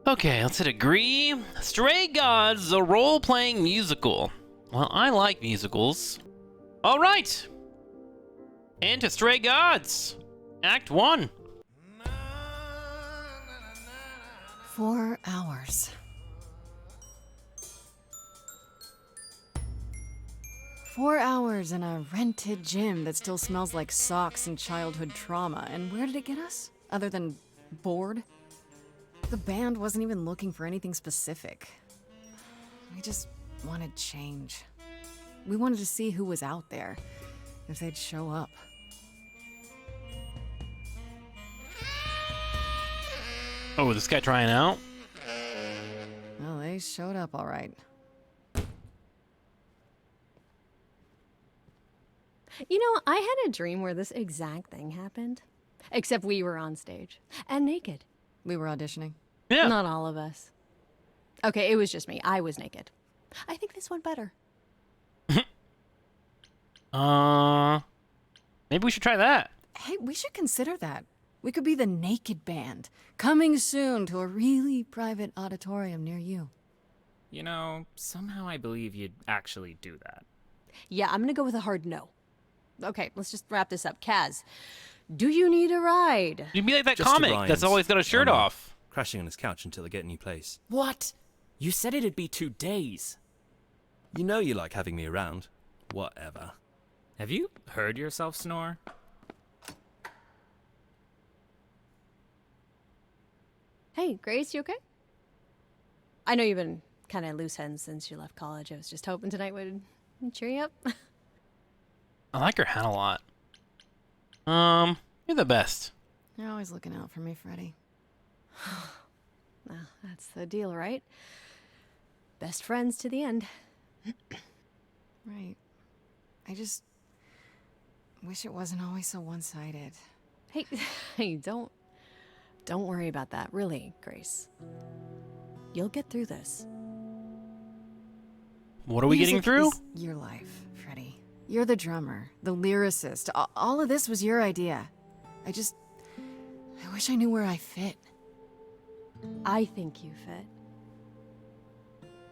Okay, let's hit agree. Stray Gods, a role-playing musical. Well, I like musicals. All right. And to Stray Gods, Act 1. 4 hours. 4 hours in a rented gym that still smells like socks and childhood trauma. And where did it get us? Other than bored? The band wasn't even looking for anything specific. We just wanted change. We wanted to see who was out there, if they'd show up. Oh, this guy trying out? Well, they showed up all right. You know, I had a dream where this exact thing happened. Except we were on stage. And naked. We were auditioning. Yeah. Not all of us. Okay, it was just me. I was naked. I think this went better. Maybe we should try that. Hey, we should consider that. We could be the Naked Band. Coming soon to a really private auditorium near you. You know, somehow I believe you'd actually do that. Yeah, I'm gonna go with a hard no. Okay, let's just wrap this up. Kaz, do you need a ride? You'd be like that Just to comic Ryan's. that's always got a shirt I'm, off. Crashing on his couch until I get a new place. What? You said it'd be 2 days. You know you like having me around. Whatever. Have you heard yourself snore? Hey, Grace, you okay? I know you've been kind of loose ends since you left college. I was just hoping tonight would cheer you up. I like her hat a lot. You're the best. You're always looking out for me, Freddie. Well, that's the deal, right? Best friends to the end. Right. I just wish it wasn't always so one-sided. Hey, hey, don't worry about that, really, Grace. You'll get through this. What are we getting Music through? is your life, Freddie. You're the drummer, the lyricist. All of this was your idea. I wish I knew where I fit. I think you fit.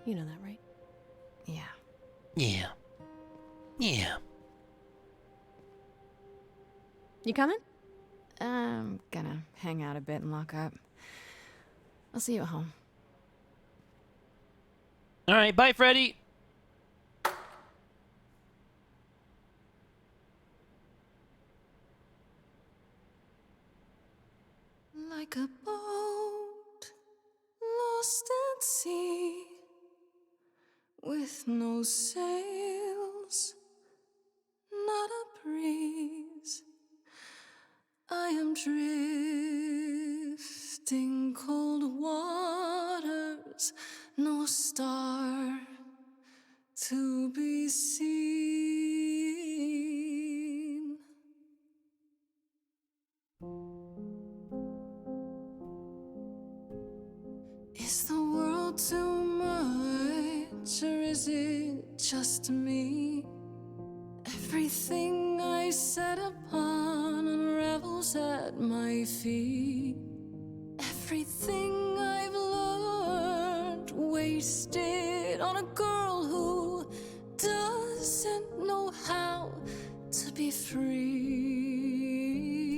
You know that, right? Yeah. Yeah. Yeah. You coming? I'm gonna hang out a bit and lock up. I'll see you at home. All right, bye, Freddie. Like a boat lost at sea, with no sails, not a breeze. I am drifting cold waters, no star to be seen. Is the world too much, or is it just me? Everything I set upon unravels at my feet. Everything I've learned wasted on a girl who doesn't know how to be free.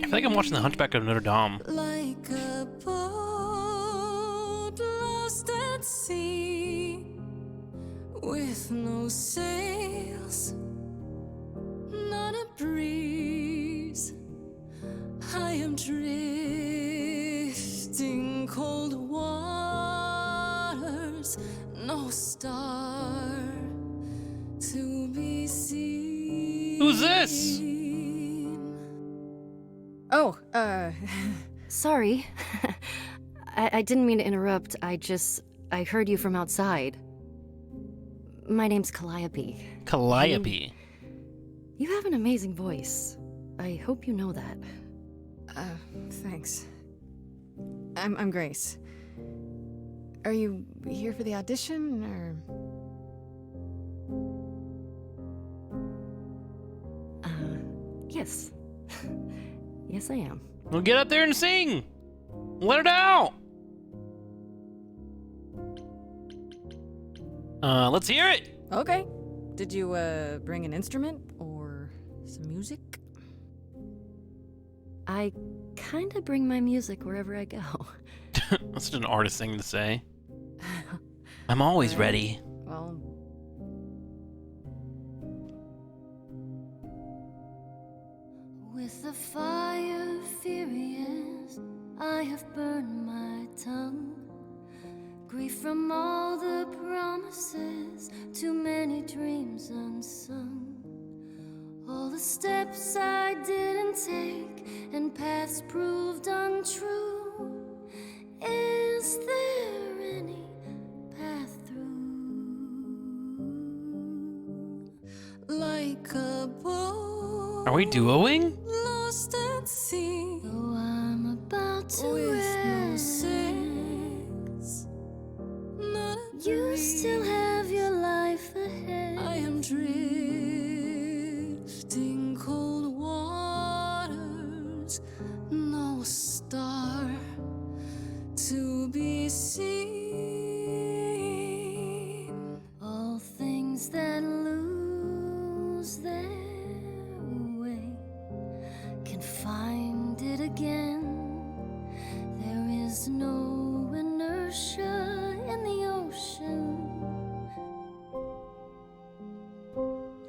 I feel like I'm watching The Hunchback of Notre Dame. Like a boat lost at sea, with no sails, not a breeze. I am drifting cold waters, no star to be seen. Who's this? Oh, Sorry. I didn't mean to interrupt. I heard you from outside. My name's Calliope. Calliope. You have an amazing voice. I hope you know that. thanks. I'm Grace. Are you here for the audition, or? Yes. Yes, I am. Well, get up there and sing. Let it out. Let's hear it! Okay. Did you, bring an instrument or some music? I kinda bring my music wherever I go. That's such an artist thing to say. I'm always Right. ready. Well, With the fire furious, I have burned my tongue. Grief from all the promises, too many dreams unsung. All the steps I didn't take and paths proved untrue. Is there any path through? Like a boat Are we duoing? lost at sea, though I'm about to with no sails, not a you still have your life ahead. I am drifting cold waters, no star to be seen. All things that lose their way can find it again. There is no inertia in the ocean.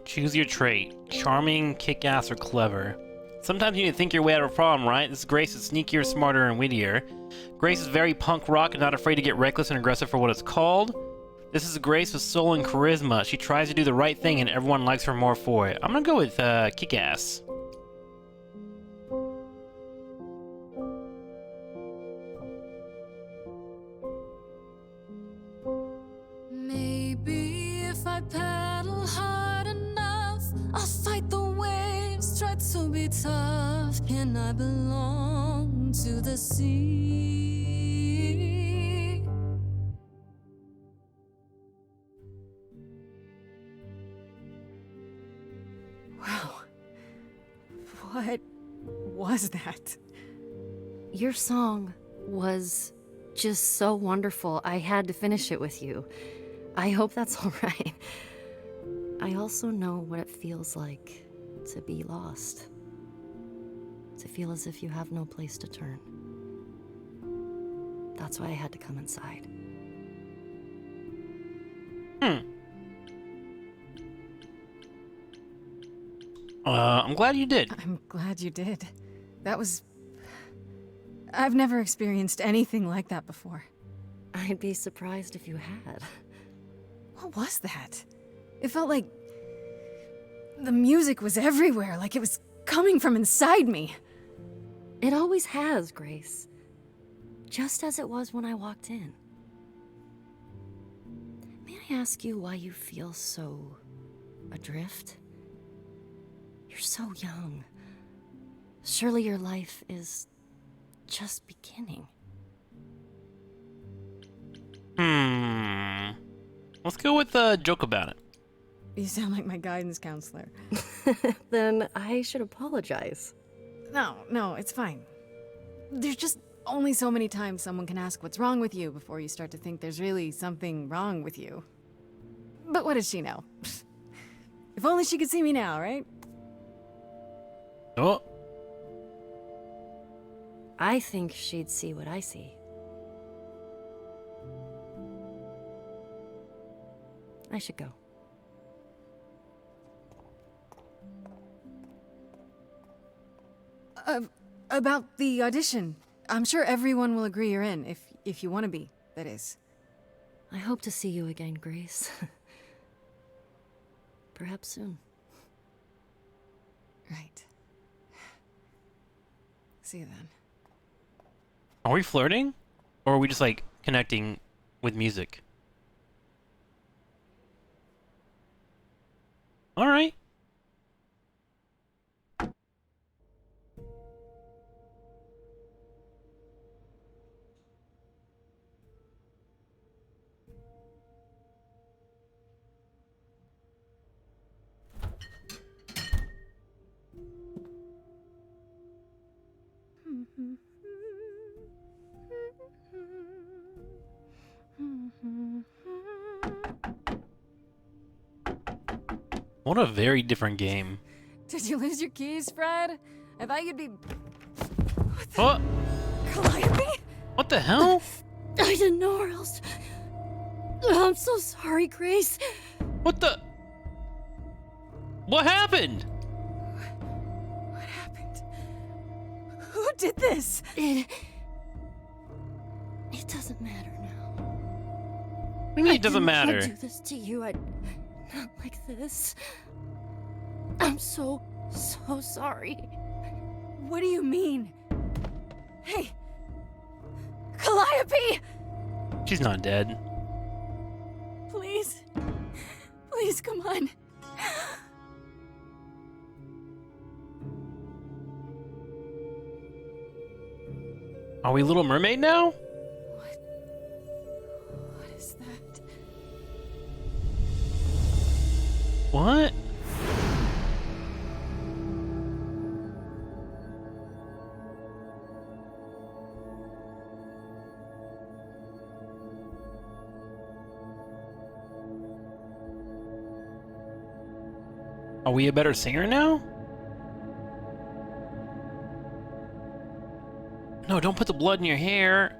Choose your trait. Charming, kick-ass, or clever. Sometimes you need to think your way out of a problem, right? This Grace is sneakier, smarter, and wittier. Grace is very punk rock and not afraid to get reckless and aggressive for what it's called. This is Grace with soul and charisma. She tries to do the right thing and everyone likes her more for it. I'm gonna go with kick-ass. Maybe if I paddle hard enough, I'll fight the waves, try to be tough. Can I belong to the sea? wow. What was that? Your song was just so wonderful. I had to finish it with you. I hope that's all right. I also know what it feels like to be lost. To feel as if you have no place to turn. That's why I had to come inside. I'm glad you did. I'm glad you did. That was... I've never experienced anything like that before. I'd be surprised if you had. What was that? It felt like... the music was everywhere, like it was coming from inside me. It always has, Grace. Just as it was when I walked in. May I ask you why you feel so... adrift? You're so young. Surely your life is... just beginning. Let's go with a joke about it. You sound like my guidance counselor. Then I should apologize. No, it's fine. There's just only so many times someone can ask what's wrong with you before you start to think there's really something wrong with you. But what does she know? If only she could see me now, right? Oh, I think she'd see what I see. I should go. About the audition. I'm sure everyone will agree you're in, if you want to be, that is. I hope to see you again, Grace. Perhaps soon. Right. See you then. are we flirting? Or are we just like connecting with music? Alright. What a very different game. Did you lose your keys, Fred? I thought you'd be... What? Calliope? What the hell? I didn't know or else. I'm so sorry, Grace. What the? What happened? What happened? Who did this? It doesn't matter now. What do you mean it doesn't matter? I do this to you. I not like this. I'm so sorry. What do you mean? Hey! Calliope! She's not dead. Please. Please, come on. Are we Little Mermaid now? What is that? What? Are we a better singer now? No, don't put the blood in your hair.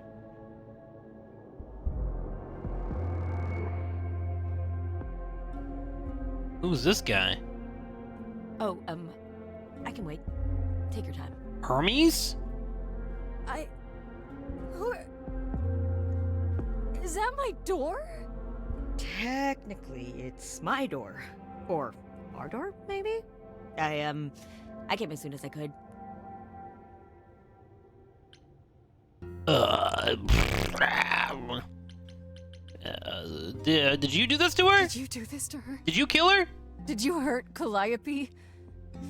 Who's this guy? Oh, I can wait. Take your time. Hermes? Who... Is that my door? Technically, it's my door. Or our door, maybe? I came as soon as I could. Did you do this to her? Did you do this to her? Did you kill her? Did you hurt Calliope?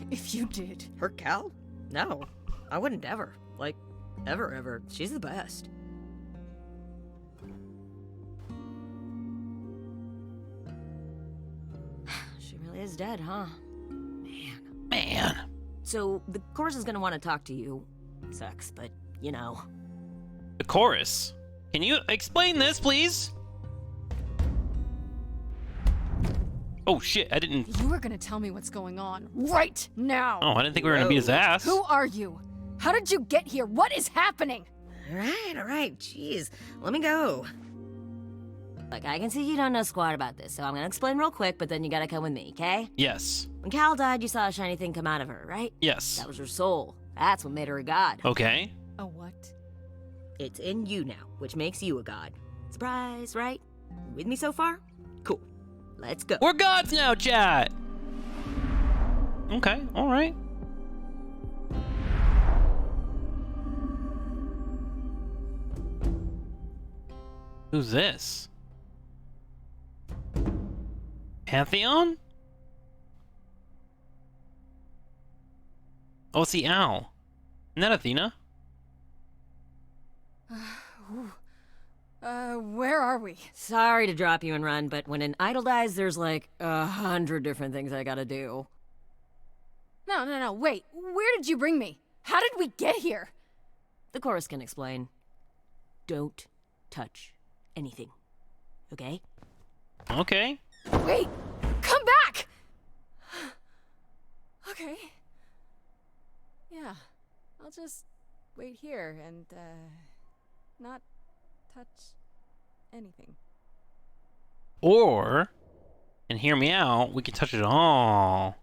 If you did... Hurt Cal? No. I wouldn't ever. Like, ever. She's the best. She really is dead, huh? Man. So, the chorus is gonna want to talk to you. Sucks, but, you know. The chorus. Can you explain this, please? Oh shit, I didn't... You are gonna tell me what's going on right now! Oh, I didn't think we were gonna beat his ass. Who are you? How did you get here? What is happening? Alright, jeez. Let me go. Look, I can see you don't know squat about this, so I'm gonna explain real quick, but then you gotta come with me, okay? Yes. When Cal died, you saw a shiny thing come out of her, right? Yes. That was her soul. That's what made her a god. Okay. A what? It's in you now, which makes you a god. Surprise, right? With me so far? Cool. Let's go. We're gods now, chat! Okay, alright. Who's this? Pantheon? Oh, it's the owl. Isn't that Athena? Where are we? Sorry to drop you and run, but when an idol dies, there's like 100 different things I gotta do. No, wait. Where did you bring me? How did we get here? The chorus can explain. Don't touch anything. Okay? Okay. Wait! Come back! Okay. Yeah. I'll just wait here and, not touch anything. Or, and hear me out, we can touch it all.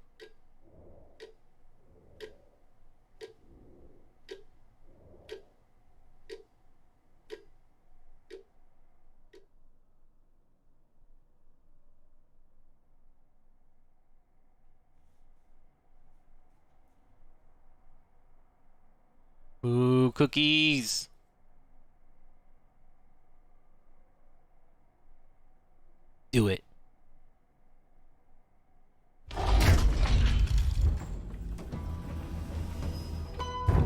Ooh, cookies. Do it.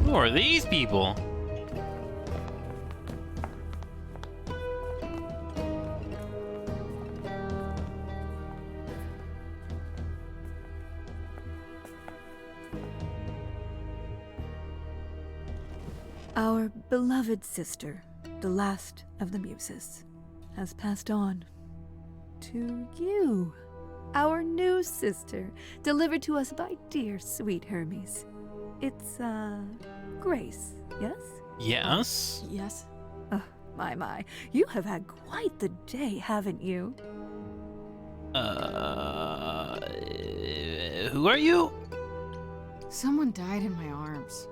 Who are these people? Our beloved sister, the last of the Muses, has passed on to you. our new sister, delivered to us by dear sweet Hermes. It's, Grace, yes? Yes. Yes? Oh, my. You have had quite the day, haven't you? Who are you? Someone died in my arms.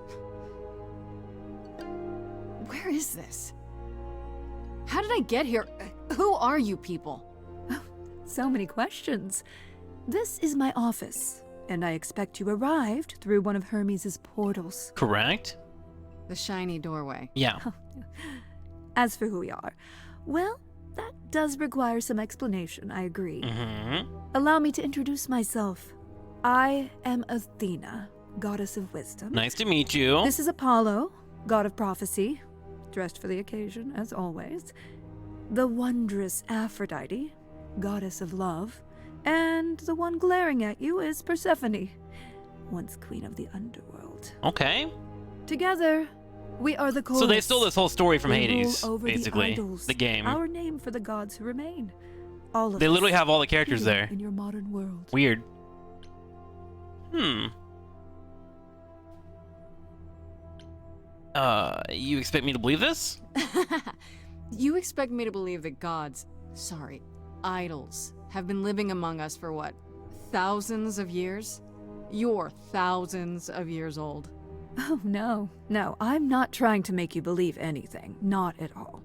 Where is this? How did I get here? Who are you people? So many questions. This is my office, and I expect you arrived through one of Hermes' portals. Correct. The shiny doorway. Yeah. As for who we are, well, that does require some explanation, I agree. Mm-hmm. Allow me to introduce myself. I am Athena, goddess of wisdom. Nice to meet you. This is Apollo, god of prophecy, dressed for the occasion, as always. The wondrous Aphrodite, goddess of love. And the one glaring at you is Persephone, once queen of the Underworld. Okay. Together, we are the chorus. So they stole this whole story from We Hades, rule over basically. the idols, The game. Our name for the gods who remain. All of They literally us have all the characters here there. in your modern world. Weird. You expect me to believe this? You expect me to believe that idols, have been living among us for what? Thousands of years? You're thousands of years old. Oh, no. I'm not trying to make you believe anything. Not at all.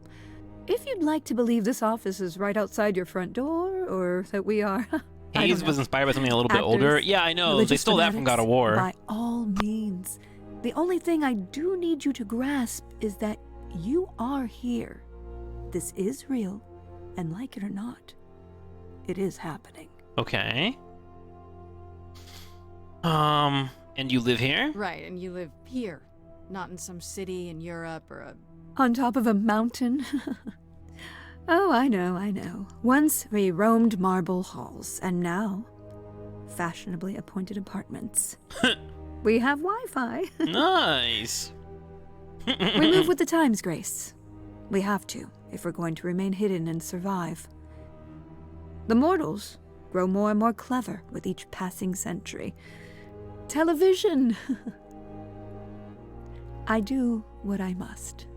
If you'd like to believe this office is right outside your front door, or that we are... I Hades don't was know, inspired by something a little bit actors, older. Yeah, I know. They religious stole that from God of fanatics, War. By all means. The only thing I do need you to grasp is that you are here. This is real, and like it or not, it is happening. Okay. And you live here? Right, and you live here, not in some city in Europe or a... On top of a mountain? Oh, I know. Once we roamed marble halls, and now, fashionably appointed apartments. We have Wi-Fi. Nice. We move with the times, Grace. We have to, if we're going to remain hidden and survive. The mortals grow more and more clever with each passing century. Television! I do what I must.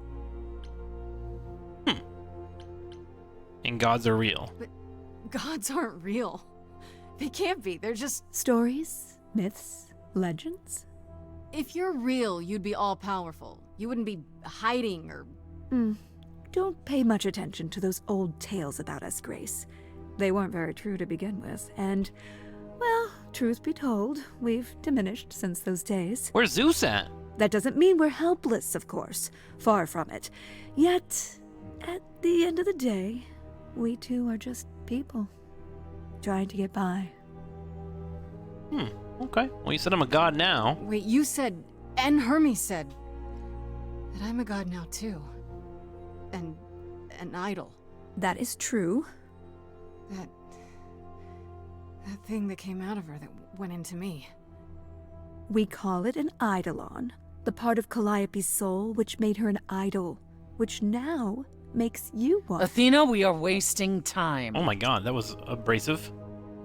And gods are real. But gods aren't real. They can't be. They're just... Stories, myths, legends. If you're real, you'd be all-powerful. You wouldn't be hiding or... Don't pay much attention to those old tales about us, Grace. They weren't very true to begin with, and, well, truth be told, we've diminished since those days. Where's Zeus at? That doesn't mean we're helpless, of course. Far from it. Yet, at the end of the day, we too are just people, trying to get by. Okay. Well, you said I'm a god now. Wait, you said, and Hermes said, that I'm a god now too. And an idol. That is true. That thing that came out of her that went into me. We call it an eidolon, the part of Calliope's soul which made her an idol, which now makes you one. Athena, we are wasting time. Oh my god, that was abrasive.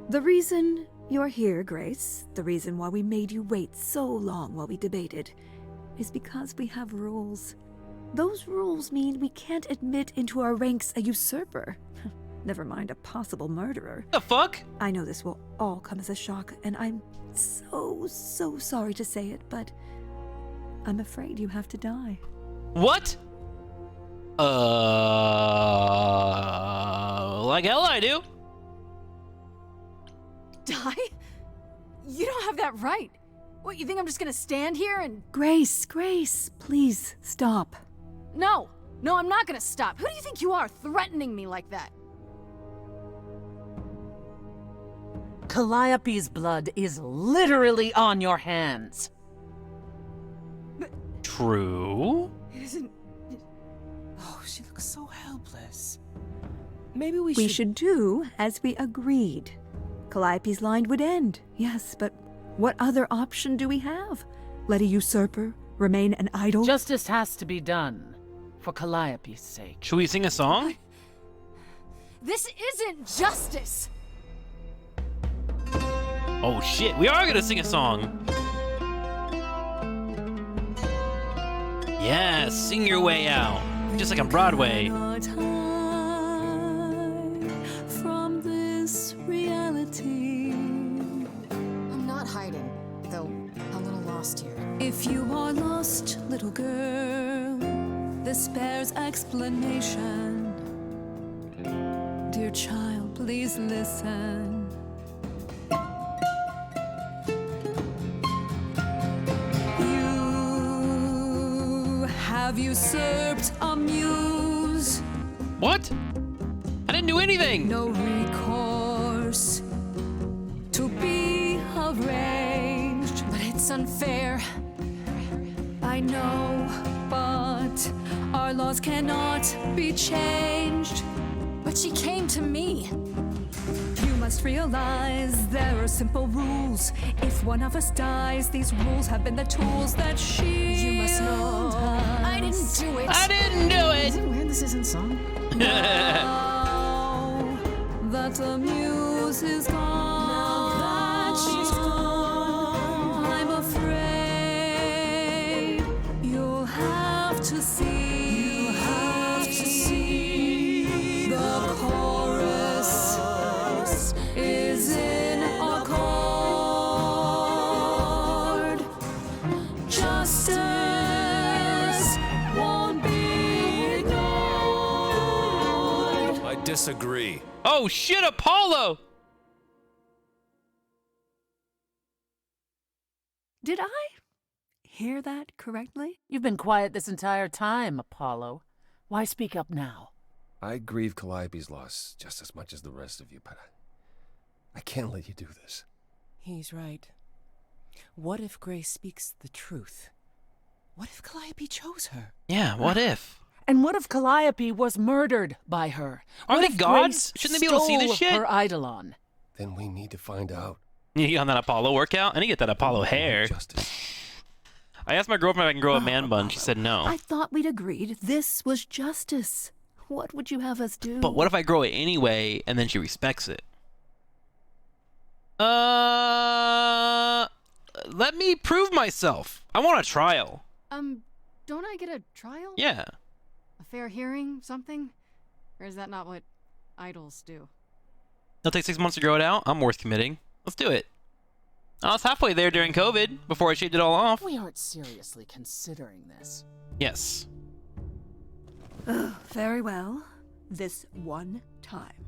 The reason you're here, Grace, the reason why we made you wait so long while we debated, is because we have rules. Those rules mean we can't admit into our ranks a usurper. Never mind a possible murderer. The fuck? I know this will all come as a shock, and I'm so sorry to say it, but I'm afraid you have to die. What? Like hell I do. Die? You don't have that right. What, you think I'm just gonna stand here and... Grace, please stop. No, I'm not gonna stop. Who do you think you are, threatening me like that? Calliope's blood is literally on your hands. True. It isn't... Oh, she looks so helpless. Maybe we should do as we agreed. Calliope's line would end, yes, but what other option do we have? Let a usurper remain an idol? Justice has to be done, for Calliope's sake. Should we sing a song? This isn't justice! Oh shit, we are gonna sing a song. Yeah, sing your way out. Just like on Broadway. From this reality. I'm not hiding, though a little lost here. If you are lost, little girl, this bears explanation. Dear child, please listen. Have usurped a muse. What? I didn't do anything. No recourse to be arranged. But it's unfair. I know, but our laws cannot be changed. But she came to me. You must realize there are simple rules. If one of us dies, these rules have been the tools that You must know. I didn't do it. I didn't do Is it. it weird this isn't song? Now that the muse is gone, I'm afraid you'll have to see. The chorus is in accord. Justice won't be ignored. I disagree. Oh shit, Apollo! Did I hear that correctly? You've been quiet this entire time, Apollo. Why speak up now? I grieve Calliope's loss just as much as the rest of you, but I can't let you do this. He's right. What if Grace speaks the truth? What if Calliope chose her? Yeah, what if? And what if Calliope was murdered by her? Are What they if gods? Grace Shouldn't they be able to see this stole shit? her eidolon? Then we need to find out. You get on that Apollo workout? I need to get that Apollo hair. Justice. I asked my girlfriend if I can grow a man bun. She said no. I thought we'd agreed this was justice. What would you have us do? But what if I grow it anyway and then she respects it? Let me prove myself. I want a trial. Don't I get a trial? Yeah. A fair hearing, something? Or is that not what idols do? It'll take 6 months to grow it out. I'm worth committing. Let's do it. I was halfway there during COVID before I shaved it all off. We aren't seriously considering this. Yes. Very well. This one time.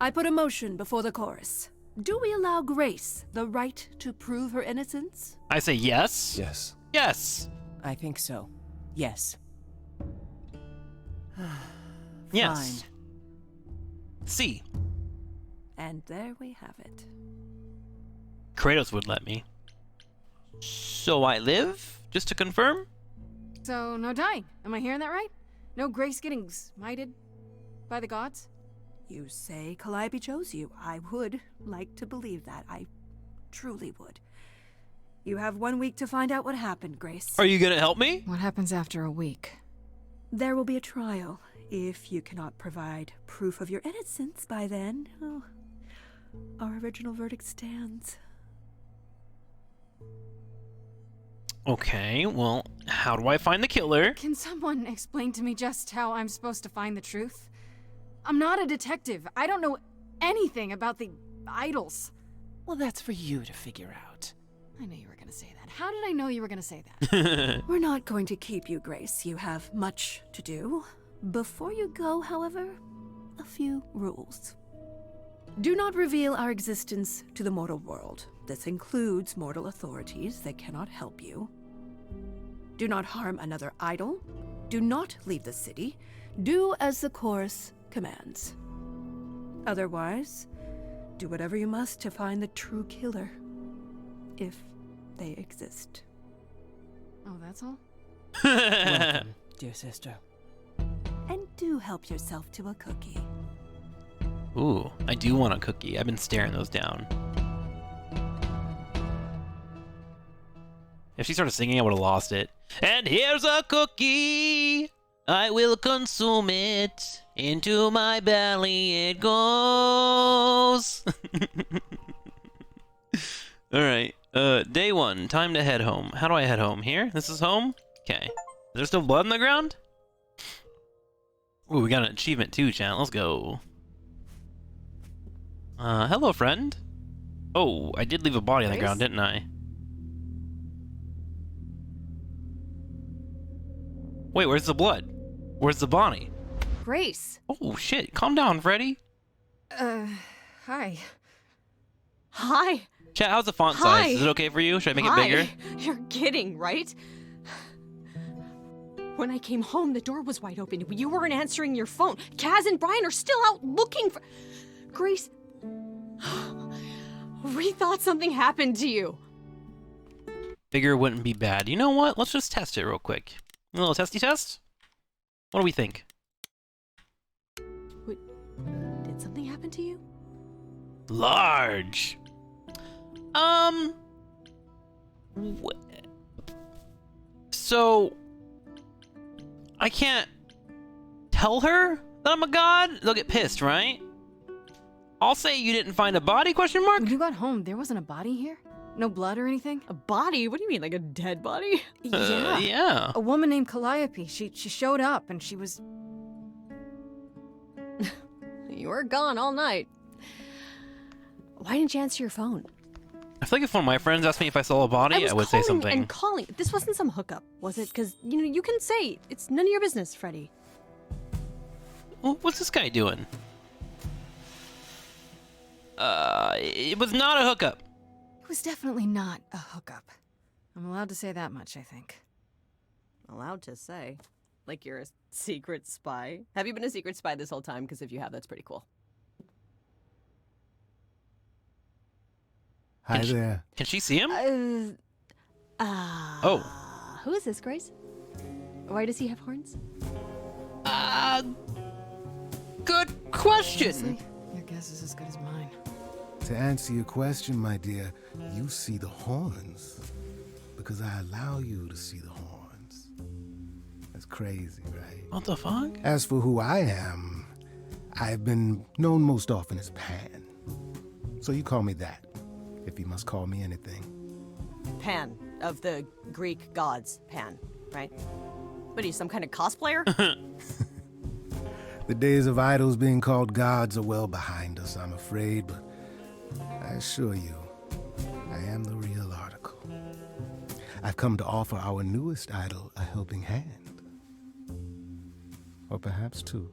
I put a motion before the chorus. Do we allow Grace the right to prove her innocence? I say yes. Yes. Yes. I think so. Yes. Yes. C. And there we have it. Kratos would let me. So I live? Just to confirm? So, no dying. Am I hearing that right? No Grace getting smited by the gods? You say Calliope chose you. I would like to believe that. I truly would. You have 1 week to find out what happened, Grace. Are you gonna help me? What happens after a week? There will be a trial. If you cannot provide proof of your innocence by then, oh, our original verdict stands. Okay, well, how do I find the killer? Can someone explain to me just how I'm supposed to find the truth? I'm not a detective. I don't know anything about the idols. Well, that's for you to figure out. I knew you were going to say that. How did I know you were going to say that? We're not going to keep you, Grace. You have much to do. Before you go, however, a few rules. Do not reveal our existence to the mortal world. This includes mortal authorities that cannot help you. Do not harm another idol. Do not leave the city. Do as the chorus commands. Otherwise, do whatever you must to find the true killer. If they exist. Oh, that's all? Welcome, dear sister. And do help yourself to a cookie. Ooh, I do want a cookie. I've been staring those down. If she started singing, I would have lost it. And here's a cookie. I will consume it. Into my belly it goes. Alright, day 1, time to head home. How do I head home? Here? This is home? Okay. Is there still blood on the ground? Ooh, we got an achievement too, chat. Let's go. Hello, friend. Oh, I did leave a body on the ground, didn't I? Wait, where's the blood? Where's the body? Grace. Oh, shit. Calm down, Freddy. Hi. Hi. Chat, how's the font size? Is it okay for you? Should I make it bigger? You're kidding, right? When I came home, the door was wide open. You weren't answering your phone. Kaz and Brian are still out looking for... Grace... We thought something happened to you. Figure it wouldn't be bad. You know what? Let's just test it real quick. A little testy test? What do we think? Wait, did something happen to you? Large. So... I can't tell her that I'm a god? They'll get pissed, right? I'll say you didn't find a body, question mark? When you got home, there wasn't a body here? No blood or anything? A body? What do you mean, like a dead body? Yeah. A woman named Calliope. She showed up and she was... You were gone all night. Why didn't you answer your phone? I feel like if one of my friends asked me if I saw a body, I would say something. And calling. This wasn't some hookup, was it? Because, you know, you can say it's none of your business, Freddy. Well, what's this guy doing? It was not a hookup. It was definitely not a hookup. I'm allowed to say that much, I think. Allowed to say? Like you're a secret spy? Have you been a secret spy this whole time? Because if you have, that's pretty cool. Hi there. Can she see him? Oh. Who is this, Grace? Why does he have horns? Good question. Honestly, your guess is as good as mine. To answer your question, my dear, you see the horns because I allow you to see the horns. That's crazy, right? What the fuck? As for who I am, I've been known most often as Pan. So you call me that, if you must call me anything. Pan, of the Greek gods, Pan, right? What are you, some kind of cosplayer? The days of idols being called gods are well behind us, I'm afraid, but I assure you, I am the real article. I've come to offer our newest idol a helping hand. Or perhaps two.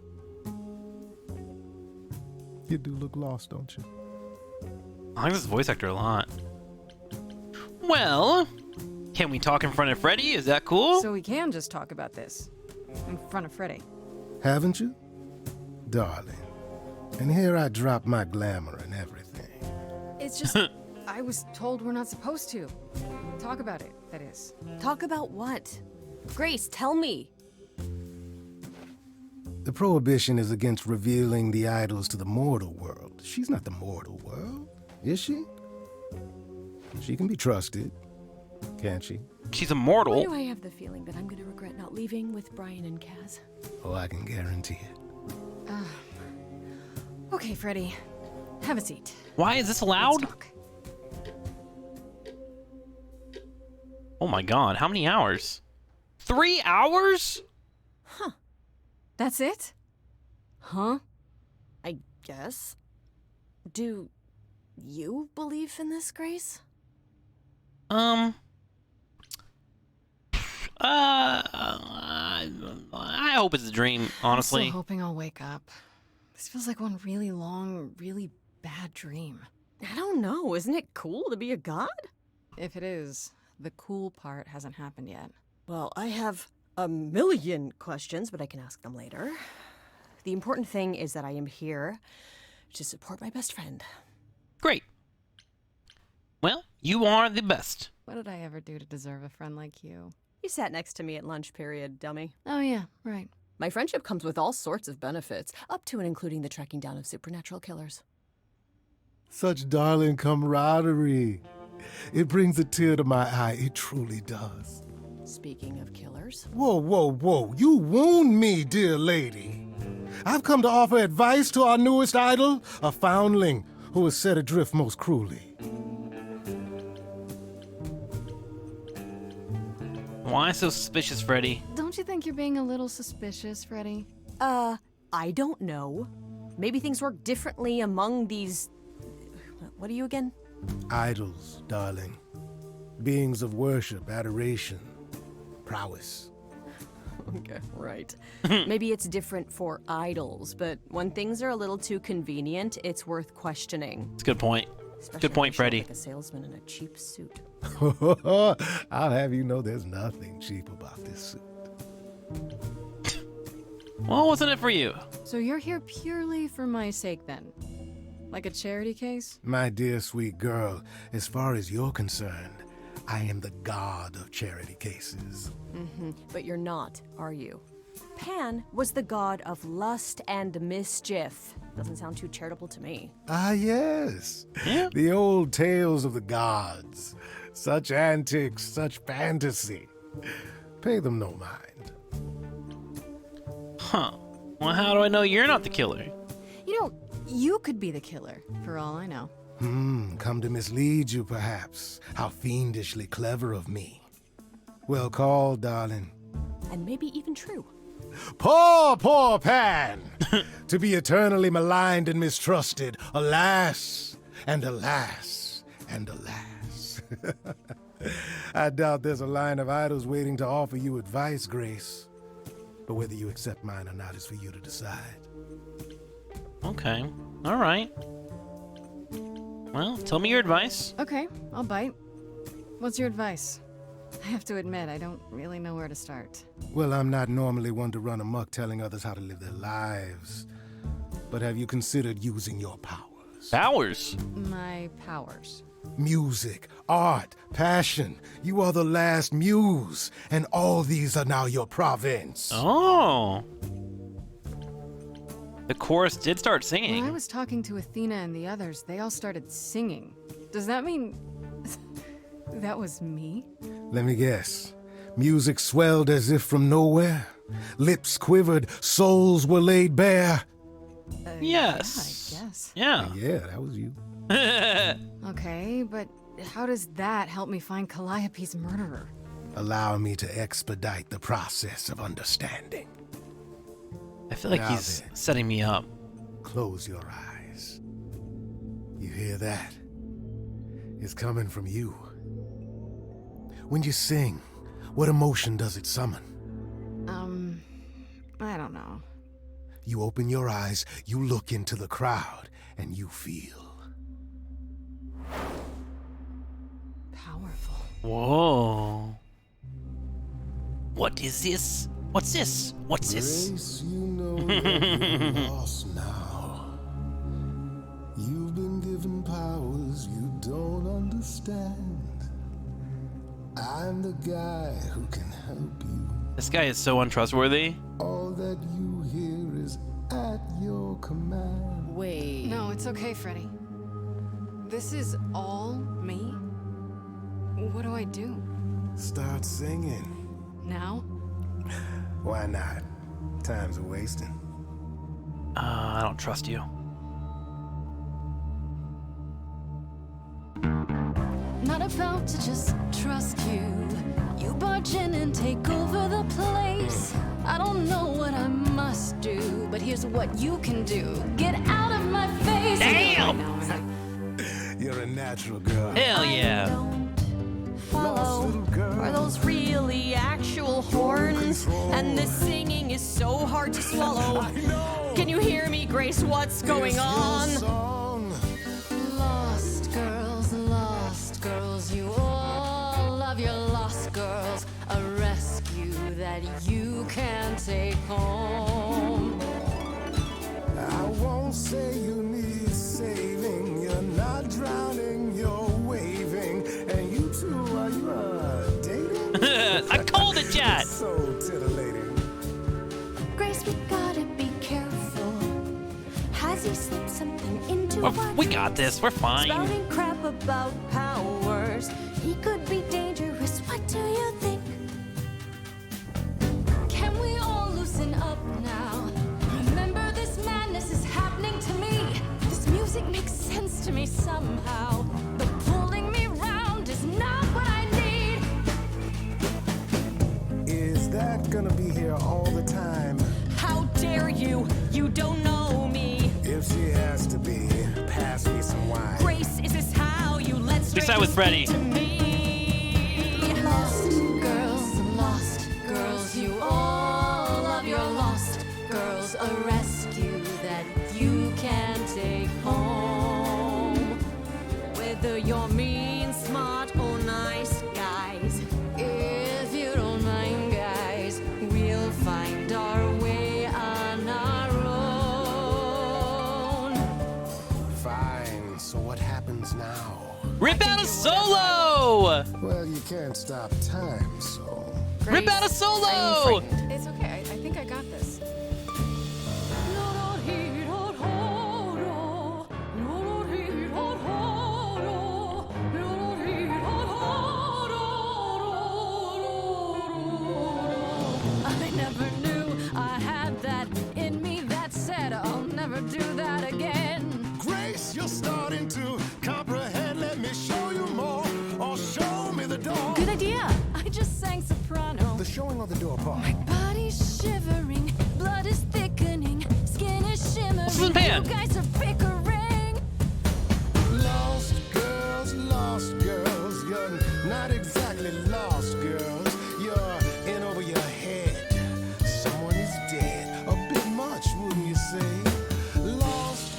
You do look lost, don't you? I like this voice actor a lot. Well, can we talk in front of Freddy? Is that cool? So we can just talk about this in front of Freddy. Haven't you? Darling. And here I drop my glamour and everything. It's just, I was told we're not supposed to. Talk about it, that is. Talk about what? Grace, tell me. The prohibition is against revealing the idols to the mortal world. She's not the mortal world, is she? She can be trusted, can't she? She's immortal. Why do I have the feeling that I'm going to regret not leaving with Brian and Kaz? Oh, I can guarantee it. Okay, Freddy. Have a seat. Why is this allowed? Oh my god, how many hours? 3 hours? Huh. That's it? Huh? I guess. Do you believe in this, Grace? I hope it's a dream, honestly. I'm still hoping I'll wake up. This feels like one really long, really bad dream. I don't know. Isn't it cool to be a god? If it is, the cool part hasn't happened yet. Well, I have a million questions, but I can ask them later. The important thing is that I am here to support my best friend. Great. Well, you are the best. What did I ever do to deserve a friend like you? You sat next to me at lunch period, dummy. Oh yeah, right. My friendship comes with all sorts of benefits, up to and including the tracking down of supernatural killers. Such darling camaraderie. It brings a tear to my eye. It truly does. Speaking of killers. Whoa, whoa, whoa. You wound me, dear lady. I've come to offer advice to our newest idol, a foundling who was set adrift most cruelly. Why so suspicious, Freddy? Don't you think you're being a little suspicious, Freddy? I don't know. Maybe things work differently among these... What are you again? Idols, darling. Beings of worship, adoration, prowess. Okay, right. Maybe it's different for idols, but when things are a little too convenient, it's worth questioning. It's a good point. Good point, Freddy. Like a salesman in a cheap suit. I'll have you know there's nothing cheap about this suit. Well, wasn't it for you? So you're here purely for my sake then? Like a charity case? My dear sweet girl, as far as you're concerned, I am the god of charity cases. But you're not, are you? Pan was the god of lust and mischief. Doesn't sound too charitable to me. Ah, yes. The old tales of the gods. Such antics, such fantasy. Pay them no mind. Huh. Well, how do I know you're not the killer? You know, you could be the killer, for all I know. Come to mislead you, perhaps. How fiendishly clever of me. Well called, darling. And maybe even true. Poor, poor Pan! To be eternally maligned and mistrusted. Alas, and alas, and alas. I doubt there's a line of idols waiting to offer you advice, Grace. But whether you accept mine or not is for you to decide. Okay. All right. Well, tell me your advice. Okay, I'll bite. What's your advice? I have to admit, I don't really know where to start. Well, I'm not normally one to run amok telling others how to live their lives. But have you considered using your powers? Powers? My powers. Music, art, passion. You are the last muse, and all these are now your province. Oh. The chorus did start singing. When I was talking to Athena and the others, they all started singing. Does that mean that was me? Let me guess. Music swelled as if from nowhere. Lips quivered, souls were laid bare. Yes. Yeah, I guess. Yeah. Yeah, that was you. Okay, but how does that help me find Calliope's murderer? Allow me to expedite the process of understanding. I feel like Now he's then, setting me up. Close your eyes. You hear that? It's coming from you. When you sing, what emotion does it summon? I don't know. You open your eyes, you look into the crowd, and you feel powerful. Whoa. What is this? What's this? What's this? Grace, you know that you're lost now. You've been given powers you don't understand. I'm the guy who can help you. This guy is so untrustworthy. All that you hear is at your command. Wait. No, it's okay, Freddy. This is all me? What do I do? Start singing. Now? Why not? Time's a wasting. I don't trust you. Not about to just trust you. You barge in and take over the place. I don't know what I must do, but here's what you can do. Get out of my face. Damn! You're a natural girl. Hell yeah. Follow. Are those really actual horns? And this singing is so hard to swallow. Can you hear me, Grace? What's going on? Lost girls, you all love your lost girls. A rescue that you can take home. I won't say you need saving. You're not drowning, you're waving. And you two, are you dating? I called it, Chad. So titillating. Grace, we gotta be careful. Has he slipped something into our We got this. We're fine. spouting crap about powers? He could be dangerous. What do you think? Can we all loosen up now? Remember, this madness is happening to me. This music makes sense to me somehow. But pulling me round is not what I need. side with Freddy. Lost girls, you all love your lost girls. A rescue that you can take home. Whether you're mean, smart, or nice, guys. If you don't mind, guys, we'll find our way on our own. Fine, so what happens now? Rip out a solo! Well, you can't stop time, so... Rip out a solo! It's okay. I think I got this. I never knew I had that in me that said I'll never do that again. Grace, you're starting to comprehend. Let me show you more, or show me the door. Good idea. I just sang soprano. The showing or the door part? My body's shivering, blood is thickening, skin is shimmering. Susan Pan. You guys are bickering. Lost girls, you're not exactly lost girls. You're in over your head. Someone is dead. A bit much, wouldn't you say? Lost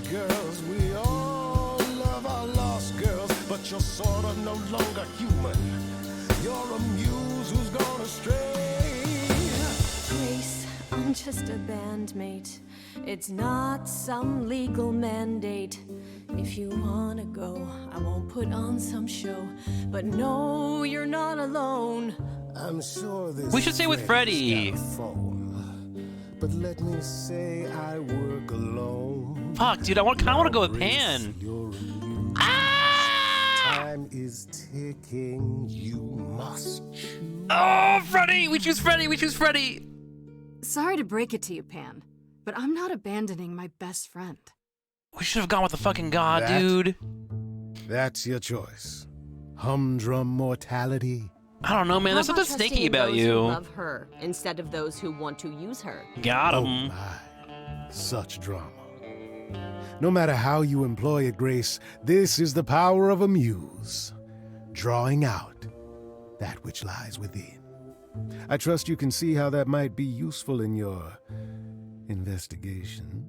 girls, we all love our lost girls, but you're sort of no longer human. You're a muse who's gone astray. Grace, I'm just a bandmate. It's not some legal mandate. If you wanna go, I won't put on some show. But no, you're not alone. I'm sure this We should stay with Freddy. got a phone, but let me say I work alone. Fuck, dude, I kinda wanna go with Pan. You're a muse. Time is ticking. You must choose. Oh, Freddy! We choose Freddy! We choose Freddy! Sorry to break it to you, Pan, but I'm not abandoning my best friend. We should have gone with the fucking god, That- dude. That's your choice. Humdrum mortality. I don't know, man. There's something stinky about you. Love her instead of those who want to use her. Got Oh him. my, such drama. No matter how you employ it, Grace, this is the power of a muse, drawing out that which lies within. I trust you can see how that might be useful in your investigation.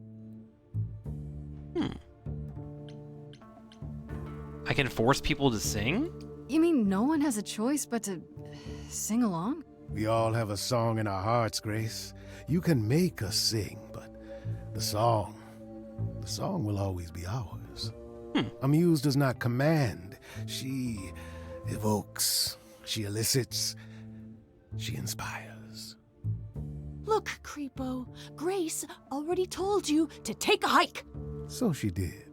I can force people to sing? You mean no one has a choice but to sing along? We all have a song in our hearts, Grace. You can make us sing, but the song will always be ours. A muse does not command. She evokes, she elicits, she inspires. Look, Creepo, Grace already told you to take a hike. So she did.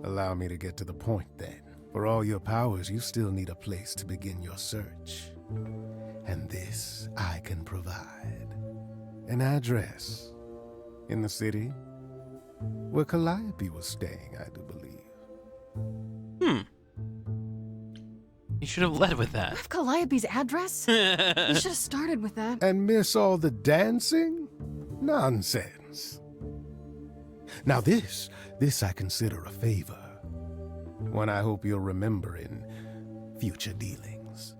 Allow me to get to the point then. For all your powers, you still need a place to begin your search. And this I can provide. An address in the city where Calliope was staying, I do believe. You should have led with You that. have Calliope's address? You should have started with that. And miss all the dancing? Nonsense. Now this I consider a favor. One I hope you'll remember in future dealings.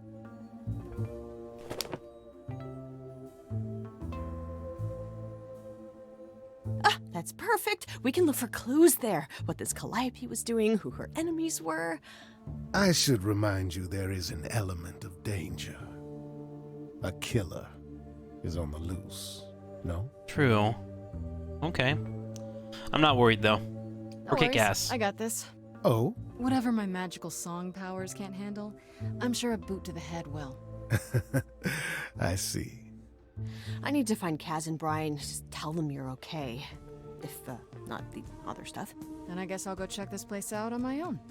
That's perfect. We can look for clues there. What this Calliope was doing, who her enemies were. I should remind you there is an element of danger. A killer is on the loose, no? True. Okay. I'm not worried, though. No Or kick worries. ass. I got this. Oh? Whatever my magical song powers can't handle, I'm sure a boot to the head will. I see. I need to find Kaz and Brian. Just tell them you're okay. If, not the other stuff. Then I guess I'll go check this place out on my own.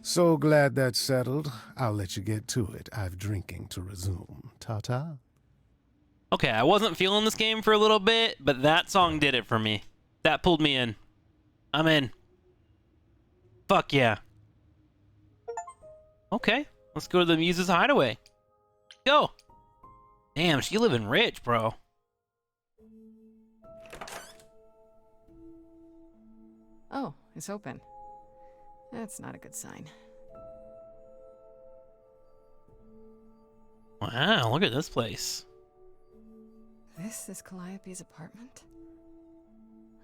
So glad that's settled. I'll let you get to it. I've drinking to resume. Ta-ta. Okay, I wasn't feeling this game for a little bit, but that song did it for me. That pulled me in. I'm in. Fuck yeah. Okay, let's go to the Muse's hideaway. Go. Damn, she living rich, bro. Oh, it's open. That's not a good sign. Wow, look at this place. This is Calliope's apartment?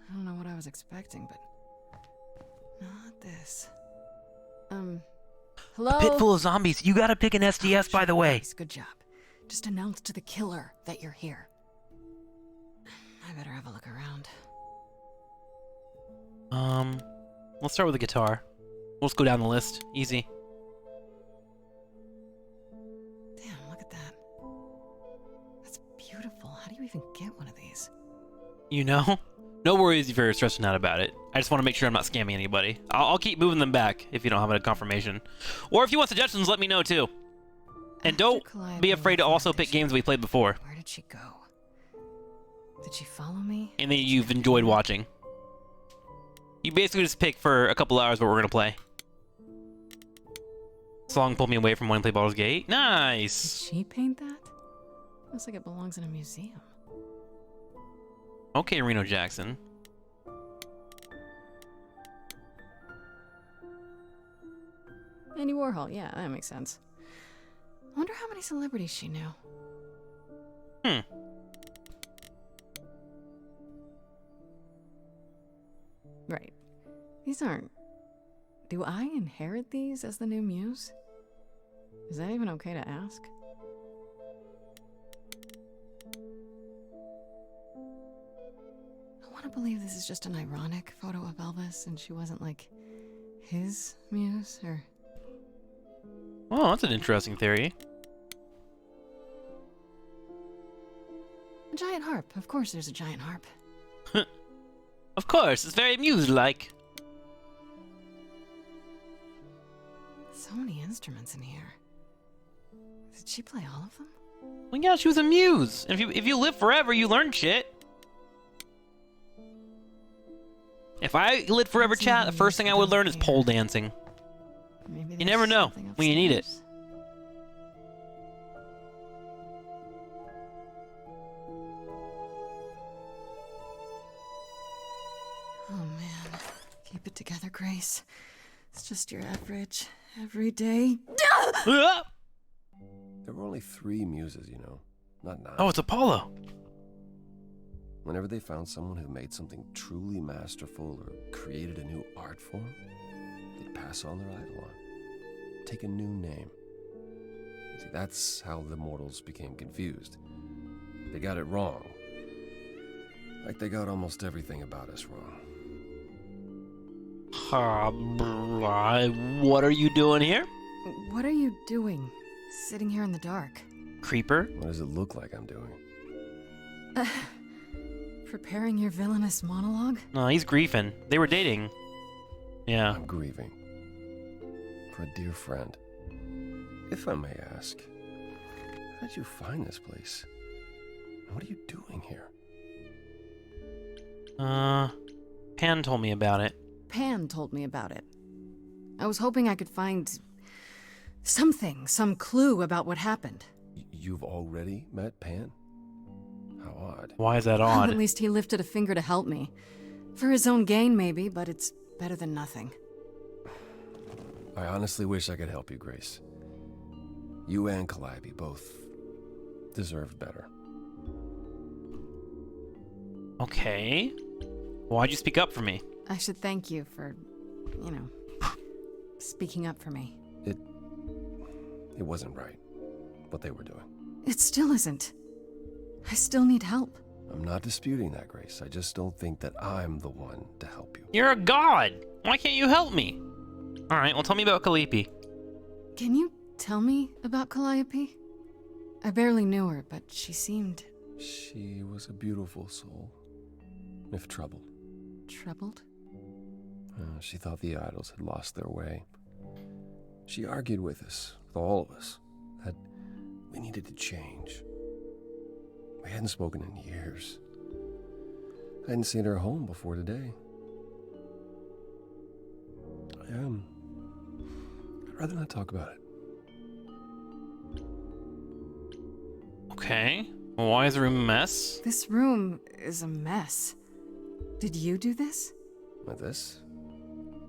I don't know what I was expecting, but not this. Hello? A pit full of zombies. You gotta pick an SDS, by the way. Good job. Just announce to the killer that you're here. I better have a look around. Let's start with the guitar. We'll just go down the list. Easy. Damn, look at that. That's beautiful. How do you even get one of these? You know? No worries if you're stressing out about it. I just want to make sure I'm not scamming anybody. I'll keep moving them back if you don't have a confirmation. Or if you want suggestions, let me know too. And don't be afraid to also pick games we played before. Where did she go? Did she follow me? And that you've enjoyed watching. You basically just pick for a couple hours what we're going to play. Song pulled me away from wanting to play Baldur's Gate. Nice! Did she paint that? Looks like it belongs in a museum. Okay, Reno Jackson. Andy Warhol, yeah, that makes sense. I wonder how many celebrities she knew. Right. These aren't... Do I inherit these as the new Muse? Is that even okay to ask? I want to believe this is just an ironic photo of Elvis and she wasn't, like, his Muse, or... Oh, that's an interesting theory. A giant harp. Of course there's a giant harp. Of course, it's very Muse-like. So many instruments in here. Did she play all of them? Well, yeah, she was a Muse. If you live forever, you learn shit. If I lived forever, chat, the first thing I would learn is pole dancing. You never know when you need it. Oh man, keep it together, Grace. It's just your average, everyday. There were only 3 muses, you know, not 9. Oh, it's Apollo. Whenever they found someone who made something truly masterful or created a new art form, they'd pass on their idol on, take a new name. See, that's how the mortals became confused. They got it wrong. Like they got almost everything about us wrong. What are you doing here? What are you doing? Sitting here in the dark. Creeper? What does it look like I'm doing? Preparing your villainous monologue? No, he's griefing. They were dating. Yeah. I'm grieving. For a dear friend. If I may ask, how did you find this place? What are you doing here? Pan told me about it. Pan told me about it. I was hoping I could find... something, some clue about what happened. You've already met Pan? How odd. Why is that odd? At least he lifted a finger to help me. For his own gain, maybe, but it's better than nothing. I honestly wish I could help you, Grace. You and Calliope both deserved better. Okay. Why'd you speak up for me? I should thank you for, you know, speaking up for me. It wasn't right, what they were doing. It still isn't. I still need help. I'm not disputing that, Grace. I just don't think that I'm the one to help you. You're a god! Why can't you help me? Alright, well tell me about Calliope. Can you tell me about Calliope? I barely knew her, but she seemed... She was a beautiful soul, if troubled. Troubled? She thought the idols had lost their way. She argued with us, with all of us, that we needed to change. We hadn't spoken in years. I hadn't seen her home before today. I'd rather not talk about it. Okay. Well, why is the room a mess? This room is a mess. Did you do this? With this?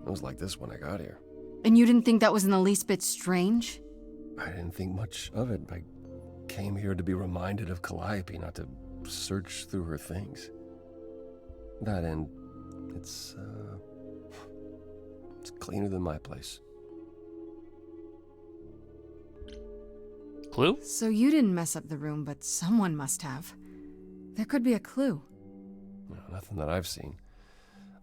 It was like this when I got here. And you didn't think that was in the least bit strange? I didn't think much of it. I came here to be reminded of Calliope, not to search through her things. That end, it's cleaner than my place. Clue? So you didn't mess up the room, but someone must have. There could be a clue. No, nothing that I've seen.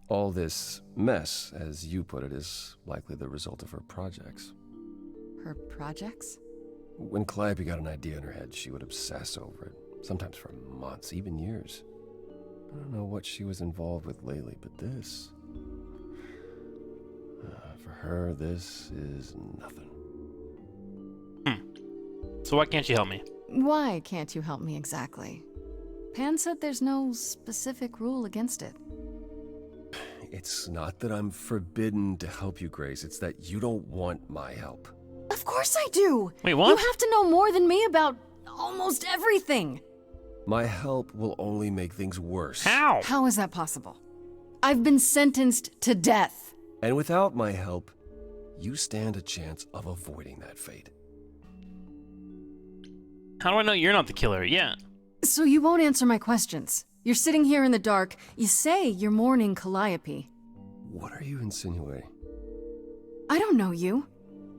All this mess, as you put it, is likely the result of her projects. Her projects? When Calliope got an idea in her head, she would obsess over it, sometimes for months, even years. I don't know what she was involved with lately, but this... for her, this is nothing. So why can't you help me? Why can't you help me exactly? Pan said there's no specific rule against it. It's not that I'm forbidden to help you, Grace. It's that you don't want my help. Of course I do! Wait, what? You have to know more than me about almost everything! My help will only make things worse. How? How is that possible? I've been sentenced to death. And without my help, you stand a chance of avoiding that fate. How do I know you're not the killer? Yeah. So you won't answer my questions. You're sitting here in the dark. You say you're mourning Calliope. What are you insinuating? I don't know you.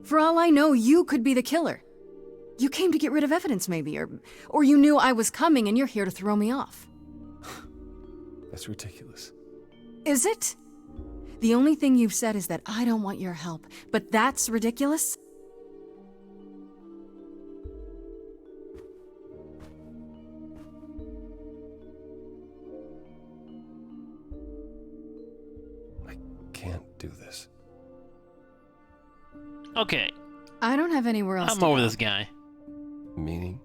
For all I know, you could be the killer. You came to get rid of evidence, maybe, or you knew I was coming and you're here to throw me off. That's ridiculous. Is it? The only thing you've said is that I don't want your help, but that's ridiculous? I can't do this. Okay. I don't have anywhere else I'm to over go. this guy. Meaning?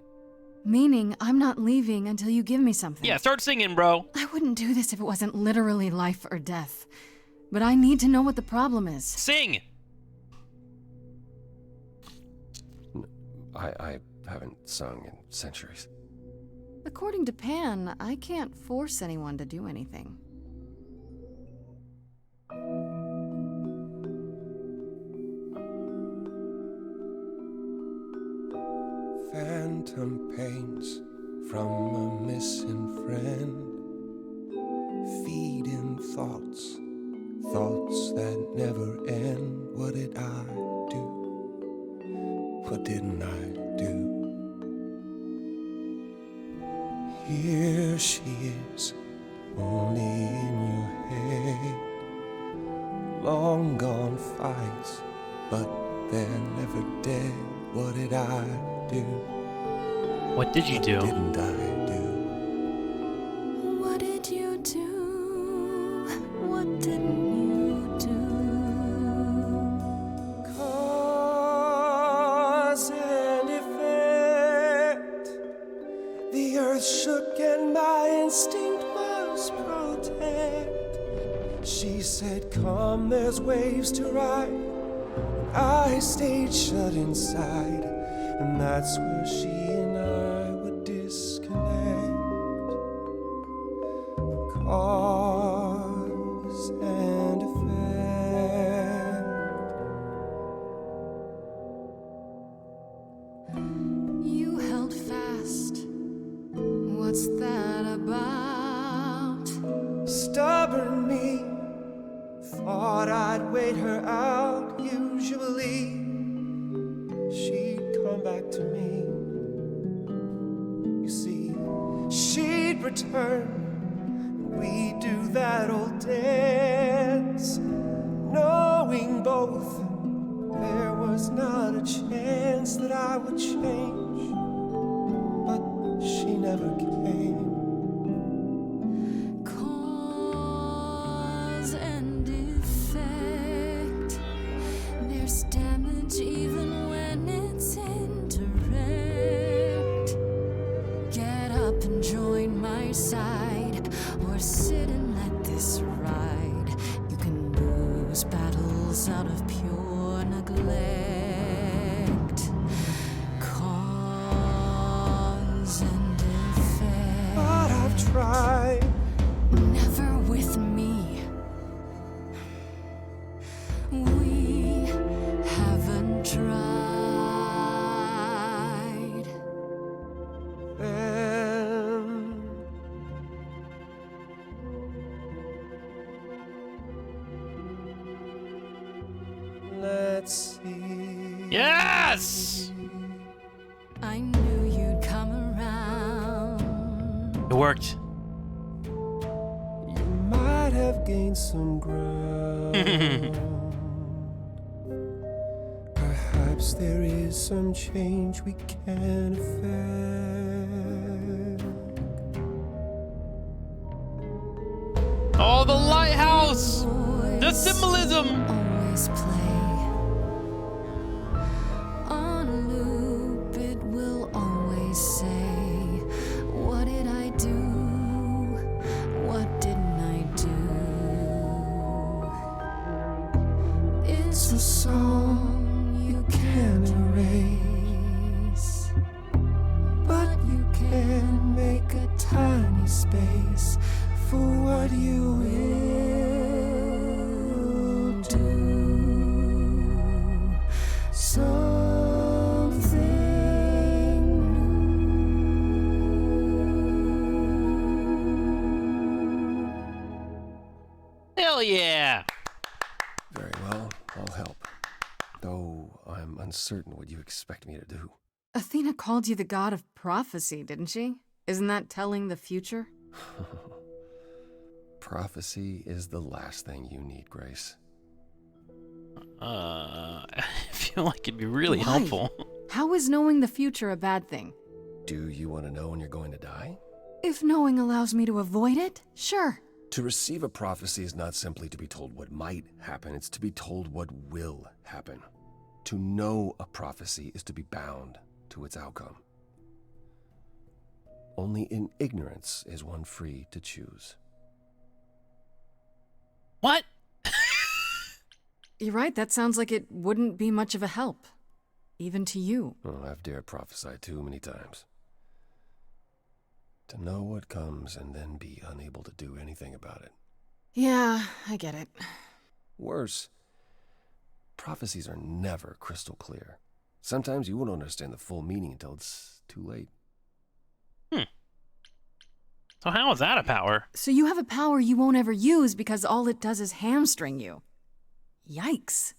Meaning, I'm not leaving until you give me something. Yeah, start singing, bro. I wouldn't do this if it wasn't literally life or death. But I need to know what the problem is. Sing! I haven't sung in centuries. According to Pan, I can't force anyone to do anything. Phantom pains from a missing friend, feeding thoughts that never end. What did I do? What didn't I do? Here she is, only in your head. Long gone fights, but they're never dead. What did I do? What did you do? What didn't I do? What did you do? What didn't you do? Cause and effect. The earth shook and my instinct was protect. She said, come, there's waves to ride. I stayed shut inside, and that's where she and I would disconnect. Cause and effect. You held fast. What's that about? Stubborn me thought I'd wait her out. Usually she'd come back to me. You see, she'd return. We'd do that old dance, knowing both there was not a chance that I would change. But she never came. Cause and effect. There's damage even when it's indirect. Get up and join my side, or sit and let this ride. You can lose battles out of pure neglect. Cause and effect. But I've tried. Never with me. We at sea. Yes! I knew you'd come around. It worked. You might have gained some ground. Perhaps there is some change we can effect. Oh, the lighthouse! The symbolism! Always play on a loop. It will always say, what did I do? What didn't I do? It's a song you can't erase, but you can make a tiny space for what you will do. Something new. Hell yeah! Very well, I'll help. Though I'm uncertain what you expect me to do. Athena called you the god of prophecy, didn't she? Isn't that telling the future? Prophecy is the last thing you need, Grace. I feel like it'd be really Why? helpful. How is knowing the future a bad thing? Do you want to know when you're going to die? If knowing allows me to avoid it, sure. To receive a prophecy is not simply to be told what might happen, it's to be told what will happen. To know a prophecy is to be bound to its outcome. Only in ignorance is one free to choose. What? You're right, that sounds like it wouldn't be much of a help. Even to you. Oh, I've dared prophesy too many times. To know what comes and then be unable to do anything about it. Yeah, I get it. Worse, prophecies are never crystal clear. Sometimes you won't understand the full meaning until it's too late. So how is that a power? So you have a power you won't ever use because all it does is hamstring you. Yikes.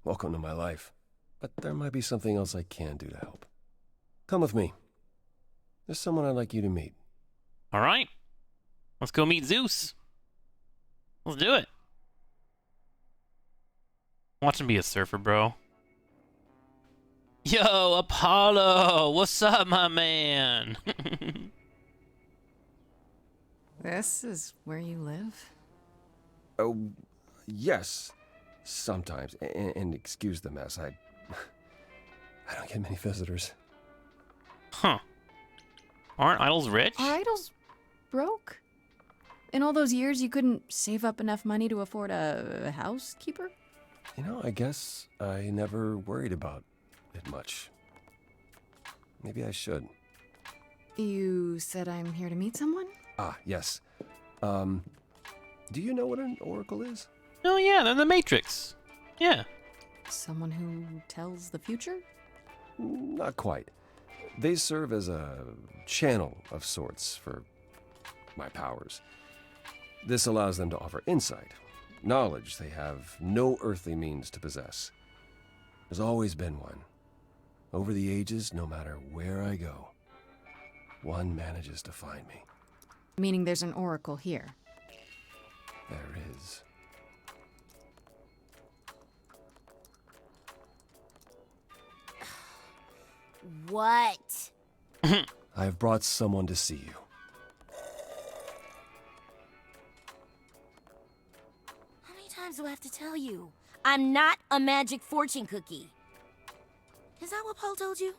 Welcome to my life. But there might be something else I can do to help. Come with me. There's someone I'd like you to meet. All right. Let's go meet Zeus. Let's do it. Watch him be a surfer, bro. Yo, Apollo! What's up, my man? This is where you live? Oh, yes. Sometimes. And excuse the mess. I don't get many visitors. Huh. Aren't idols rich? Are idols broke? In all those years, you couldn't save up enough money to afford a housekeeper? You know, I guess I never worried about it much. Maybe I should. You said I'm here to meet someone? Ah, yes. Do you know what an oracle is? Oh yeah, they're the Matrix. Yeah. Someone who tells the future? Not quite. They serve as a channel of sorts for my powers. This allows them to offer insight, knowledge they have no earthly means to possess. There's always been one. Over the ages, no matter where I go, one manages to find me. Meaning there's an oracle here. There is. What? I have brought someone to see you. How many times do I have to tell you? I'm not a magic fortune cookie. Is that what Paul told you?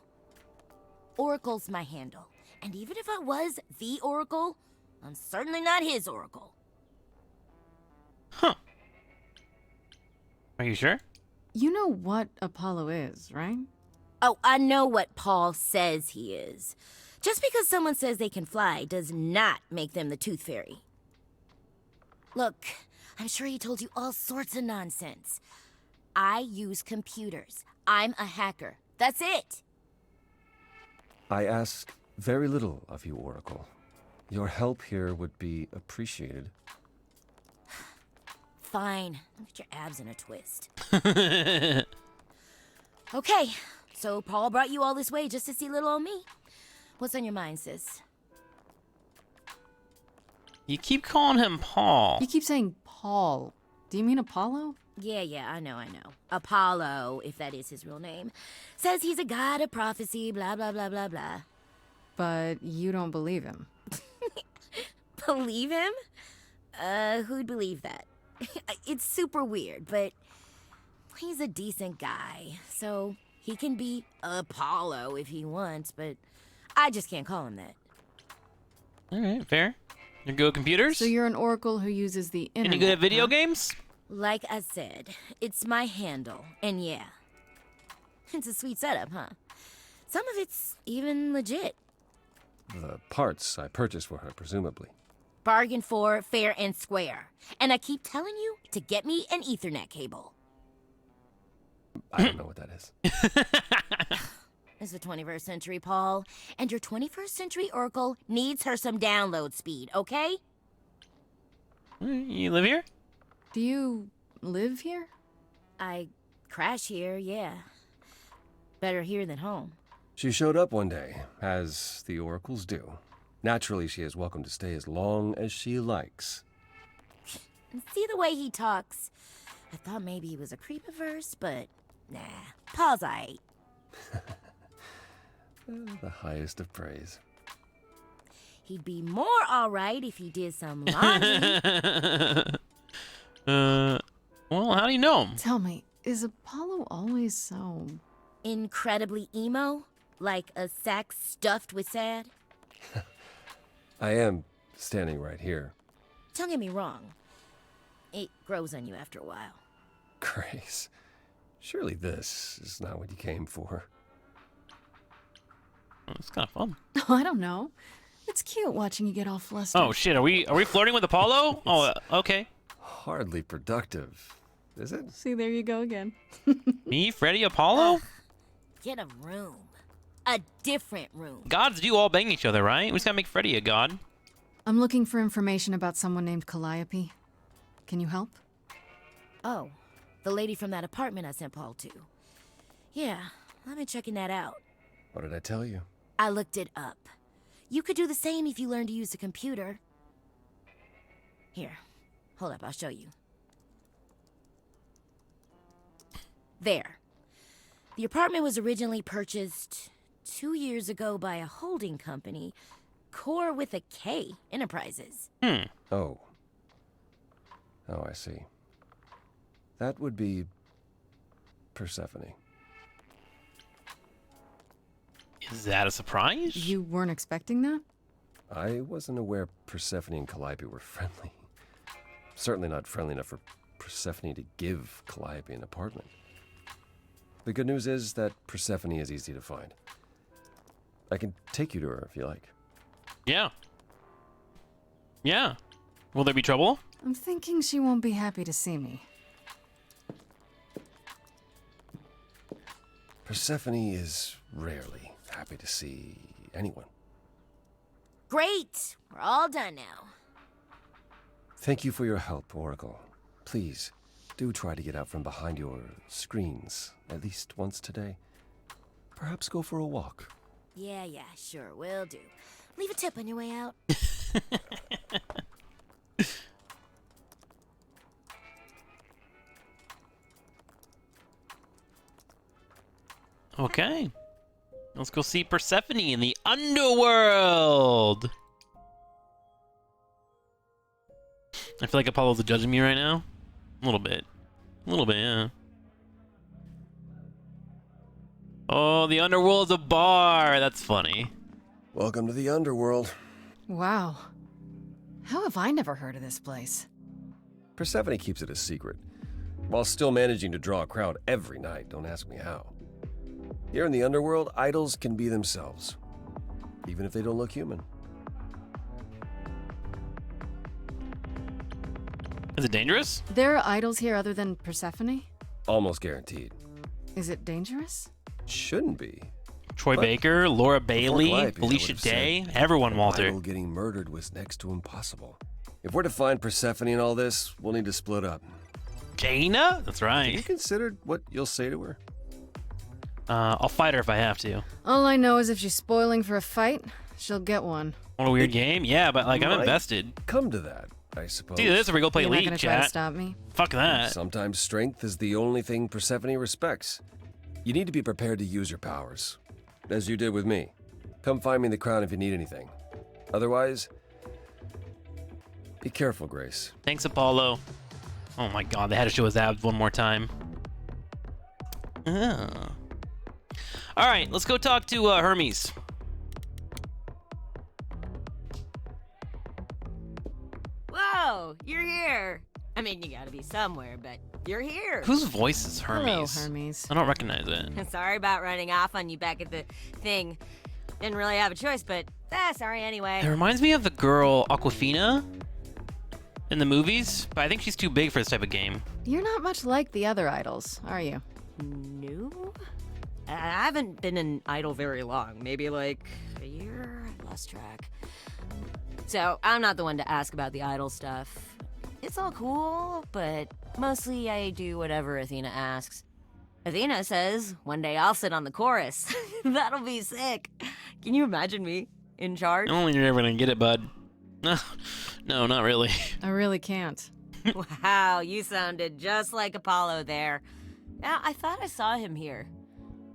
Oracle's my handle. And even if I was the Oracle, I'm certainly not his Oracle. Huh. Are you sure? You know what Apollo is, right? Oh, I know what Paul says he is. Just because someone says they can fly does not make them the Tooth Fairy. Look, I'm sure he told you all sorts of nonsense. I use computers. I'm a hacker. That's it. I ask very little of you, Oracle. Your help here would be appreciated. Fine. Get your abs in a twist. Okay, so Paul brought you all this way just to see little old me. What's on your mind, sis? You keep calling him Paul. You keep saying Paul. Do you mean Apollo? Yeah, I know. Apollo, if that is his real name, says he's a god of prophecy, blah, blah, blah, blah, blah. But you don't believe him. Believe him? Who'd believe that? It's super weird, but he's a decent guy, so he can be Apollo if he wants, but I just can't call him that. All right, fair. You're good at computers? So you're an oracle who uses the internet. Any good at video games? Like I said, it's my handle, and yeah. It's a sweet setup, huh? Some of it's even legit. The parts I purchased for her, presumably. Bargain for, fair and square. And I keep telling you to get me an Ethernet cable. I don't know what that is. It's the 21st century, Paul. And your 21st century oracle needs her some download speed, okay? You live here? Do you live here? I crash here, yeah. Better here than home. She showed up one day, as the oracles do. Naturally, she is welcome to stay as long as she likes. See the way he talks? I thought maybe he was a creepiverse, but nah. Paul's aight. The highest of praise. He'd be more alright if he did some laundry. Well, how do you know him? Tell me, is Apollo always so... incredibly emo? Like a sack stuffed with sad? I am standing right here. Don't get me wrong. It grows on you after a while. Grace, surely this is not what you came for. It's kind of fun. Oh, I don't know. It's cute watching you get all flustered. Oh shit, are we flirting with Apollo? Oh, okay. Hardly productive, is it? See, there you go again. Me, Freddy, Apollo? Get a room. A different room. Gods do all bang each other, right? We just gotta make Freddy a god. I'm looking for information about someone named Calliope. Can you help? Oh, the lady from that apartment I sent Paul to. Yeah, I've been checking that out. What did I tell you? I looked it up. You could do the same if you learned to use a computer. Here, hold up, I'll show you. There. The apartment was originally purchased 2 years ago by a holding company, Core with a K Enterprises. Oh, I see. That would be Persephone. Is that a surprise? You weren't expecting that? I wasn't aware Persephone and Calliope were friendly. Certainly not friendly enough for Persephone to give Calliope an apartment. The good news is that Persephone is easy to find. I can take you to her if you like. Yeah. Yeah. Will there be trouble? I'm thinking she won't be happy to see me. Persephone is rarely happy to see anyone. Great! We're all done now. Thank you for your help, Oracle. Please, do try to get out from behind your screens at least once today. Perhaps go for a walk. Yeah, sure, will do. Leave a tip on your way out. Okay. Let's go see Persephone in the Underworld. I feel like Apollo's judging me right now. A little bit. Yeah. Oh, the Underworld's a bar. That's funny. Welcome to the Underworld. Wow. How have I never heard of this place? Persephone keeps it a secret, while still managing to draw a crowd every night. Don't ask me how. Here in the Underworld, idols can be themselves, even if they don't look human. Is it dangerous? There are idols here other than Persephone? Almost guaranteed. Is it dangerous? Shouldn't be. Troy But Baker, Laura Bailey, Calliope, I Felicia would have Day, said everyone, an Walter. idol getting murdered was next to impossible. If we're to find Persephone in all this, we'll need to split up. Jaina? That's Have you right. considered what you'll say to her? I'll fight her if I have to. All I know is if she's spoiling for a fight, she'll get one. What a weird game. Yeah, but like I'm Might invested. Come to that, I suppose. See, this is where we go play You're League, not gonna try to chat. stop me? Fuck that. Sometimes strength is the only thing Persephone respects. You need to be prepared to use your powers, as you did with me. Come find me in the crown if you need anything. Otherwise, be careful, Grace. Thanks, Apollo. Oh my god, they had to show his abs one more time. Alright, let's go talk to Hermes. Whoa, you're here. I mean, you gotta be somewhere, but you're here. Whose voice is Hermes? Hello, Hermes. I don't recognize it. Sorry about running off on you back at the thing. Didn't really have a choice, but sorry anyway. It reminds me of the girl Aquafina in the movies, but I think she's too big for this type of game. You're not much like the other idols, are you? No? I haven't been an idol very long. Maybe like a year? I lost track. So, I'm not the one to ask about the idol stuff. It's all cool, but mostly I do whatever Athena asks. Athena says one day I'll sit on the chorus. That'll be sick. Can you imagine me in charge? I don't think you're ever gonna get it, bud. No, not really. I really can't. Wow, you sounded just like Apollo there. Yeah, I thought I saw him here.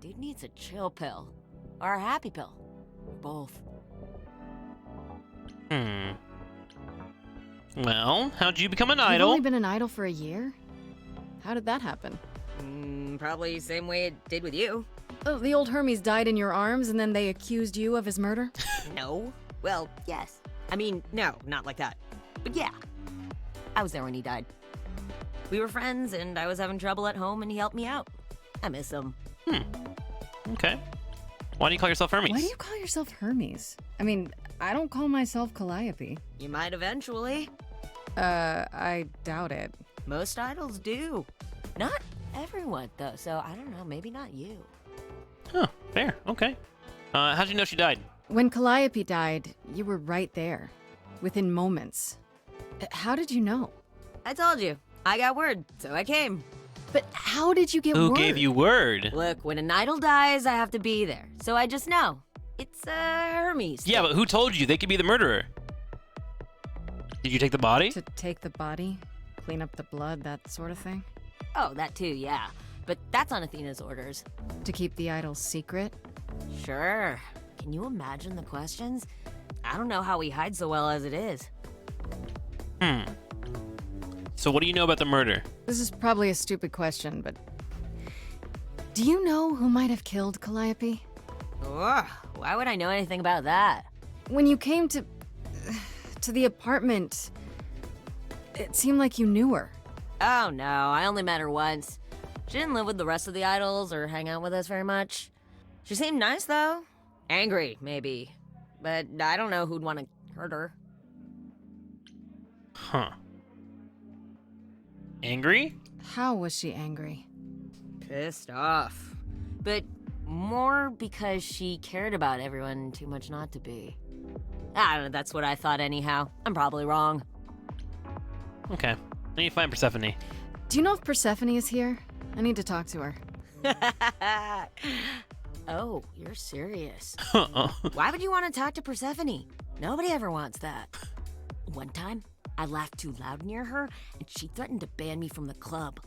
Dude needs a chill pill. Or a happy pill. Or both. Well, how'd you become an You've idol? only been an idol for a year? How did that happen? Probably same way it did with you. Oh, the old Hermes died in your arms and then they accused you of his murder? No. Well, yes. I mean, no, not like that. But yeah. I was there when he died. We were friends and I was having trouble at home and he helped me out. I miss him. Okay. Why do you call yourself Hermes? Why do you call yourself Hermes? I mean, I don't call myself Calliope. You might eventually. I doubt it. Most idols do. Not everyone, though, so I don't know, maybe not you. Huh, fair, okay. How'd you know she died? When Calliope died, you were right there. Within moments. How did you know? I told you. I got word, so I came. But how did you get Who word? gave you word? Look, when an idol dies, I have to be there. So I just know. It's, Hermes. Yeah, but who told you they could be the murderer? Did you take the body? To take the body, clean up the blood, that sort of thing? Oh, that too, yeah. But that's on Athena's orders. To keep the idol secret? Sure. Can you imagine the questions? I don't know how we hide so well as it is. So what do you know about the murder? This is probably a stupid question, but... Do you know who might have killed Calliope? Ugh, why would I know anything about that? When you came to the apartment, it seemed like you knew her. Oh no, I only met her once. She didn't live with the rest of the idols or hang out with us very much. She seemed nice though. Angry, maybe. But I don't know who'd want to hurt her. Huh. Angry? How was she angry? Pissed off. But more because she cared about everyone too much not to be. I don't know, that's what I thought anyhow. I'm probably wrong. Okay. Then you find Persephone. Do you know if Persephone is here? I need to talk to her. Oh, you're serious. Why would you want to talk to Persephone? Nobody ever wants that. One time, I laughed too loud near her, and she threatened to ban me from the club.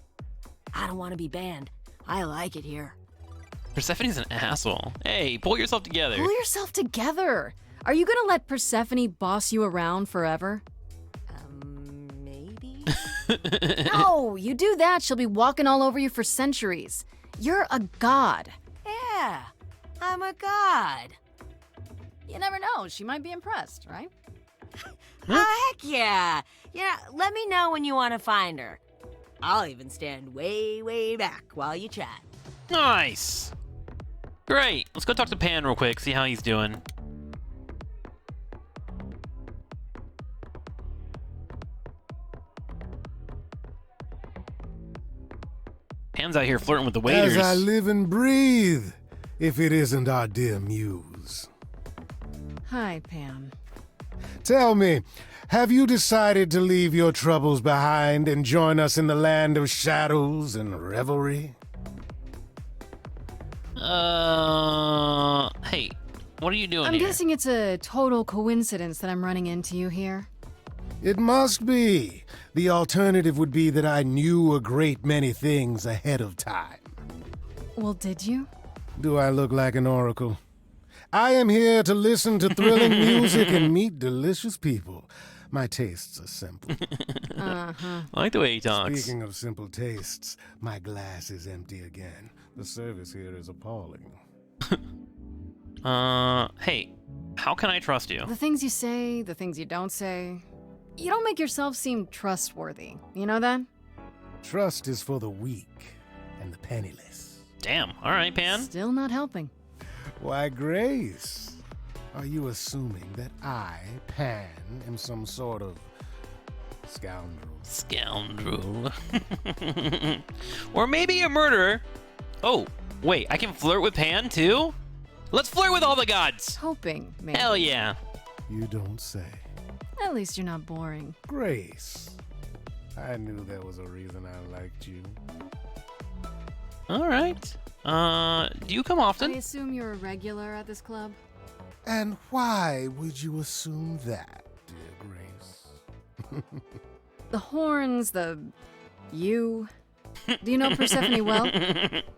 I don't want to be banned. I like it here. Persephone's an asshole. Hey, pull yourself together. Pull yourself together! Are you gonna let Persephone boss you around forever? Maybe? No, you do that, she'll be walking all over you for centuries. You're a god. Yeah, I'm a god. You never know, she might be impressed, right? Oh, heck yeah. Yeah, let me know when you want to find her. I'll even stand way, way back while you chat. Nice. Great. Let's go talk to Pan real quick, see how he's doing. Pan's out here flirting with the waiters. As I live and breathe, if it isn't our dear Muse. Hi, Pam. Tell me, have you decided to leave your troubles behind and join us in the land of shadows and revelry? Hey, what are you doing I'm here? guessing it's a total coincidence that I'm running into you here. It must be. The alternative would be that I knew a great many things ahead of time. Well, did you? Do I look like an oracle? I am here to listen to thrilling music and meet delicious people. My tastes are simple. Uh-huh. I like the way he talks. Speaking of simple tastes, my glass is empty again. The service here is appalling. Hey, how can I trust you? The things you say, the things you don't say. You don't make yourself seem trustworthy. You know that? Trust is for the weak and the penniless. Damn. All right, Pan. Still not helping. Why, Grace, are you assuming that I, Pan, am some sort of scoundrel? Scoundrel. Or maybe a murderer. Oh, wait, I can flirt with Pan too? Let's flirt with all the gods. Hoping, maybe. Hell yeah. You don't say. At least you're not boring. Grace, I knew there was a reason I liked you. All right. Do you come I often? assume you're a regular at this club? And why would you assume that, dear Grace? The horns, you. Do you know Persephone well?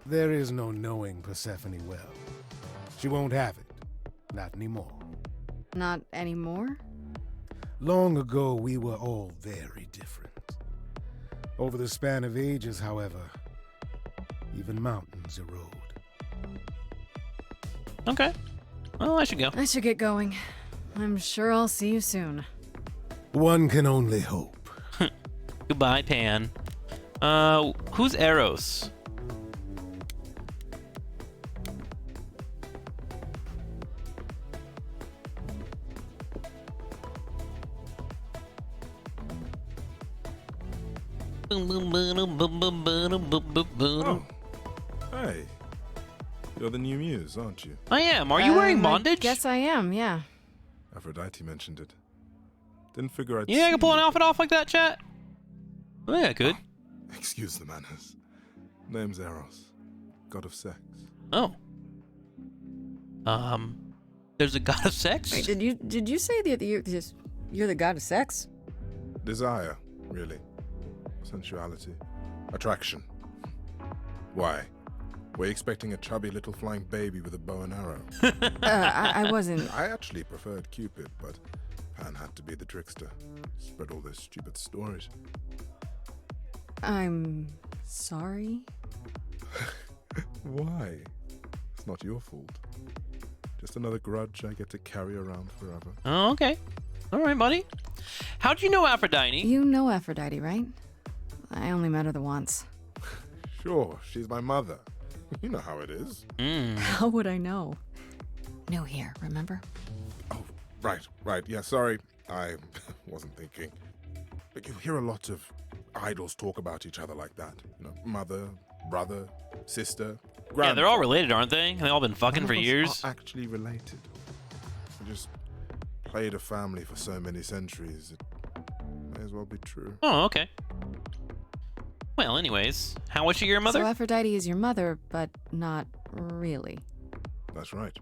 There is no knowing Persephone well. She won't have it. Not anymore. Not anymore? Long ago, we were all very different. Over the span of ages, however, even mountains erode. Okay. Well, I should go. I should get going. I'm sure I'll see you soon. One can only hope. Goodbye, Pan. Who's Eros? Oh. Hey. You're the new Muse, aren't you? I am. Are you wearing bondage? Guess I am, yeah. Aphrodite mentioned it. Didn't figure I'd Yeah, I see can pull an you. outfit off like that, chat? Oh, yeah, I could. Excuse the manners. Name's Eros. God of sex. Oh. There's a god of sex? Wait, did you say that you're the god of sex? Desire, really. Sensuality. Attraction. Why? Were you expecting a chubby little flying baby with a bow and arrow? I wasn't. I actually preferred Cupid, but Pan had to be the trickster. Spread all those stupid stories. I'm sorry. Why? It's not your fault. Just another grudge I get to carry around forever. Oh, okay. All right, buddy. How'd you know Aphrodite? You know Aphrodite, right? I only met her the once. Sure, she's my mother. You know how it is. How would I know? New here, remember? Oh, right. Yeah, sorry. I wasn't thinking. But you hear a lot of idols talk about each other like that. You know, mother, brother, sister, grandpa. Yeah, they're all related, aren't they? They've all been fucking for None of us years. are actually related. We just played a family for so many centuries. It may as well be true. Oh, okay. Well, anyways, how was she your mother? So Aphrodite is your mother, but not really. That's right.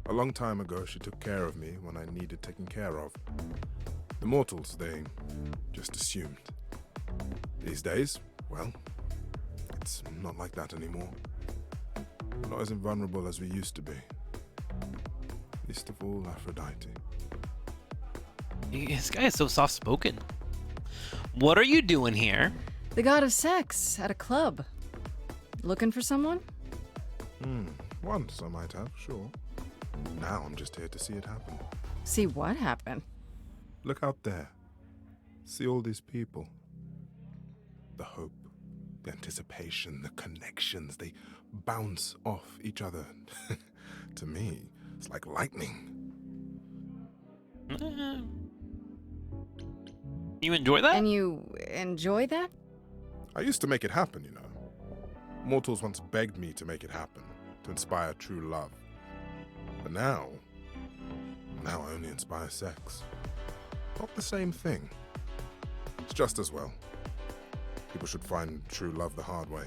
A long time ago, she took care of me when I needed taking care of. The mortals, they just assumed. These days, well, it's not like that anymore. We're not as invulnerable as we used to be. Least of all, Aphrodite. This guy is so soft-spoken. What are you doing here? The god of sex at a club. Looking for someone? Once I might have, sure. Now I'm just here to see it happen. See what happened? Look out there. See all these people. The hope, the anticipation, the connections, they bounce off each other. To me, it's like lightning. You enjoy that? And you enjoy that? I used to make it happen, you know. Mortals once begged me to make it happen, to inspire true love. But now I only inspire sex. Not the same thing. It's just as well. People should find true love the hard way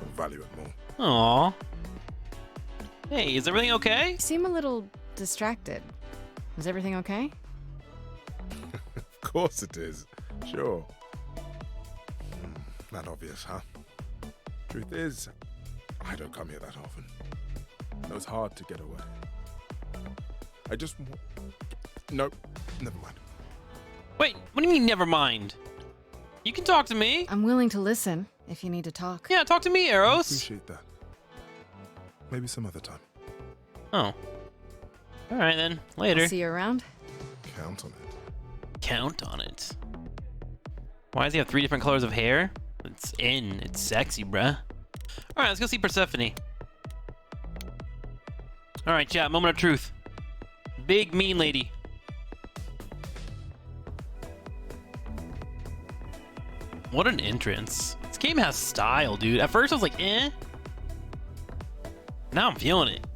and value it more. Aww. Hey, is everything okay? You seem a little distracted. Is everything okay? Of course it is. Sure. Not obvious, huh? Truth is, I don't come here that often. So it's hard to get away. I just... Nope, never mind. Wait, what do you mean never mind? You can talk to me. I'm willing to listen if you need to talk. Yeah, talk to me, Eros. Appreciate that. Maybe some other time. Oh. Alright then, later. I'll see you around. Count on it. Count on it. Why does he have 3 different colors of hair? It's in. It's sexy, bruh. Alright, let's go see Persephone. Alright, chat. Moment of truth. Big mean lady. What an entrance. This game has style, dude. At first I was like, eh. Now I'm feeling it.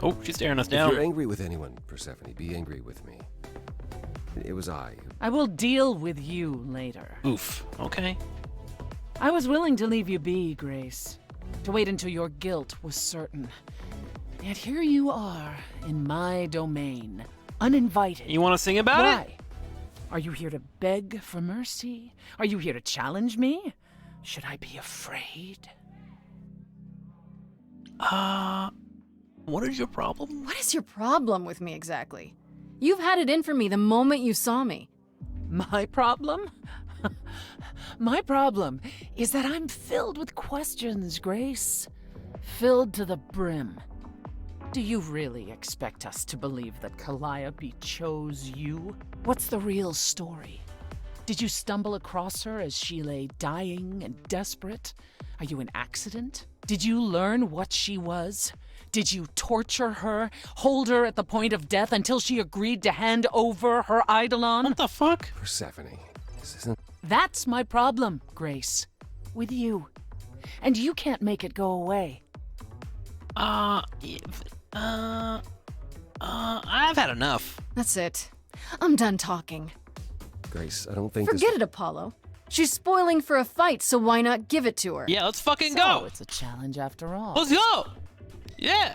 Oh, she's staring us down. If you're angry with anyone, Persephone, be angry with me. It was I. I will deal with you later. Oof. Okay. I was willing to leave you be, Grace. To wait until your guilt was certain. Yet here you are, in my domain, uninvited. You want to sing about Why? Are you here to beg for mercy? Are you here to challenge me? Should I be afraid? What is your problem? What is your problem with me exactly? You've had it in for me the moment you saw me. My problem? My problem is that I'm filled with questions, Grace. Filled to the brim. Do you really expect us to believe that Calliope chose you? What's the real story? Did you stumble across her as she lay dying and desperate? Are you an accident? Did you learn what she was? Did you torture her, hold her at the point of death until she agreed to hand over her eidolon? What the fuck? Persephone, this isn't... That's my problem, Grace. With you. And you can't make it go away. I've had enough. That's it. I'm done talking. Grace, I don't think Forget it, Apollo. She's spoiling for a fight, so why not give it to her? Yeah, let's fucking So go. it's a challenge after all. Let's go. Yeah.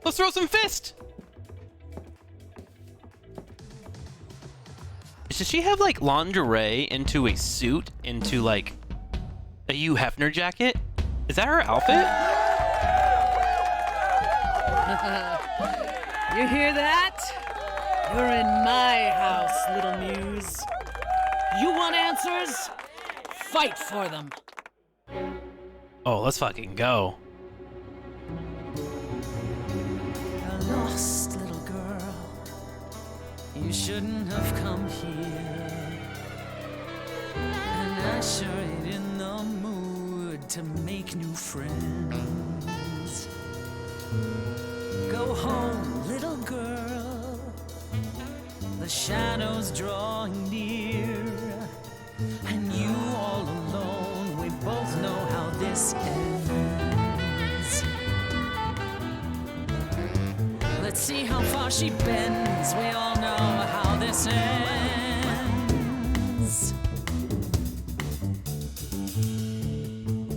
Let's throw some fist. Does she have like lingerie into a suit into like a Hugh Hefner jacket? Is that her outfit? You hear that? You're in my house, little Muse. You want answers? Fight for them. Oh, let's fucking go. A lost little girl. You shouldn't have come here. And I sure ain't in the mood to make new friends. Go home, little girl. The shadows drawing near. And you all alone, we both know how this ends. Let's see how far she bends. We all know how this ends.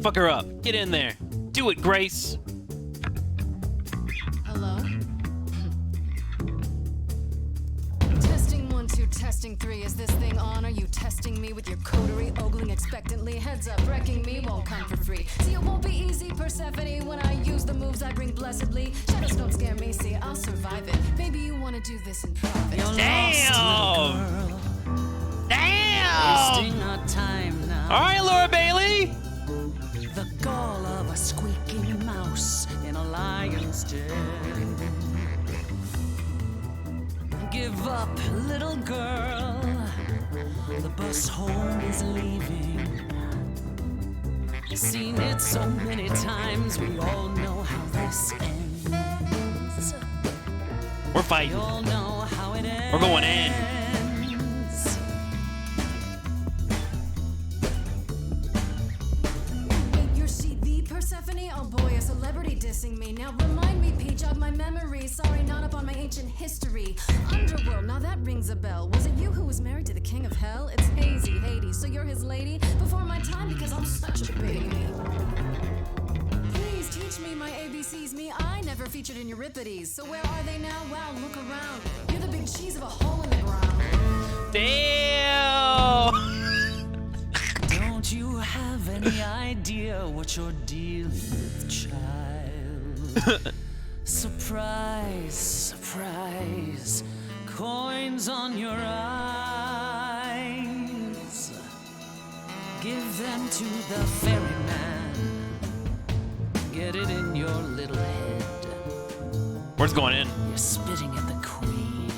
Fuck her up. Get in there. Do it, Grace. Hello? Testing 1, 2, testing 3. Is this thing on? Are you testing me with your coterie, ogling expectantly? Heads up, wrecking me won't come for free. See, it won't be easy, Persephone, when I use the moves I bring blessedly. Shadows don't scare me, see, I'll survive it. Maybe you want to do this in private. Damn! Damn! Wasting our time now. All right, Laura Bailey. The gall of a squeaking mouse in a lion's den. Give up, little girl. The bus home is leaving. Seen it so many times, we all know how this ends. We're fighting. We all know how it ends. We're going in. Wait, you're she the Persephone? Oh boy, a celebrity dissing me. Now remind me, P, jog my memory. Sorry, not up on my ancient history. Underworld, now that rings a bell. Was it you who was married to the king of hell? It's hazy, Hades, so you're his lady? Before my time because I'm such a baby. Please, Teach me my ABCs, me, I never featured in Euripides. So where are they now? Wow, look around. You're the big cheese of a hole in the ground. Damn! Don't you have any idea what you're dealing with, child? Surprise, surprise, coins on your eyes. Give them to the ferryman. Get it in your little head. Where's going in? You're spitting at the queen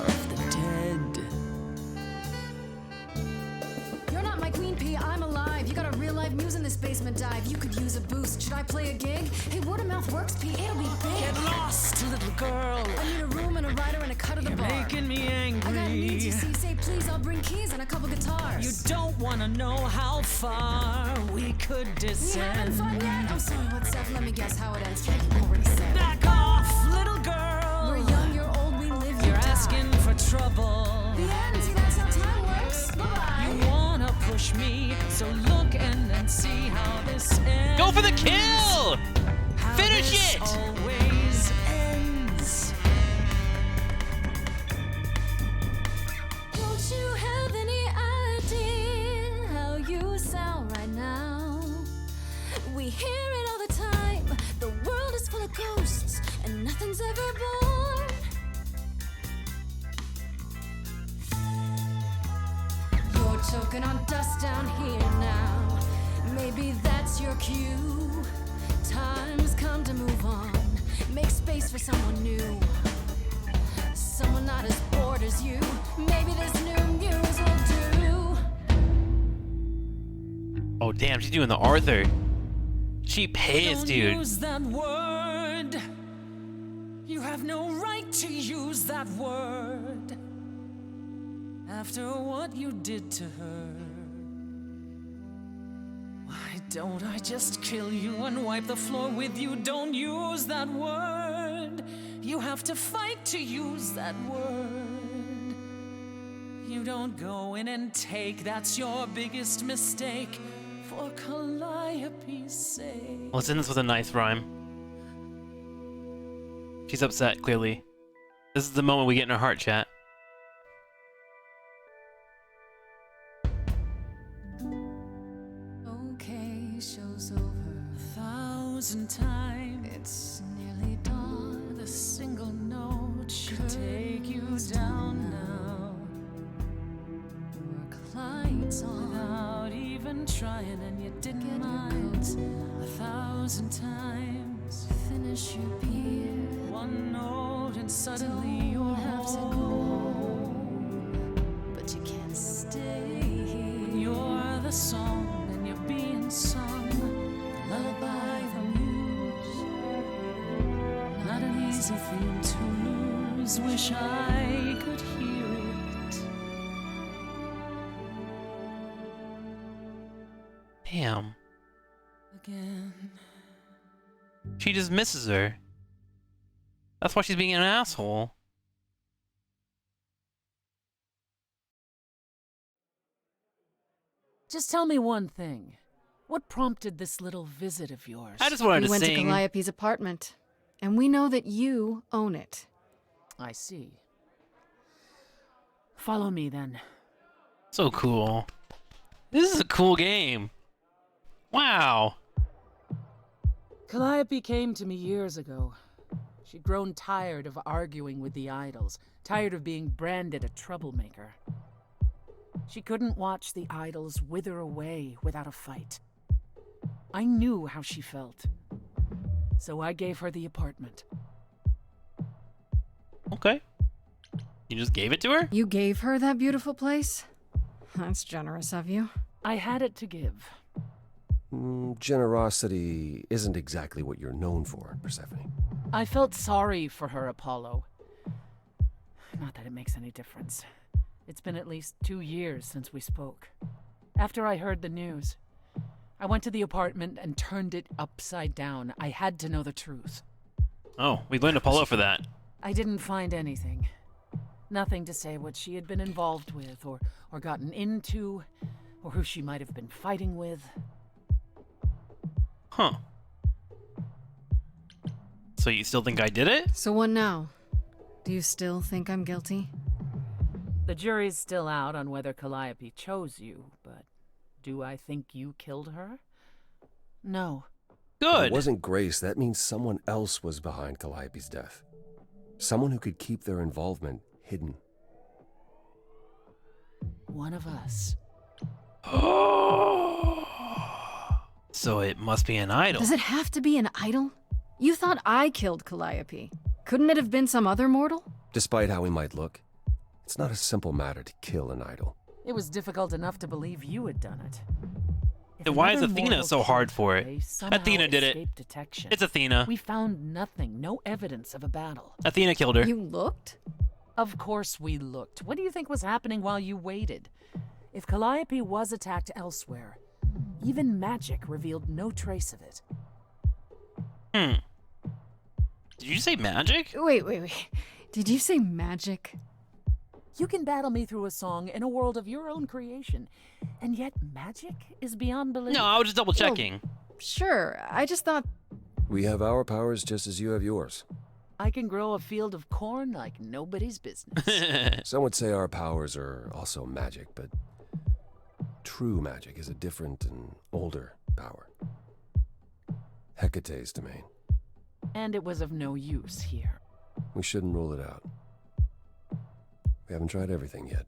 of the dead. You're not my queen pea, I'm alive. You got a real life Muse in this basement dive. You could use a boost. Should I play a gig? Hey, word of mouth works, P. It'll be big. Get lost, little girl. I need a room and a rider and a cut of the bar. Making me angry. I got needs, you see. Say please, I'll bring keys and a couple guitars. You don't want to know how far we could descend. You having fun yet? I'm sorry, what's up? Let me guess how it ends. You already said. Back off, little girl. We're young, you're old, we live, You're asking for trouble. The end, see, that's how time works. Bye-bye. You wanna push me, so look and then see how this ends. Go for the kill! How Finish this it! always ends. Don't you have any idea how you sound right now? We hear it all the time. The world is full of ghosts and nothing's ever born. You're choking on dust down here now. Maybe that's your cue. Time's come to move on. Make space for someone new. Someone not as bored as you. Maybe this new Muse will do. Oh, damn, she's doing the Arthur. She pays, Don't dude. use that word. You have no right to use that word. After what you did to her. Why don't I just kill you and wipe the floor with you? Don't use that word. You have to fight to use that word. You don't go in and take. That's your biggest mistake. For Calliope's sake. Let's end this with a nice rhyme. She's upset, clearly. This is the moment we get in her heart, chat. Okay, show's over. 1,000 times. It's nearly dawn. The single note should take you down now. Work lights on. Without even trying, and you didn't mind. 1,000 times. Finish your beer. One note, and suddenly you're Don't have to go home. But you can't stay here. You're the song, and you're being sung. Lullaby from Muse. Not an easy thing to lose. Wish I could hear it. Damn. Again. She just misses her. That's why she's being an asshole. Just tell me one thing. What prompted this little visit of yours? I just wanted We to went to sing. Calliope's apartment, and we know that you own it. I see. Follow me then. So cool. This is a cool game. Wow. Calliope came to me years ago. She'd grown tired of arguing with the idols, tired of being branded a troublemaker. She couldn't watch the idols wither away without a fight. I knew how she felt. So I gave her the apartment. Okay. You just gave it to her? You gave her that beautiful place? That's generous of you. I had it to give. Generosity isn't exactly what you're known for, Persephone. I felt sorry for her, Apollo. Not that it makes any difference. It's been at least 2 years since we spoke. After I heard the news, I went to the apartment and turned it upside down. I had to know the truth. Oh, we blamed Apollo for that. I didn't find anything. Nothing to say what she had been involved with, or gotten into, or who she might have been fighting with. Huh. So you still think I did it? So what now? Do you still think I'm guilty? The jury's still out on whether Calliope chose you, but do I think you killed her? No. Good. If it wasn't Grace, that means someone else was behind Calliope's death. Someone who could keep their involvement hidden. One of us. So it must be an idol. Does it have to be an idol? You thought I killed Calliope. Couldn't it have been some other mortal? Despite how he might look, it's not a simple matter to kill an idol. It was difficult enough to believe you had done it. Then why is Athena so hard for it? Athena did it. Detection. It's Athena. We found nothing, no evidence of a battle. Athena killed her. You looked? Of course we looked. What do you think was happening while you waited? If Calliope was attacked elsewhere, even magic revealed no trace of it. Did you say magic? Wait. Did you say magic? You can battle me through a song in a world of your own creation, and yet magic is beyond belief. No, I was just double checking. Sure, I just thought... We have our powers just as you have yours. I can grow a field of corn like nobody's business. Some would say our powers are also magic, but true magic is a different and older power. Hecate's domain. And it was of no use here. We shouldn't rule it out. We haven't tried everything yet.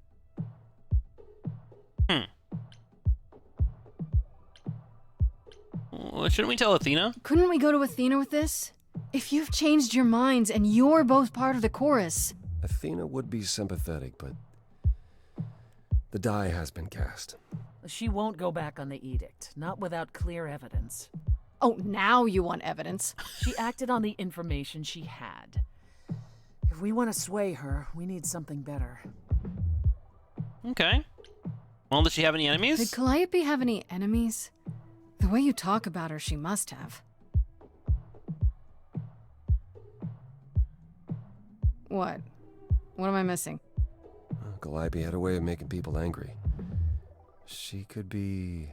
Well, shouldn't we tell Athena? Couldn't we go to Athena with this? If you've changed your minds and you're both part of the chorus... Athena would be sympathetic, but the die has been cast. She won't go back on the edict, not without clear evidence. Oh, now you want evidence. She acted on the information she had. If we want to sway her, we need something better. Okay. Well, does she have any enemies? Did Calliope have any enemies? The way you talk about her, she must have. What? What am I missing? Calliope had a way of making people angry. She could be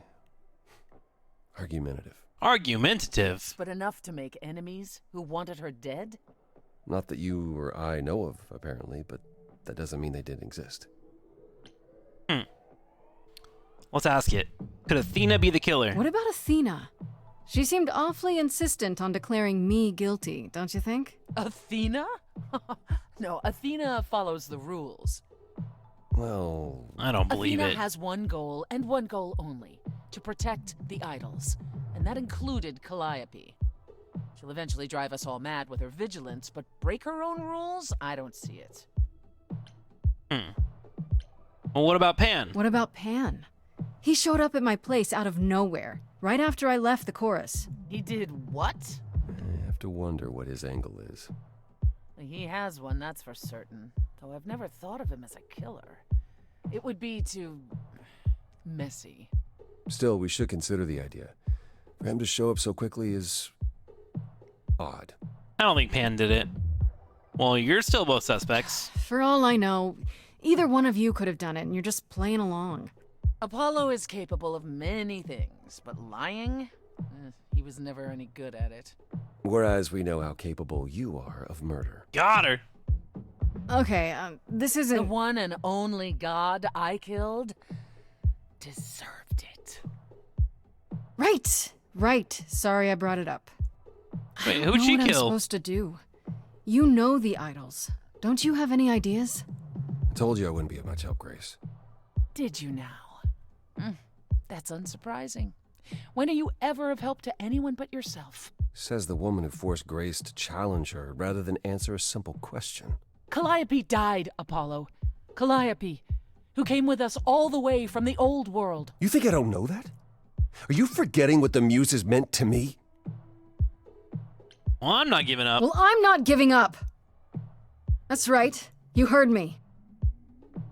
argumentative. Argumentative? But enough to make enemies who wanted her dead? Not that you or I know of, apparently, but that doesn't mean they didn't exist. Let's ask it. Could Athena be the killer? What about Athena? She seemed awfully insistent on declaring me guilty, don't you think? Athena? No, Athena follows the rules. Well... I don't believe Athena it. has one goal, and one goal only. To protect the idols. And that included Calliope. She'll eventually drive us all mad with her vigilance, but break her own rules? I don't see it. Well, what about Pan? What about Pan? He showed up at my place out of nowhere, right after I left the chorus. He did what? I have to wonder what his angle is. He has one, that's for certain. Though I've never thought of him as a killer. It would be too... messy. Still, we should consider the idea. For him to show up so quickly is... odd. I don't think Pan did it. Well, you're still both suspects. For all I know, either one of you could have done it, and you're just playing along. Apollo is capable of many things, but lying? He was never any good at it. Whereas we know how capable you are of murder. Got her. Okay, this isn't... The one and only god I killed deserved it. Right. Sorry I brought it up. Wait, who'd she I don't know what I'm kill? supposed to do. You know the idols. Don't you have any ideas? I told you I wouldn't be of much help, Grace. Did you now? That's unsurprising. When are you ever of help to anyone but yourself? Says the woman who forced Grace to challenge her rather than answer a simple question. Calliope died, Apollo. Calliope, who came with us all the way from the old world. You think I don't know that? Are you forgetting what the Muses meant to me? Well, I'm not giving up. Well, I'm not giving up. That's right. You heard me.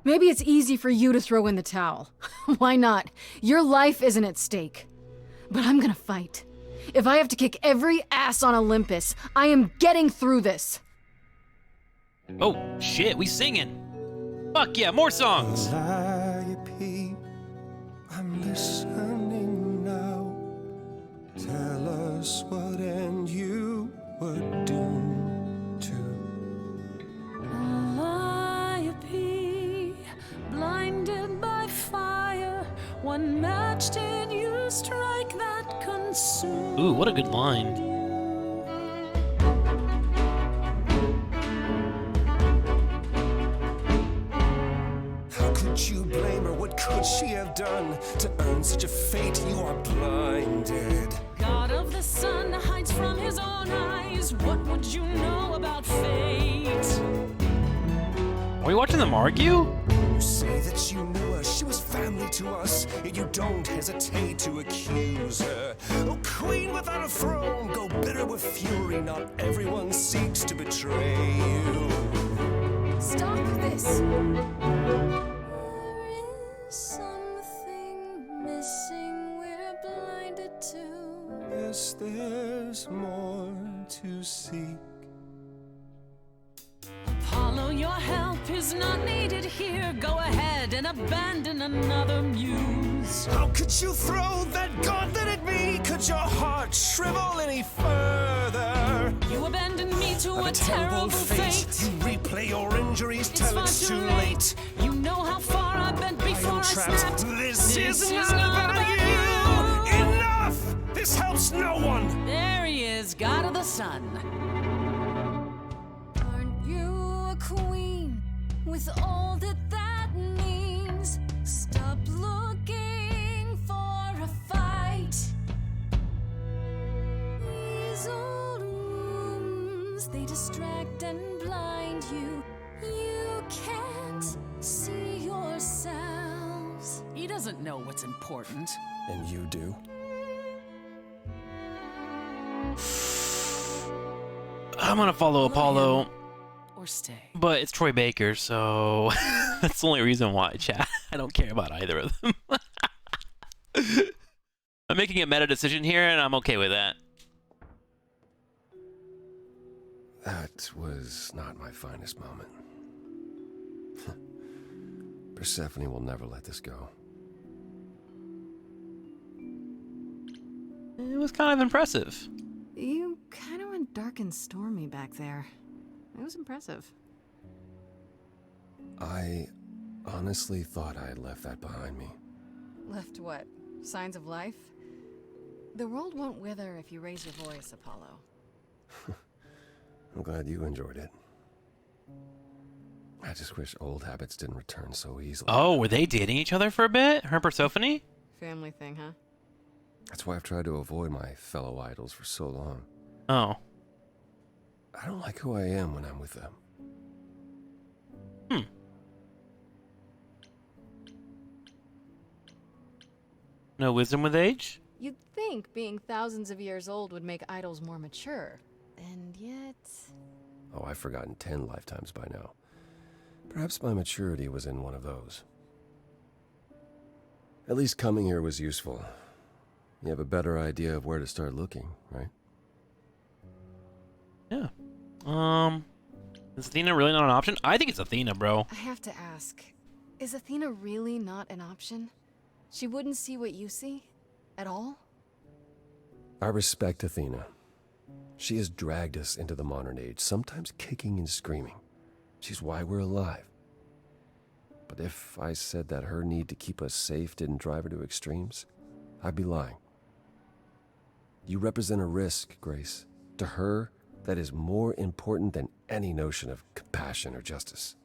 Maybe it's easy for you to throw in the towel. Why not? Your life isn't at stake. But I'm gonna fight. If I have to kick every ass on Olympus, I am getting through this. Oh, shit, we singing. Fuck yeah, more songs. Calliope, I'm listening now. Tell much did you strike that consumed? Ooh, what a good line. How could you blame her? What could she have done to earn such a fate? You are blinded. God of the sun hides from his own eyes. What would you know about fate? Are we watching them argue? You say that you knew her, she was family to us, yet you don't hesitate to accuse her. Oh, queen without a throne, go bitter with fury. Not everyone seeks to betray you. Stop this! There is something missing we're blinded to. Yes, there's more to seek. Apollo, your help is not needed here. Go ahead and abandon another muse. How could you throw that gauntlet at me? Could your heart shrivel any further? You abandoned me to Of a terrible fate. You replay your injuries It's till far it's too too late. late. You know how far I bent before I trapped. snapped. This is not about you. Enough! This helps no one. There he is, God of the sun. Aren't you a queen with all that that means? Stop looking for a fight. These old wounds, they distract and blind you. You can't see yourselves. He doesn't know what's important. And you do? I'm gonna follow Apollo, Or stay. but it's Troy Baker, so that's the only reason why, chat. I don't care about either of them. I'm making a meta decision here, and I'm okay with that. That was not my finest moment. Persephone will never let this go. It was kind of impressive. You kind of went dark and stormy back there. It was impressive. I honestly thought I had left that behind me. Left what? Signs of life? The world won't wither if you raise your voice, Apollo. I'm glad you enjoyed it. I just wish old habits didn't return so easily. Oh, were they dating each other for a bit? Her and Persephone? Family thing, huh? That's why I've tried to avoid my fellow idols for so long. Oh. I don't like who I am when I'm with them. No wisdom with age? You'd think being thousands of years old would make idols more mature. And yet... Oh, I've forgotten 10 lifetimes by now. Perhaps my maturity was in one of those. At least coming here was useful. You have a better idea of where to start looking, right? Yeah. Is Athena really not an option? I think it's Athena, bro. I have to ask, is Athena really not an option? She wouldn't see what you see? At all? I respect Athena. She has dragged us into the modern age, sometimes kicking and screaming. She's why we're alive. But if I said that her need to keep us safe didn't drive her to extremes, I'd be lying. You represent a risk, Grace. To her, that is more important than any notion of compassion or justice.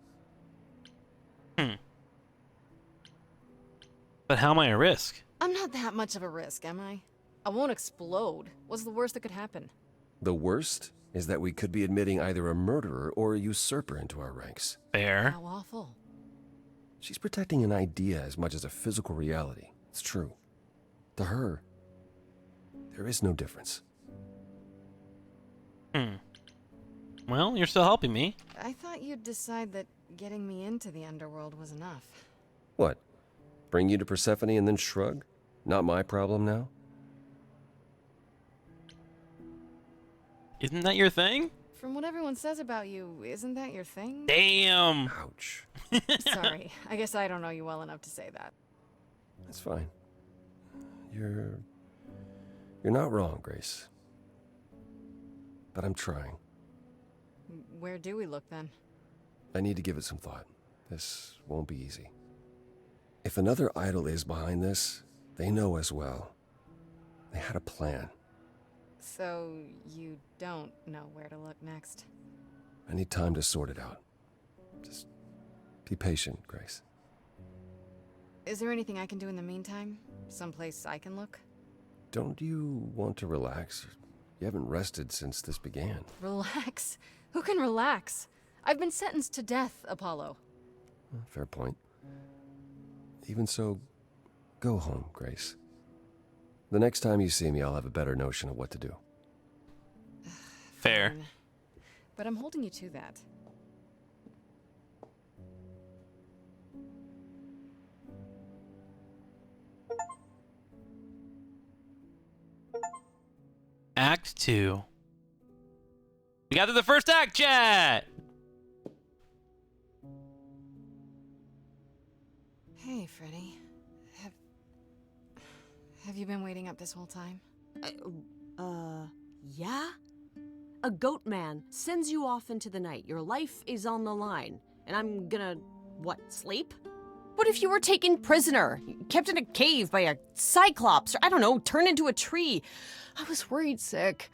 But how am I a risk? I'm not that much of a risk, am I? I won't explode. What's the worst that could happen? The worst is that we could be admitting either a murderer or a usurper into our ranks. Fair. How awful. She's protecting an idea as much as a physical reality. It's true. To her, there is no difference. Well, you're still helping me. I thought you'd decide that getting me into the Underworld was enough. What? Bring you to Persephone and then shrug? Not my problem now? Isn't that your thing? From what everyone says about you, isn't that your thing? Damn. Ouch. Sorry, I guess I don't know you well enough to say that. That's fine. You're not wrong, Grace. But I'm trying. Where do we look then? I need to give it some thought. This won't be easy. If another idol is behind this, They know as well. They had a plan. So you don't know where to look next? I need time to sort it out. Just be patient, Grace. Is there anything I can do in the meantime? Someplace I can look? Don't you want to relax? You haven't rested since this began. Relax? Who can relax? I've been sentenced to death, Apollo. Fair point. Even so, go home, Grace. The next time you see me, I'll have a better notion of what to do. Fair. Fine. But I'm holding you to that. Act 2. We got to the first act, chat! Hey, Freddy. Have you been waiting up this whole time? Yeah? A goat man sends you off into the night. Your life is on the line. And I'm gonna, what, sleep? What if you were taken prisoner, kept in a cave by a cyclops, or I don't know, turned into a tree? I was worried sick.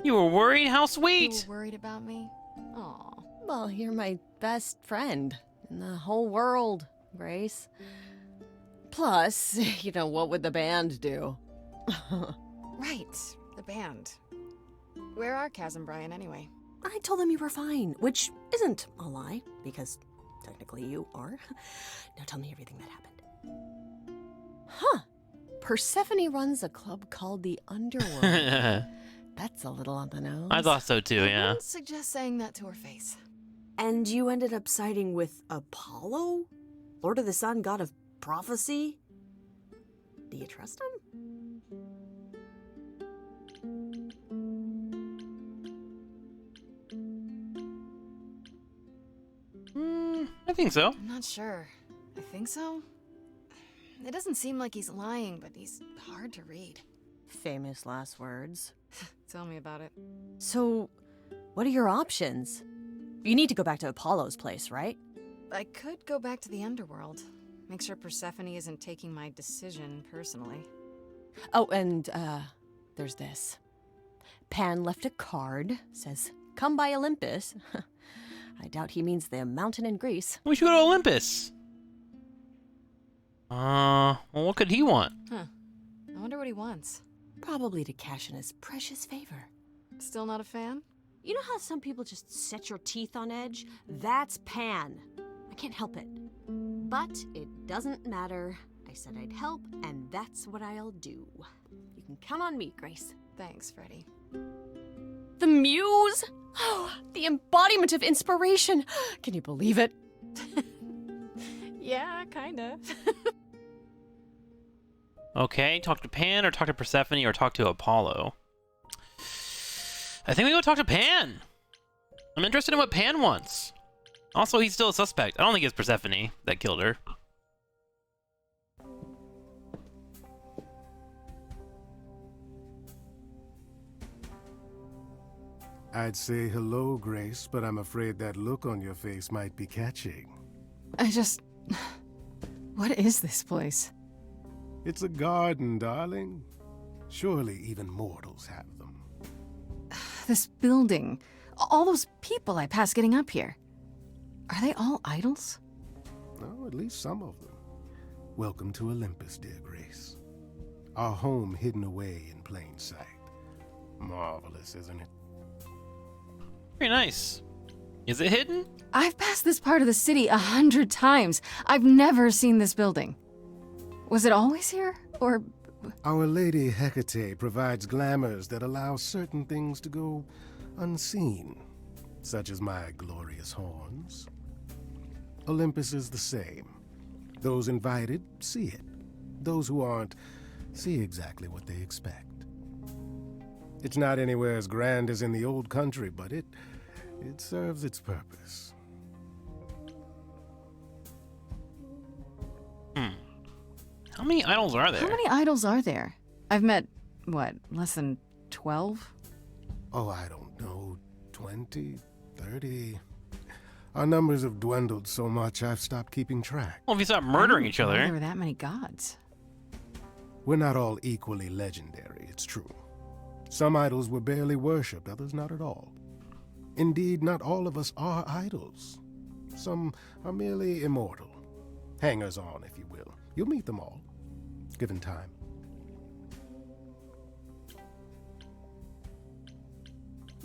You were worried? How You sweet! were worried about me? Aw. Well, you're my best friend in the whole world, Grace. Plus, you know, what would the band do? Right, the band. Where are Kaz and Brian anyway? I told them you were fine, which isn't a lie, because technically you are. Now tell me everything that happened. Huh. Persephone runs a club called the Underworld. That's a little on the nose. I thought so too, I yeah. wouldn't suggest saying that to her face. And you ended up siding with Apollo? Lord of the Sun, god of prophecy? Do you trust him? I think so. I'm not sure. I think so. It doesn't seem like he's lying, but he's hard to read. Famous last words. Tell me about it. So, what are your options? You need to go back to Apollo's place, right? I could go back to the Underworld. Make sure Persephone isn't taking my decision personally. Oh, and, there's this. Pan left a card, says, "Come by Olympus." I doubt he means the mountain in Greece. We should go to Olympus. Well, what could he want? Huh. I wonder what he wants. Probably to cash in his precious favor. Still not a fan? You know how some people just set your teeth on edge? That's Pan. I can't help it. But it doesn't matter. I said I'd help, and that's what I'll do. You can count on me, Grace. Thanks, Freddy. The Muse? Oh, the embodiment of inspiration. Can you believe it? Yeah, kinda. Okay, talk to Pan or talk to Persephone or talk to Apollo. I think we go talk to Pan. I'm interested in what Pan wants. Also, he's still a suspect. I don't think it's Persephone that killed her. I'd say hello, Grace, but I'm afraid that look on your face might be catching. What is this place? It's a garden, darling. Surely even mortals have them. This building. All those people I pass getting up here. Are they all idols? Oh, at least some of them. Welcome to Olympus, dear Grace. Our home hidden away in plain sight. Marvelous, isn't it? Very nice. Is it hidden? I've passed this part of the city 100 times. I've never seen this building. Was it always here? Or... Our Lady Hecate provides glamours that allow certain things to go unseen, such as my glorious horns. Olympus is the same. Those invited see it. Those who aren't see exactly what they expect. It's not anywhere as grand as in the old country, but it serves its purpose. How many idols are there? How many idols are there? I've met, what, less than 12? Oh, I don't know, 20, 30. Our numbers have dwindled so much I've stopped keeping track. Well, if you stop murdering each other. There were that many gods. We're not all equally legendary, it's true. Some idols were barely worshipped, others not at all. Indeed, not all of us are idols. Some are merely immortal. Hangers-on, if you will. You'll meet them all, given time.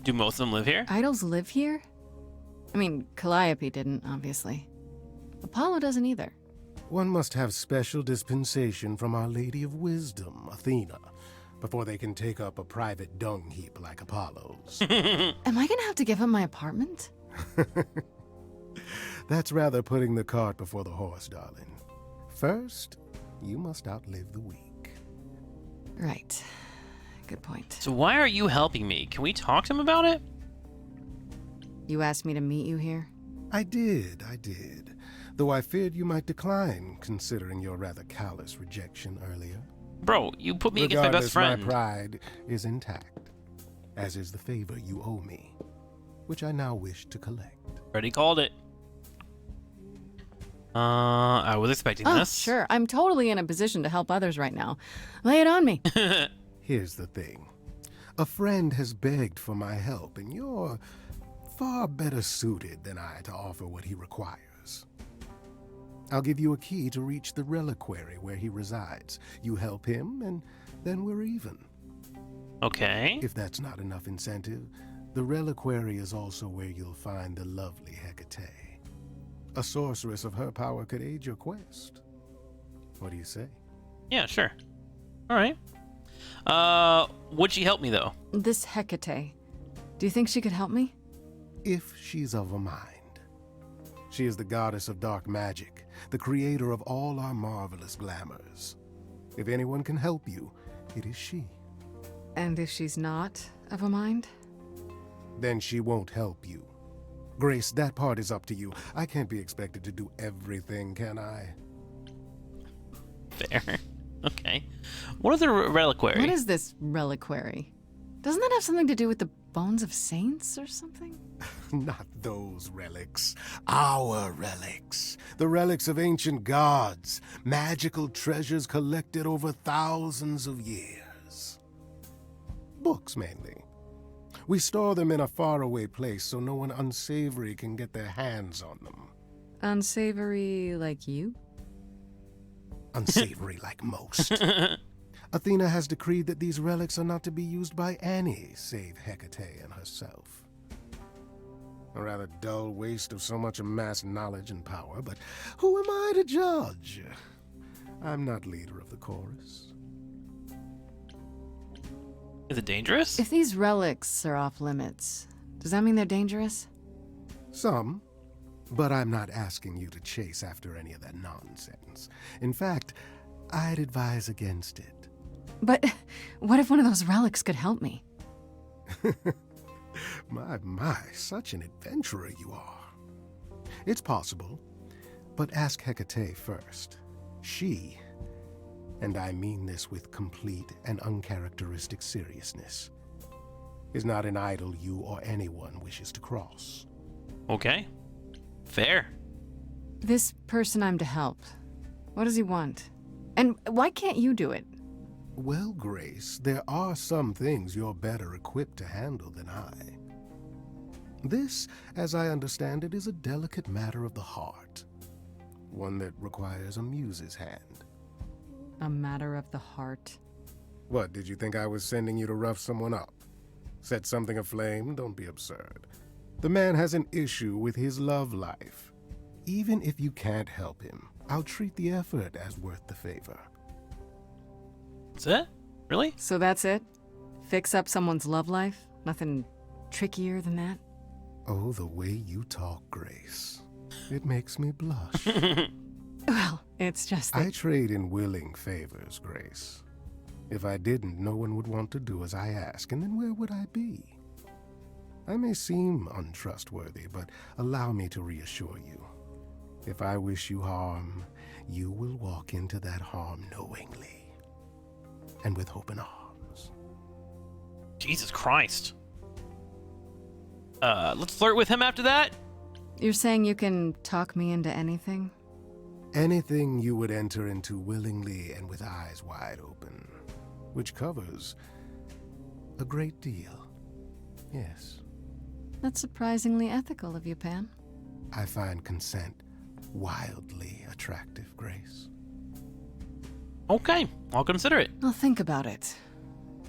Do most of them live here? Idols live here? I mean, Calliope didn't, obviously. Apollo doesn't either. One must have special dispensation from Our Lady of Wisdom, Athena, before they can take up a private dung heap like Apollo's. Am I gonna have to give up my apartment? That's rather putting the cart before the horse, darling. First, you must outlive the weak. Right. Good point. So why are you helping me? Can we talk to him about it? You asked me to meet you here? I did. Though I feared you might decline, considering your rather callous rejection earlier. Bro, you put me against my best friend. My pride is intact, as is the favor you owe me, which I now wish to collect. Already called it. I was expecting this. Sure. I'm totally in a position to help others right now. Lay it on me. Here's the thing. A friend has begged for my help, and you're far better suited than I to offer what he requires. I'll give you a key to reach the reliquary where he resides. You help him, and then we're even. Okay. If that's not enough incentive, the reliquary is also where you'll find the lovely Hecate. A sorceress of her power could aid your quest. What do you say? Yeah, sure. All right. Would she help me, though? This Hecate. Do you think she could help me? If she's of a mind. She is the goddess of dark magic, the creator of all our marvelous glamours. If anyone can help you, it is she. And if she's not of a mind? Then she won't help you. Grace, that part is up to you. I can't be expected to do everything, can I? Fair. Okay. What is the reliquary? What is this reliquary? Doesn't that have something to do with the bones of saints or something? Not those relics. Our relics. The relics of ancient gods. Magical treasures collected over thousands of years. Books, mainly. We store them in a faraway place so no one unsavory can get their hands on them. Unsavory like you? Unsavory like most. Athena has decreed that these relics are not to be used by any save Hecate and herself. A rather dull waste of so much amassed knowledge and power, but who am I to judge? I'm not leader of the chorus. Is it dangerous? If these relics are off limits, does that mean they're dangerous? Some, but I'm not asking you to chase after any of that nonsense. In fact, I'd advise against it. But what if one of those relics could help me? My, such an adventurer you are. It's possible, but ask Hecate first. She, and I mean this with complete and uncharacteristic seriousness, is not an idol you or anyone wishes to cross. Okay. Fair. This person I'm to help, what does he want? And why can't you do it? Well, Grace, there are some things you're better equipped to handle than I. This, as I understand it, is a delicate matter of the heart. One that requires a muse's hand. A matter of the heart? What, did you think I was sending you to rough someone up? Set something aflame? Don't be absurd. The man has an issue with his love life. Even if you can't help him, I'll treat the effort as worth the favor. That's it? Really? So that's it? Fix up someone's love life? Nothing trickier than that? Oh, the way you talk, Grace. It makes me blush. Well, it's just that... I trade in willing favors, Grace. If I didn't, no one would want to do as I ask, and then where would I be? I may seem untrustworthy, but allow me to reassure you. If I wish you harm, you will walk into that harm knowingly, and with open arms. Jesus Christ. Let's flirt with him after that? You're saying you can talk me into anything? Anything you would enter into willingly and with eyes wide open, which covers a great deal. Yes. That's surprisingly ethical of you, Pan. I find consent wildly attractive, Grace. Okay, I'll consider it. I'll think about it.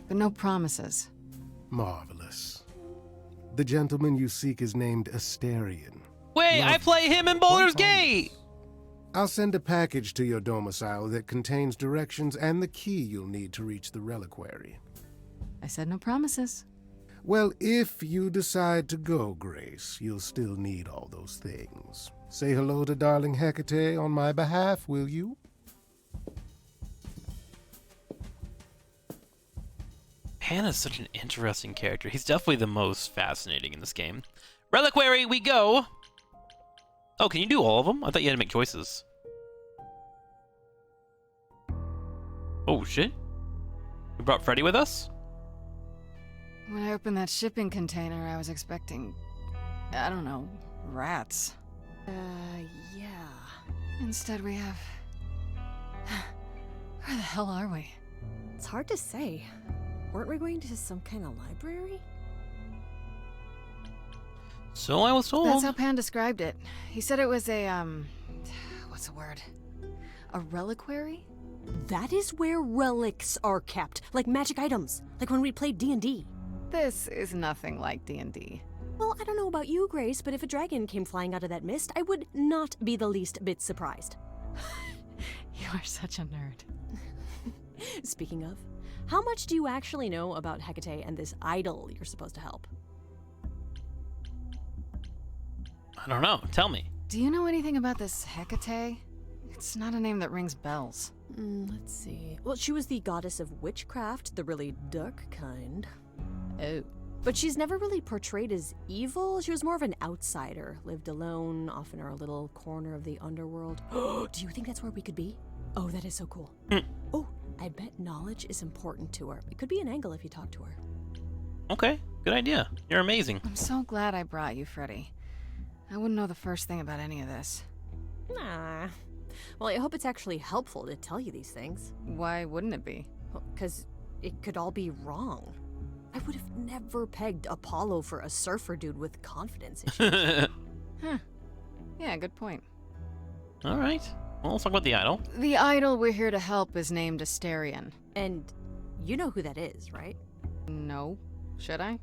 But no promises. Marvelous. The gentleman you seek is named Asterion. Wait, I play him in Baldur's Gate! I'll send a package to your domicile that contains directions and the key you'll need to reach the reliquary. I said no promises. Well, if you decide to go, Grace, you'll still need all those things. Say hello to darling Hecate on my behalf, will you? Pan is such an interesting character. He's definitely the most fascinating in this game. Reliquary, we go! Oh, can you do all of them? I thought you had to make choices. Oh, shit. We brought Freddy with us? When I opened that shipping container, I was expecting, I don't know, rats. Yeah. Instead we have... Where the hell are we? It's hard to say. Weren't we going to some kind of library? So I was told. That's how Pan described it. He said it was a, what's the word? A reliquary? That is where relics are kept, like magic items, like when we played D&D. This is nothing like D&D. Well, I don't know about you, Grace, but if a dragon came flying out of that mist, I would not be the least bit surprised. You are such a nerd. Speaking of, how much do you actually know about Hecate and this idol you're supposed to help? I don't know. Tell me. Do you know anything about this Hecate? It's not a name that rings bells. Let's see. Well, she was the goddess of witchcraft, the really dark kind. Oh. But she's never really portrayed as evil. She was more of an outsider, lived alone, off in her little corner of the underworld. Do you think that's where we could be? Oh, that is so cool. Oh, I bet knowledge is important to her. It could be an angle if you talk to her. Okay, good idea. You're amazing. I'm so glad I brought you, Freddy. I wouldn't know the first thing about any of this. Nah. Well, I hope it's actually helpful to tell you these things. Why wouldn't it be? Well, 'cause it could all be wrong. I would have never pegged Apollo for a surfer dude with confidence issues. Huh. Yeah, good point. All right. Well, let's talk about the idol. The idol we're here to help is named Asterion. And you know who that is, right? No. Should I?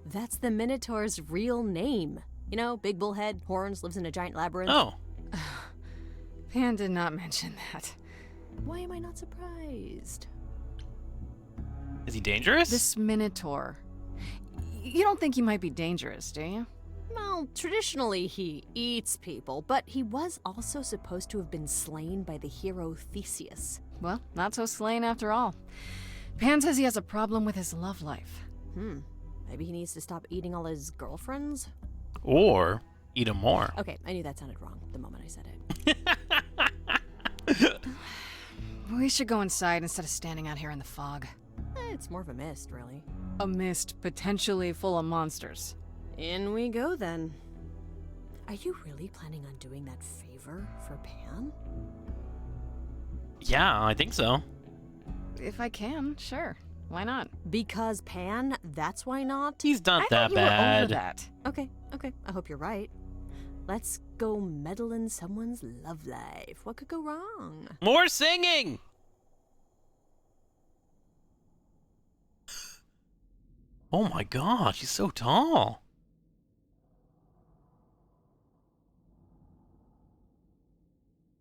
That's the Minotaur's real name. You know, big bullhead, horns, lives in a giant labyrinth. Oh. Pan did not mention that. Why am I not surprised? Is he dangerous? This Minotaur. You don't think he might be dangerous, do you? Well, traditionally he eats people, but he was also supposed to have been slain by the hero Theseus. Well, not so slain after all. Pan says he has a problem with his love life. Maybe he needs to stop eating all his girlfriends? Or eat him more. Okay, I knew that sounded wrong the moment I said it. We should go inside instead of standing out here in the fog. It's more of a mist, really. A mist potentially full of monsters. In we go, then. Are you really planning on doing that favor for Pan? Yeah, I think so. If I can, sure. Why not? Because Pan, that's why not? He's not I that thought you were bad. over that. Okay. I hope you're right. Let's go meddle in someone's love life. What could go wrong? More singing! Oh my god, she's so tall.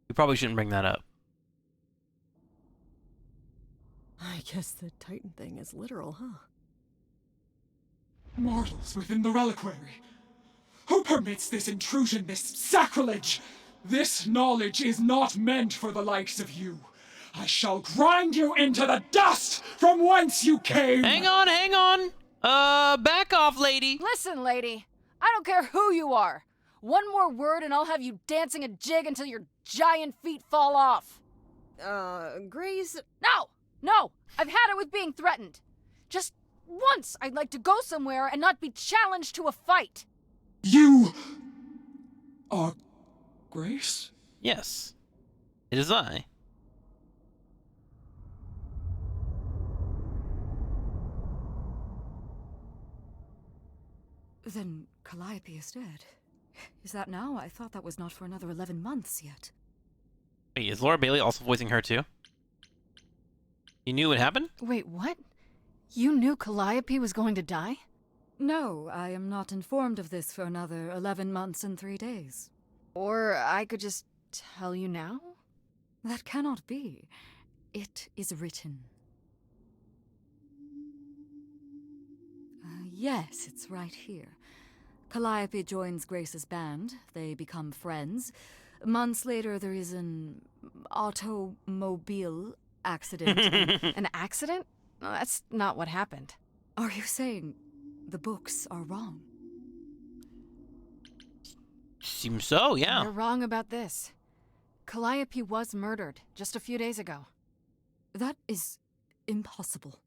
We probably shouldn't bring that up. I guess the Titan thing is literal, huh? Mortals within the reliquary. Who permits this intrusion, this sacrilege? This knowledge is not meant for the likes of you. I shall grind you into the dust from whence you came! Hang on! Back off, lady! Listen, lady. I don't care who you are. One more word and I'll have you dancing a jig until your giant feet fall off. Grace... No! I've had it with being threatened. Just once I'd like to go somewhere and not be challenged to a fight. You... are... Grace? Yes, it is I. Then Calliope is dead. Is that now? I thought that was not for another 11 months yet. Wait, is Laura Bailey also voicing her too? You knew what happened? Wait, what? You knew Calliope was going to die? No, I am not informed of this for another 11 months and 3 days. Or I could just tell you now? That cannot be. It is written. Yes, it's right here. Calliope joins Grace's band. They become friends. Months later, there is an automobile accident. An accident? No, that's not what happened. Are you saying the books are wrong? Seems so, yeah. You're wrong about this. Calliope was murdered just a few days ago. That is impossible.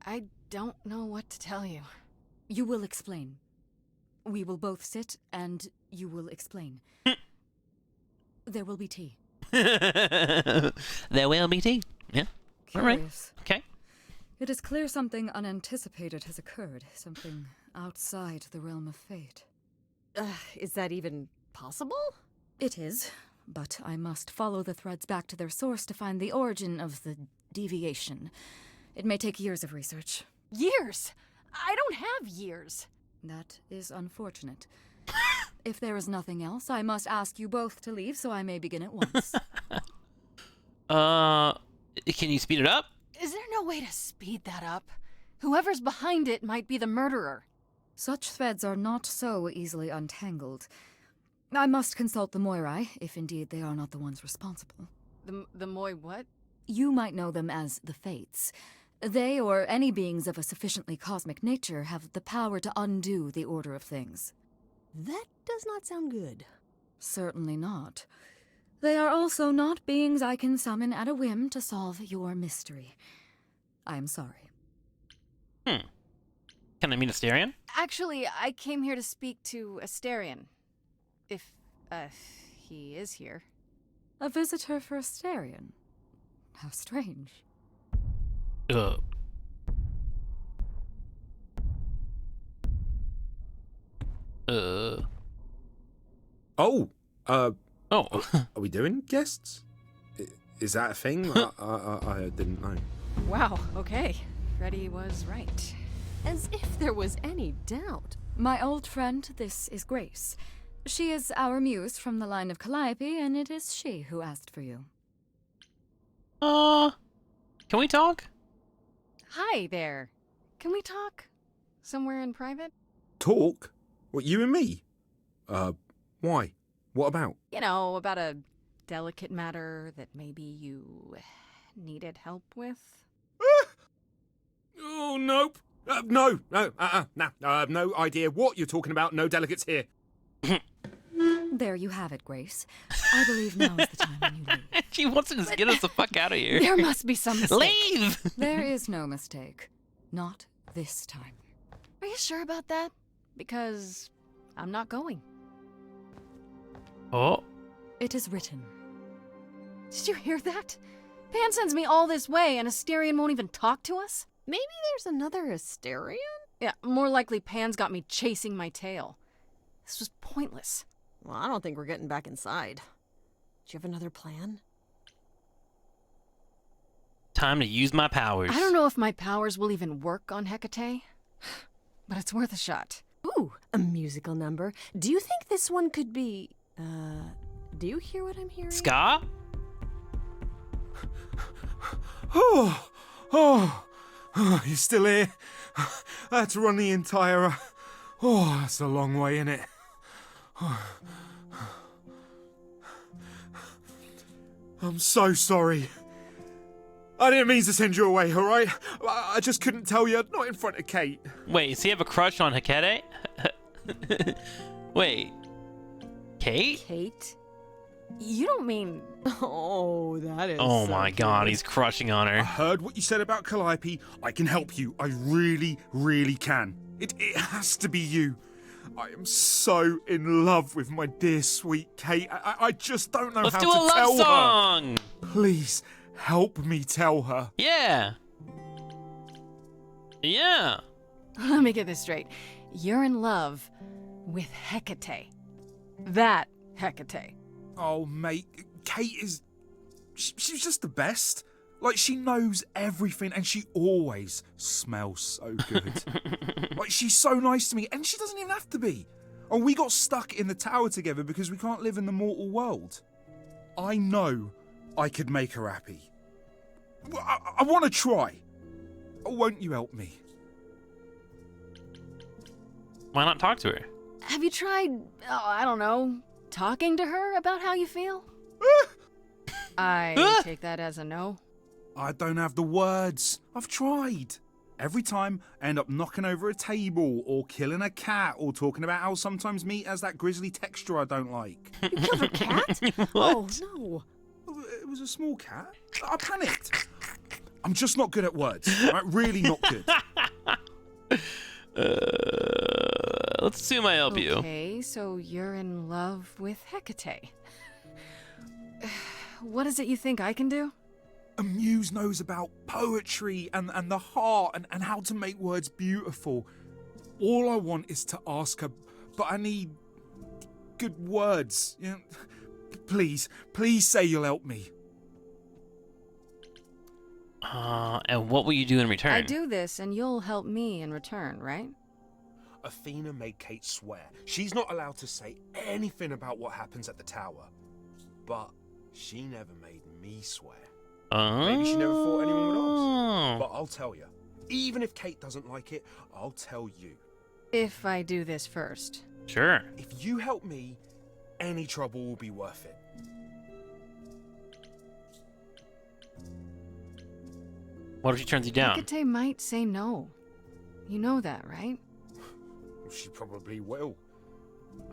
I don't know what to tell you. You will explain. We will both sit and you will explain. There will be tea. There will be tea. Yeah. All right. Curious. Okay. It is clear something unanticipated has occurred. Something outside the realm of fate. Is that even possible? It is, but I must follow the threads back to their source to find the origin of the deviation. It may take years of research. Years? I don't have years. That is unfortunate. If there is nothing else, I must ask you both to leave so I may begin at once. Can you speed it up? Is there no way to speed that up? Whoever's behind it might be the murderer. Such threads are not so easily untangled. I must consult the Moirai, if indeed they are not the ones responsible. The Moi what? You might know them as the Fates. They, or any beings of a sufficiently cosmic nature, have the power to undo the order of things. That does not sound good. Certainly not. They are also not beings I can summon at a whim to solve your mystery. I am sorry. Can I meet Asterion? Actually, I came here to speak to Asterion. If, he is here. A visitor for Asterion? How strange. Are we doing guests? Is that a thing? I didn't know. Wow, okay. Freddy was right. As if there was any doubt. My old friend, this is Grace. She is our muse from the line of Calliope, and it is she who asked for you. Can we talk? Hi there. Can we talk? Somewhere in private? Talk? What, you and me? Why? What about? You know, about a delicate matter that maybe you needed help with? Oh, nope. No, I have no idea what you're talking about. No delegates here. There you have it, Grace. I believe now is the time when you leave. She wants to just get us the fuck out of here. There must be some mistake. Leave! There is no mistake. Not this time. Are you sure about that? Because I'm not going. Oh. It is written. Did you hear that? Pan sends me all this way and Asterion won't even talk to us? Maybe there's another Asterion? Yeah, more likely Pan's got me chasing my tail. This was pointless. Well, I don't think we're getting back inside. Do you have another plan? Time to use my powers. I don't know if my powers will even work on Hecate, but it's worth a shot. Ooh, a musical number. Do you think this one could be, do you hear what I'm hearing? Ska? Oh, you're still here? I had to run the entire... that's a long way, innit? I'm so sorry. I didn't mean to send you away, alright? I just couldn't tell you, not in front of Kate. Wait, does he have a crush on Hecate? Wait. Kate? Kate? You don't mean... Oh, that is Oh so my god, he's crushing on I her. heard what you said about Calliope. I can help you. I really, really can. It has to be you. I am so in love with my dear sweet Kate. I just don't know Let's how do to a love tell song. her. Please help me tell her. Yeah. Yeah. Let me get this straight. You're in love with Hecate. That Hecate. Oh, mate, Kate is... She's just the best. Like, she knows everything and she always smells so good. Like, she's so nice to me and she doesn't even have to be. Oh, we got stuck in the tower together because we can't live in the mortal world. I know I could make her happy. I want to try. Oh, won't you help me? Why not talk to her? Have you tried, I don't know, talking to her about how you feel? I take that as a no. I don't have the words. I've tried. Every time, I end up knocking over a table, or killing a cat, or talking about how sometimes meat has that grisly texture I don't like. You killed a cat? Oh, no. It was a small cat. I panicked. I'm just not good at words. Right? Really not good. Let's assume I help you. Okay, so you're in love with Hecate. What is it you think I can do? A Muse knows about poetry and the heart and how to make words beautiful. All I want is to ask her, but I need good words. You know, please say you'll help me. And what will you do in return? I do this and you'll help me in return, right? Athena made Kate swear she's not allowed to say anything about what happens at the tower. But she never made me swear. Maybe she never thought anyone would ask. But I'll tell you, even if Kate doesn't like it, I'll tell you. If I do this first. Sure. If you help me, any trouble will be worth it. What if she turns you down? Hecate might say no. You know that, right? She probably will.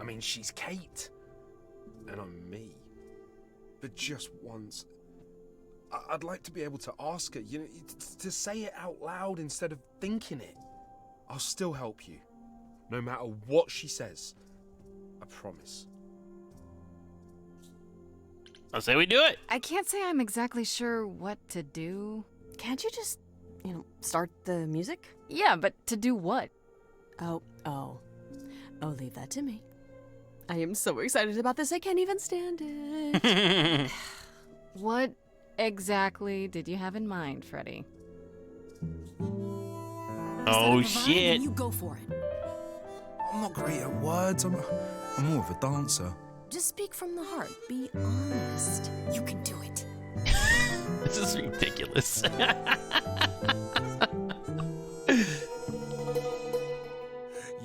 I mean, she's Kate. And I'm me. But just once, I'd like to be able to ask her, you know, to say it out loud instead of thinking it. I'll still help you. No matter what she says. I promise. I'll say we do it. I can't say I'm exactly sure what to do. Can't you just, start the music? Yeah, but to do what? Oh, leave that to me. I am so excited about this, I can't even stand it. What exactly did you have in mind, Freddy? Oh, shit. You go for it. I'm not great at words. I'm more of a dancer. Just speak from the heart. Be honest. You can do it. This is ridiculous.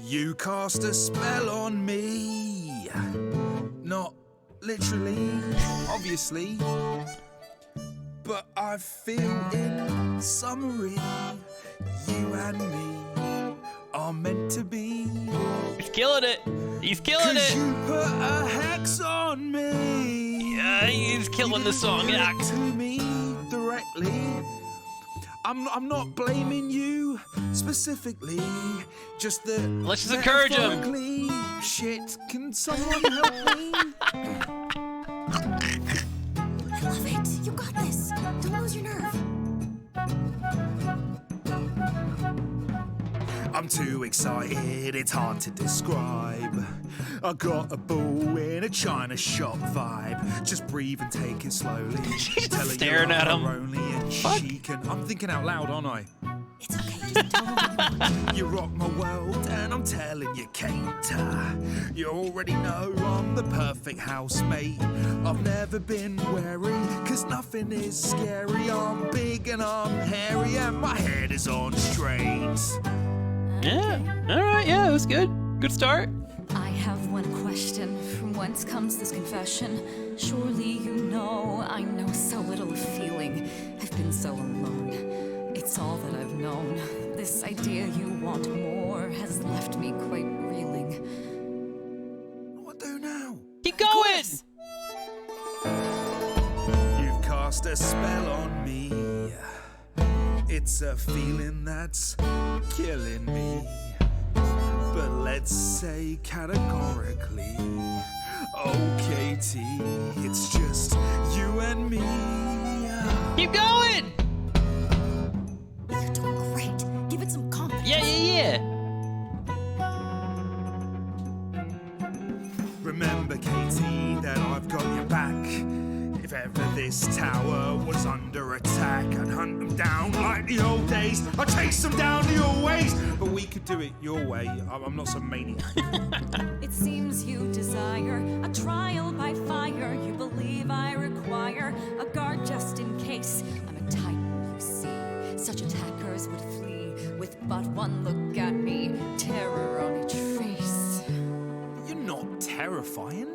You cast a spell on me. Not literally, obviously. But I feel in summary, you and me are meant to be. He's killing it. He's killing it. You put a hex on me. Yeah, he's killing the song. Yeah. To me directly. I'm not blaming you specifically. Just that. Let's just encourage him. Shit, can someone help me? I love it. You got this. Don't lose your nerve. I'm too excited, it's hard to describe. I got a bull in a china shop vibe. Just breathe and take it slowly. She's staring at him. Only and chic and I'm thinking out loud, aren't I? It's okay. Just tell me what you want. You rock my world and I'm telling you, Kate. You already know I'm the perfect housemate. I've never been wary, cause nothing is scary. I'm big and I'm hairy and my head is on straight. Yeah. All right. Yeah, it was good. Good start. I have one question. From whence comes this confession? Surely you know I know so little of feeling. I've been so alone. It's all that I've known. This idea you want more has left me quite reeling. What do now? Keep going! You've cast a spell on me. It's a feeling that's killing me. but let's say categorically, oh Katie, it's just you and me. Keep going! You're doing great. Give it some confidence. Yeah. Remember, Katie, that I've got your back. If ever this tower was under attack, I'd hunt them down like the old days. I'd chase them down your ways. But we could do it your way. I'm not some maniac. It seems you desire a trial by fire. You believe I require a guard just in case. I'm a titan, you see. Such attackers would flee with but one look at me. Terror on each face. You're not terrifying.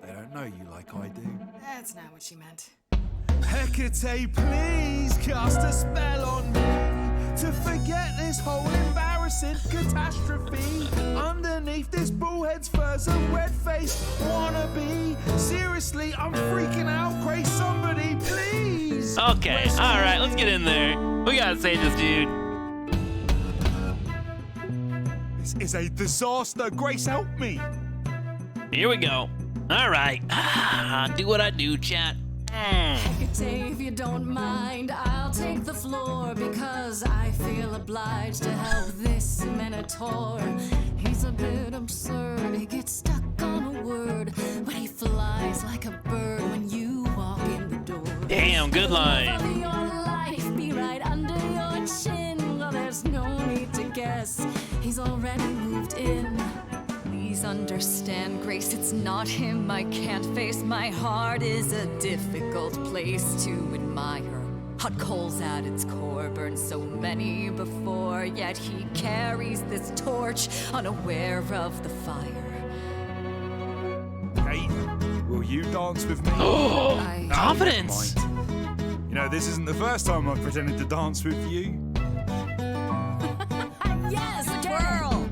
They don't know you like I do. That's not what she meant. Hecate, please cast a spell on me to forget this whole embarrassing catastrophe. Underneath this bullhead's fur's a red-faced wannabe. Seriously, I'm freaking out. Grace, somebody, please. Okay, alright, let's get in there. We gotta save this dude. This is a disaster. Grace, help me. Here we go. Alright. Do what I do, chat. Hecate, if you don't mind, I'll take the floor because I feel obliged to help this minotaur. He's a bit absurd, he gets stuck on a word, but he flies like a bird when you walk in the door. Damn, good line. Of your life be right under your chin. Well, there's no need to guess, he's already moved in. Please understand, Grace, it's not him I can't face. My heart is a difficult place to admire. Hot coals at its core, burned so many before, yet he carries this torch, unaware of the fire. Kate, will you dance with me? Oh, confidence! Never mind. You know, this isn't the first time I've pretended to dance with you. Yes, twirl!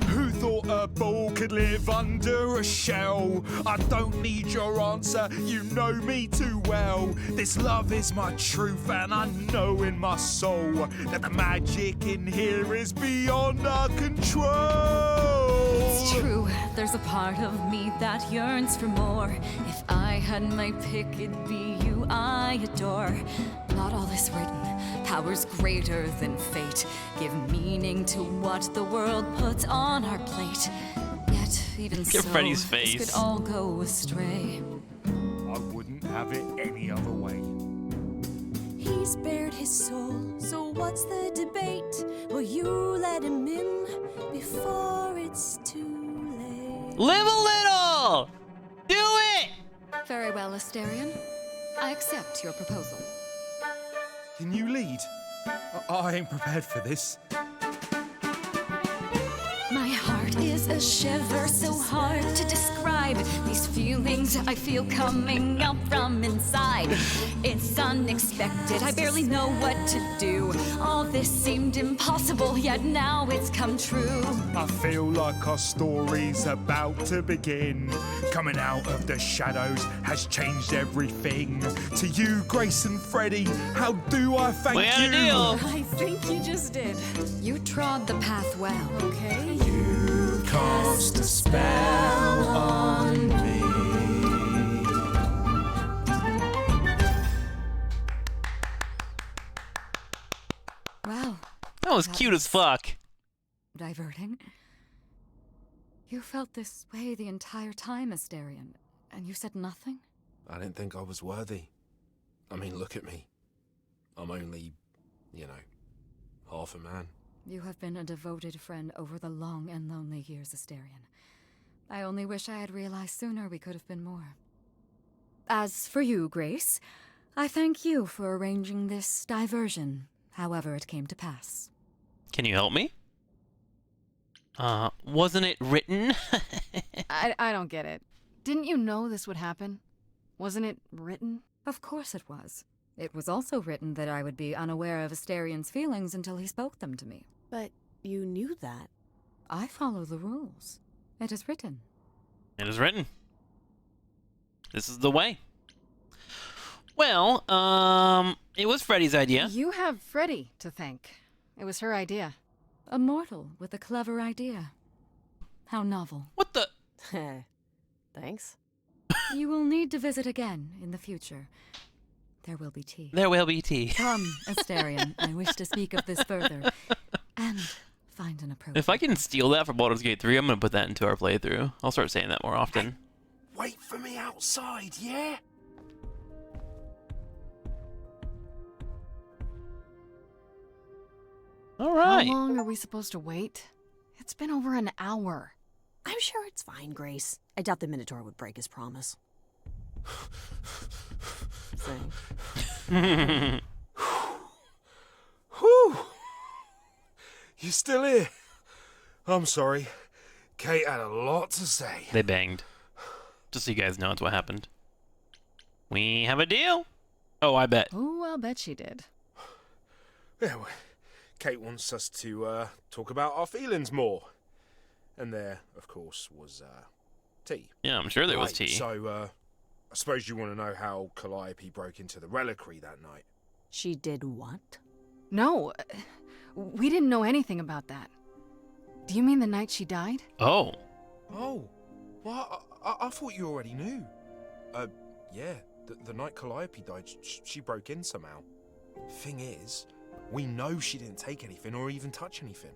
Who thought a ball could live under a shell? I don't need your answer, you know me too well. This love is my truth, and I know in my soul that the magic in here is beyond our control. It's true, there's a part of me that yearns for more. If I had my pick, it'd be you I adore. Not all is written, powers greater than fate give meaning to what the world puts on our plate. Yet, even Look so, at Freddy's this face. could all go astray. I wouldn't have it any other way. He's bared his soul, so what's the debate? Will you let him in before it's too late? Live a little! Do it! Very well, Asterion. I accept your proposal. Can you lead? I ain't prepared for this. My heart is a shiver so hard to describe. These feelings I feel coming up from inside. It's unexpected, I barely know what to do. All this seemed impossible, yet now it's come true. I feel like our story's about to begin. Coming out of the shadows has changed everything. To you, Grace and Freddie, how do I thank We had a you? deal. I think you just did. You trod the path well. Okay. You cast a spell on me. Wow. That was cute as fuck. Diverting. You felt this way the entire time, Asterion, and you said nothing? I didn't think I was worthy. I mean, look at me. I'm only, half a man. You have been a devoted friend over the long and lonely years, Asterion. I only wish I had realized sooner we could have been more. As for you, Grace, I thank you for arranging this diversion, however it came to pass. Can you help me? Wasn't it written? I don't get it. Didn't you know this would happen? Wasn't it written? Of course it was. It was also written that I would be unaware of Asterion's feelings until he spoke them to me. But you knew that. I follow the rules. It is written. It is written. This is the way. Well, it was Freddy's idea. You have Freddy to thank. It was her idea. A mortal with a clever idea. How novel. What the? Thanks. You will need to visit again in the future. There will be tea. There will be tea. Come, Asterion. I wish to speak of this further. And find an approach. If I can steal that from Baldur's Gate 3, I'm gonna put that into our playthrough. I'll start saying that more often. Wait for me outside, yeah? All right. How long are we supposed to wait? It's been over an hour. I'm sure it's fine, Grace. I doubt the Minotaur would break his promise. Whew. You still here? I'm sorry. Kate had a lot to say. They banged. Just so you guys know, it's what happened. We have a deal. Oh, I bet. Oh, I'll bet she did. Yeah, well, Kate wants us to talk about our feelings more. And there, of course, was tea. Yeah, I'm sure there was Right, tea. So, I suppose you want to know how Calliope broke into the reliquary that night. She did what? No, we didn't know anything about that. Do you mean the night she died? Oh. Oh, well, I thought you already knew. Yeah, the night Calliope died, she broke in somehow. Thing is, we know she didn't take anything or even touch anything.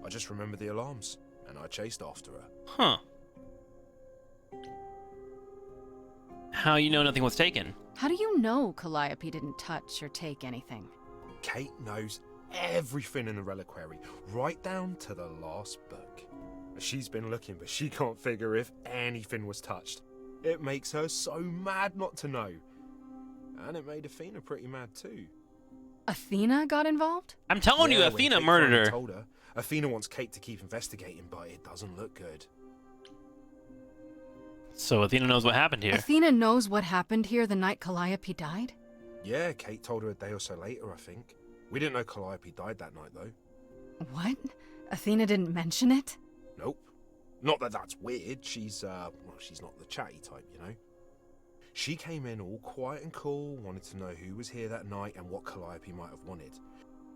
I just remember the alarms, and I chased after her. Huh. How you know nothing was taken? How do you know Calliope didn't touch or take anything? Kate knows everything in the reliquary, right down to the last book. She's been looking, but she can't figure if anything was touched. It makes her so mad not to know. And it made Athena pretty mad too. Athena got involved? I'm telling you, when Athena Kate murdered finally her. Told her. Athena wants Kate to keep investigating, but it doesn't look good. So Athena knows what happened here. Athena knows what happened here the night Calliope died? Yeah, Kate told her a day or so later, I think. We didn't know Calliope died that night, though. What? Athena didn't mention it? Nope. Not that that's weird. She's she's not the chatty type, you know. She came in all quiet and cool, wanted to know who was here that night and what Calliope might have wanted.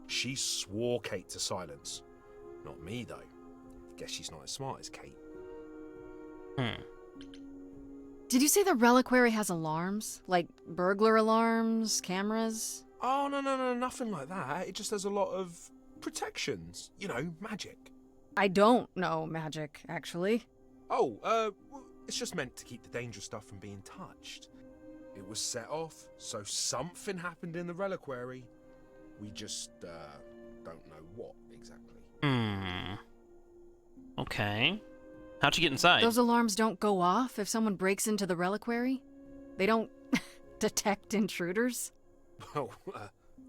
She swore Kate to silence. Not me, though. Guess she's not as smart as Kate. Did you say the reliquary has alarms? Like burglar alarms, cameras? Oh, no, nothing like that. It just has a lot of protections. You know, magic. I don't know magic, actually. Oh, it's just meant to keep the dangerous stuff from being touched. It was set off, so something happened in the reliquary. We just, don't know what exactly. Okay. How'd you get inside? Those alarms don't go off if someone breaks into the reliquary? They don't detect intruders? Well,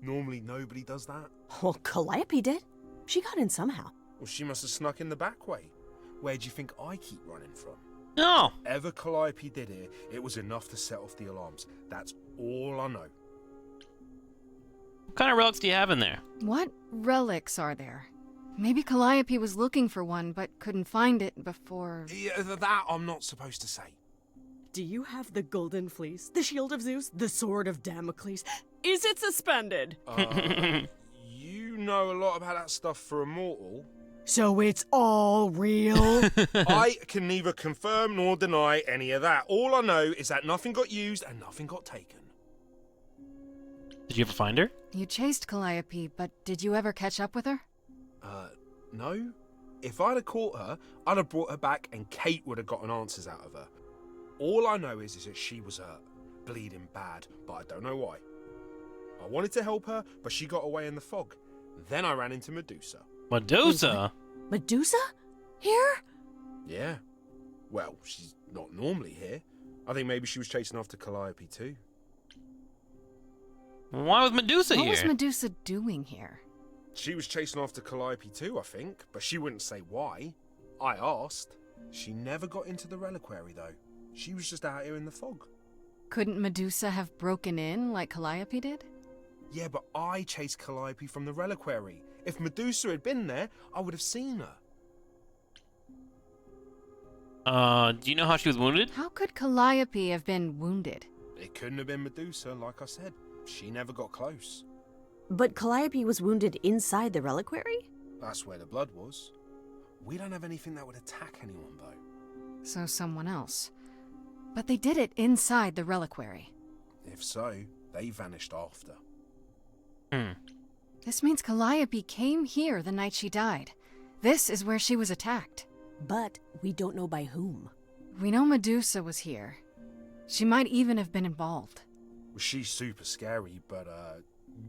normally nobody does that. Well, Calliope did. She got in somehow. Well, she must have snuck in the back way. Where do you think I keep running from? No. Whatever Calliope did here, it was enough to set off the alarms. That's all I know. What kind of relics do you have in there? What relics are there? Maybe Calliope was looking for one, but couldn't find it before... Yeah, that I'm not supposed to say. Do you have the golden fleece, the shield of Zeus, the sword of Damocles? Is it suspended? You know a lot about that stuff for a mortal. So it's all real? I can neither confirm nor deny any of that. All I know is that nothing got used and nothing got taken. Did you ever find her? You chased Calliope, but did you ever catch up with her? No. If I'd have caught her, I'd have brought her back and Kate would have gotten answers out of her. All I know is that she was hurt, bleeding bad, but I don't know why. I wanted to help her, but she got away in the fog. Then I ran into Medusa. Medusa? Medusa? Here? Yeah. Well, she's not normally here. I think maybe she was chasing after Calliope too. Why was Medusa here? What was Medusa doing here? She was chasing after Calliope too, I think, but she wouldn't say why. I asked. She never got into the reliquary though. She was just out here in the fog. Couldn't Medusa have broken in like Calliope did? Yeah, but I chased Calliope from the reliquary. If Medusa had been there, I would have seen her. Do you know how she was wounded? How could Calliope have been wounded? It couldn't have been Medusa, like I said. She never got close. But Calliope was wounded inside the reliquary? That's where the blood was. We don't have anything that would attack anyone, though. So someone else. But they did it inside the reliquary. If so, they vanished after. This means Calliope came here the night she died. This is where she was attacked. But we don't know by whom. We know Medusa was here. She might even have been involved. Well, she's super scary, but,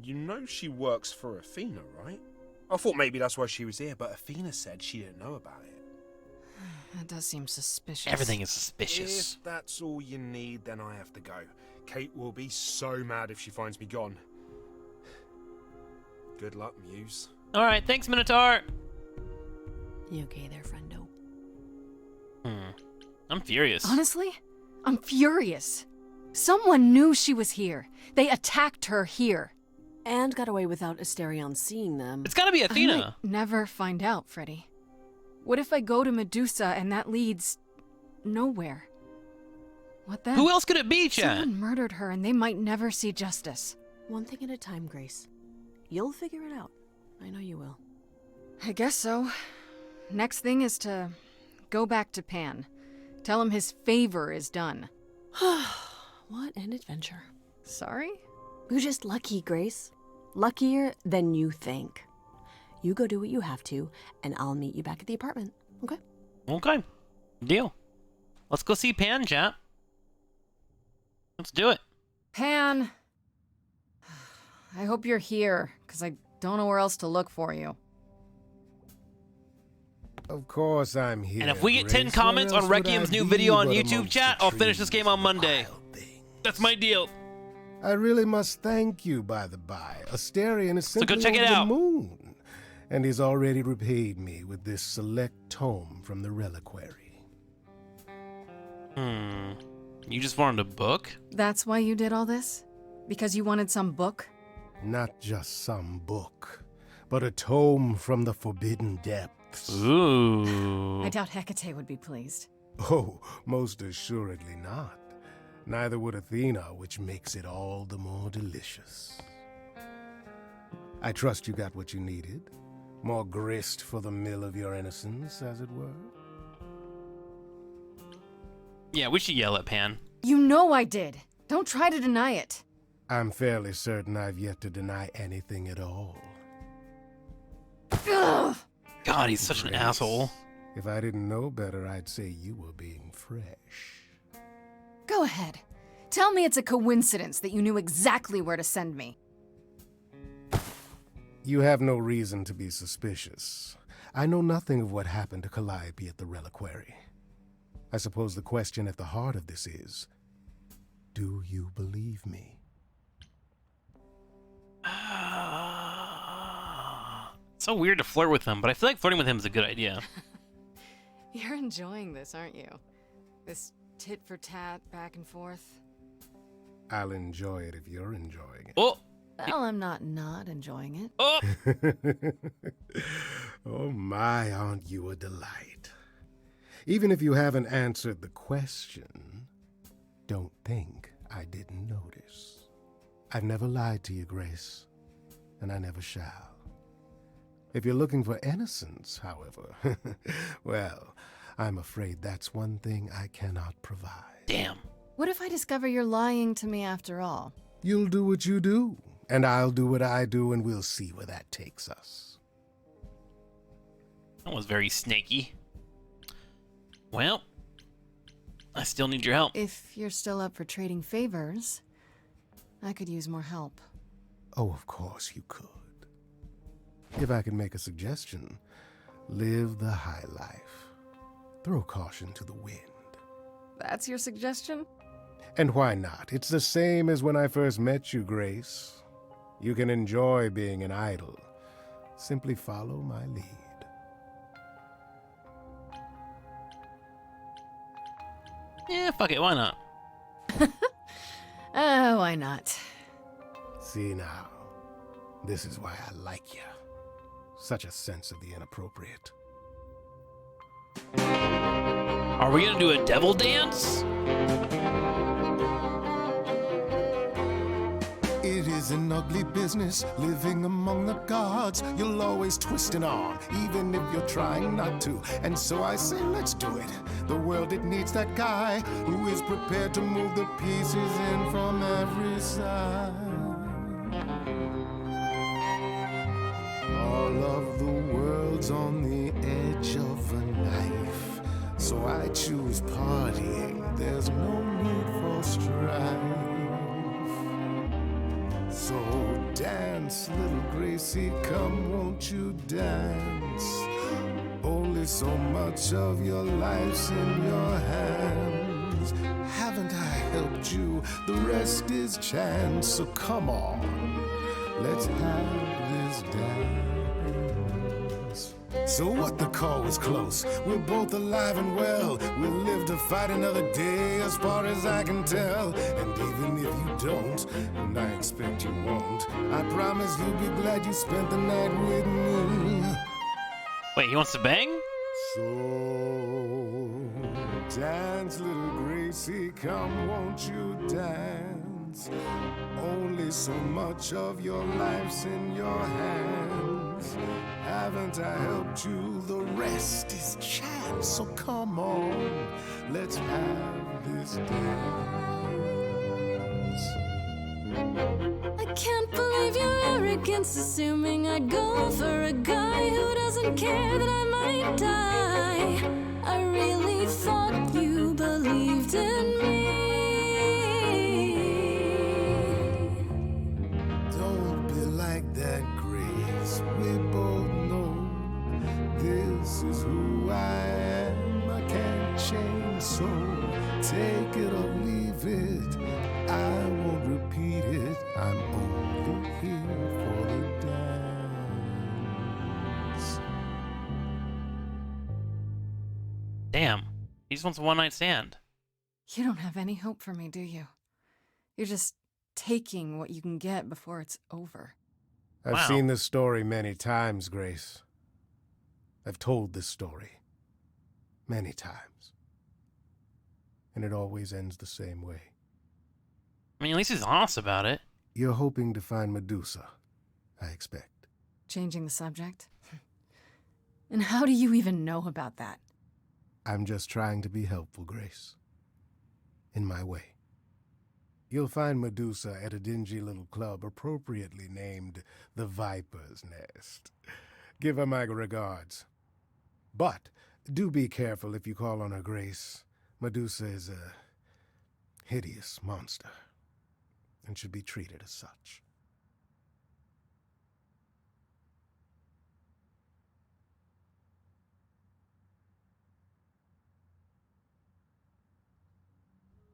you know she works for Athena, right? I thought maybe that's why she was here, but Athena said she didn't know about it. That does seem suspicious. Everything is suspicious. If that's all you need, then I have to go. Kate will be so mad if she finds me gone. Good luck, Muse. Alright, thanks, Minotaur. You okay there, friendo? I'm furious. Honestly, I'm furious. Someone knew she was here. They attacked her here. And got away without Asterion seeing them. It's gotta be Athena. I might never find out, Freddy. What if I go to Medusa and that leads nowhere? What then? Who else could it be, Chad? Someone murdered her and they might never see justice. One thing at a time, Grace. You'll figure it out. I know you will. I guess so. Next thing is to go back to Pan. Tell him his favor is done. What an adventure. Sorry? You're just lucky, Grace. Luckier than you think. You go do what you have to, and I'll meet you back at the apartment, okay? Okay. Deal. Let's go see Pan, chat. Let's do it. Pan! I hope you're here, because I don't know where else to look for you. Of course I'm here. And if we get 10 Grace. comments Where on else would Requiem's I new be video on but YouTube, amongst chat, the I'll finish this trees game on and Monday. wild things? That's my deal. I really must thank you, by the by. Asterion is So go simply check it over the out. moon, and he's already repaid me with this select tome from the reliquary. You just wanted a book? That's why you did all this? Because you wanted some book? Not just some book, but a tome from the forbidden depths. Ooh. I doubt Hecate would be pleased. Oh, most assuredly not. Neither would Athena, which makes it all the more delicious. I trust you got what you needed. More grist for the mill of your innocence, as it were. Yeah, we should yell at Pan. You know I did. Don't try to deny it. I'm fairly certain I've yet to deny anything at all. Ugh! God, he's such an Grace, asshole. If I didn't know better, I'd say you were being fresh. Go ahead. Tell me it's a coincidence that you knew exactly where to send me. You have no reason to be suspicious. I know nothing of what happened to Calliope at the reliquary. I suppose the question at the heart of this is, do you believe me? So weird to flirt with him, but I feel like flirting with him is a good idea. You're enjoying this, aren't you? This tit for tat, back and forth. I'll enjoy it if you're enjoying it. Oh! Well, I'm not enjoying it. Oh! Oh my, aren't you a delight? Even if you haven't answered the question, don't think I didn't notice. I've never lied to you, Grace, and I never shall. If you're looking for innocence, however, well, I'm afraid that's one thing I cannot provide. Damn. What if I discover you're lying to me after all? You'll do what you do, and I'll do what I do, and we'll see where that takes us. That was very snaky. Well, I still need your help. If you're still up for trading favors, I could use more help. Oh, of course you could. If I can make a suggestion, live the high life. Throw caution to the wind. That's your suggestion? And why not? It's the same as when I first met you, Grace. You can enjoy being an idol. Simply follow my lead. Yeah, fuck it, why not? Why not? See now, this is why I like you. Such a sense of the inappropriate. Are we gonna do a devil dance? It is is an ugly business, living among the gods. You'll always twist an arm, even if you're trying not to. And so I say, let's do it. The world, it needs that guy who is prepared to move the pieces in from every side. All of the world's on the edge of a knife, so I choose partying. There's no need for strife. So dance, little Gracie, come, won't you dance? Only so much of your life's in your hands. Haven't I helped you? The rest is chance. So come on, let's have this dance. So what, the call was close. We're both alive and well. We'll live to fight another day, as far as I can tell. And even if you don't, and I expect you won't, I promise you'll be glad you spent the night with me. Wait, he wants to bang? So dance, little Gracie, come, won't you dance? Only so much of your life's in your hands. Haven't I helped you? The rest is chance. So come on, let's have this dance. I can't believe your arrogance, assuming I'd go for a guy who doesn't care that I might die. I really thought you believed in me. Don't be like that, Grace. We both know this is who I am. I can't change, so take it or leave it. I won't repeat it. I'm only here for the dance. Damn. He just wants a one-night stand. You don't have any hope for me, do you? You're just taking what you can get before it's over. I've seen this story many times, Grace. I've told this story many times. And it always ends the same way. I mean, at least he's honest about it. You're hoping to find Medusa, I expect. Changing the subject? And how do you even know about that? I'm just trying to be helpful, Grace. In my way. You'll find Medusa at a dingy little club appropriately named the Viper's Nest. Give her my regards. But do be careful if you call on her, Grace. Medusa is a hideous monster and should be treated as such.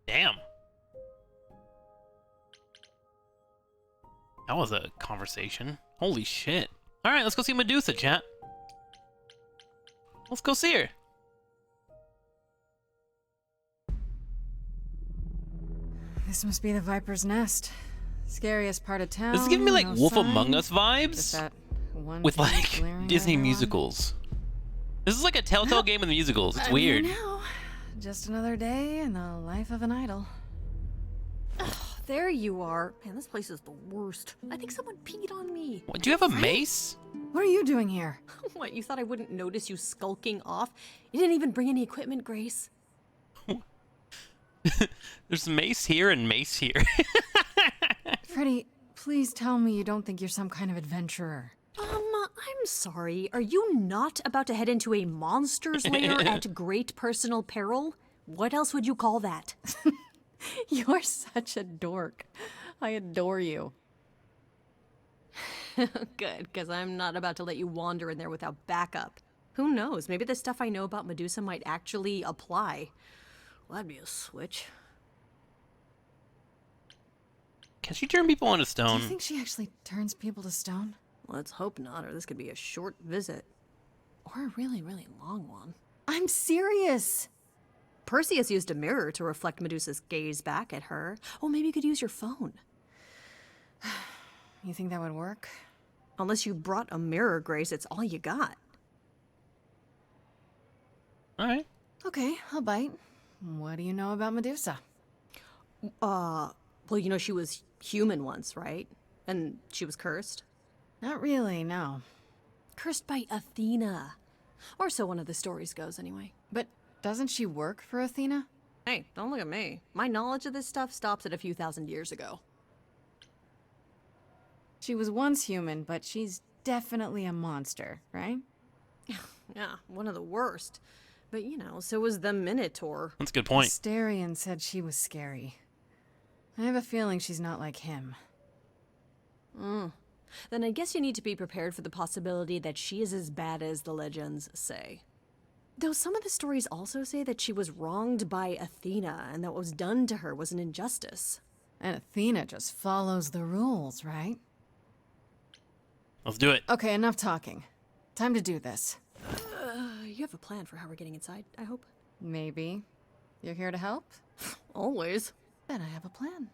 Damn. That was a conversation. Holy shit. Alright, let's go see Medusa, chat. Let's go see her. This must be the Viper's Nest. Scariest part of town. This is giving me like no Wolf sign. Among Us Just vibes that one with face like glaring Disney at everyone. musicals. This is like a Telltale game in the musicals. It's I'm weird. here now. Just another day in the life of an idol. There you are. Man, this place is the worst. I think someone peed on me. What, do you have a mace? What are you doing here? What, you thought I wouldn't notice you skulking off? You didn't even bring any equipment, Grace. There's mace here and mace here. Freddie, please tell me you don't think you're some kind of adventurer. I'm sorry. Are you not about to head into a monster's lair at great personal peril? What else would you call that? You're such a dork. I adore you. Good, because I'm not about to let you wander in there without backup. Who knows? Maybe the stuff I know about Medusa might actually apply. Well, that'd be a switch. Can she turn people into Do stone? you think she actually turns people to stone? Let's hope not, or this could be a short visit. Or a really, really long one. I'm serious. Perseus used a mirror to reflect Medusa's gaze back at her. Oh, maybe you could use your phone. You think that would work? Unless you brought a mirror, Grace, it's all you got. Alright. Okay, I'll bite. What do you know about Medusa? Well, you know she was human once, right? And she was cursed? Not really, no. Cursed by Athena. Or so one of the stories goes, anyway. But doesn't she work for Athena? Hey, don't look at me. My knowledge of this stuff stops at a few thousand years ago. She was once human, but she's definitely a monster, right? Yeah, one of the worst. But, you know, so was the Minotaur. That's a good point. Asterion said she was scary. I have a feeling she's not like him. Then I guess you need to be prepared for the possibility that she is as bad as the legends say. Though some of the stories also say that she was wronged by Athena and that what was done to her was an injustice. And Athena just follows the rules, right? Let's do it. Okay, enough talking. Time to do this. You have a plan for how we're getting inside, I hope? Maybe. You're here to help? Always. Then I have a plan.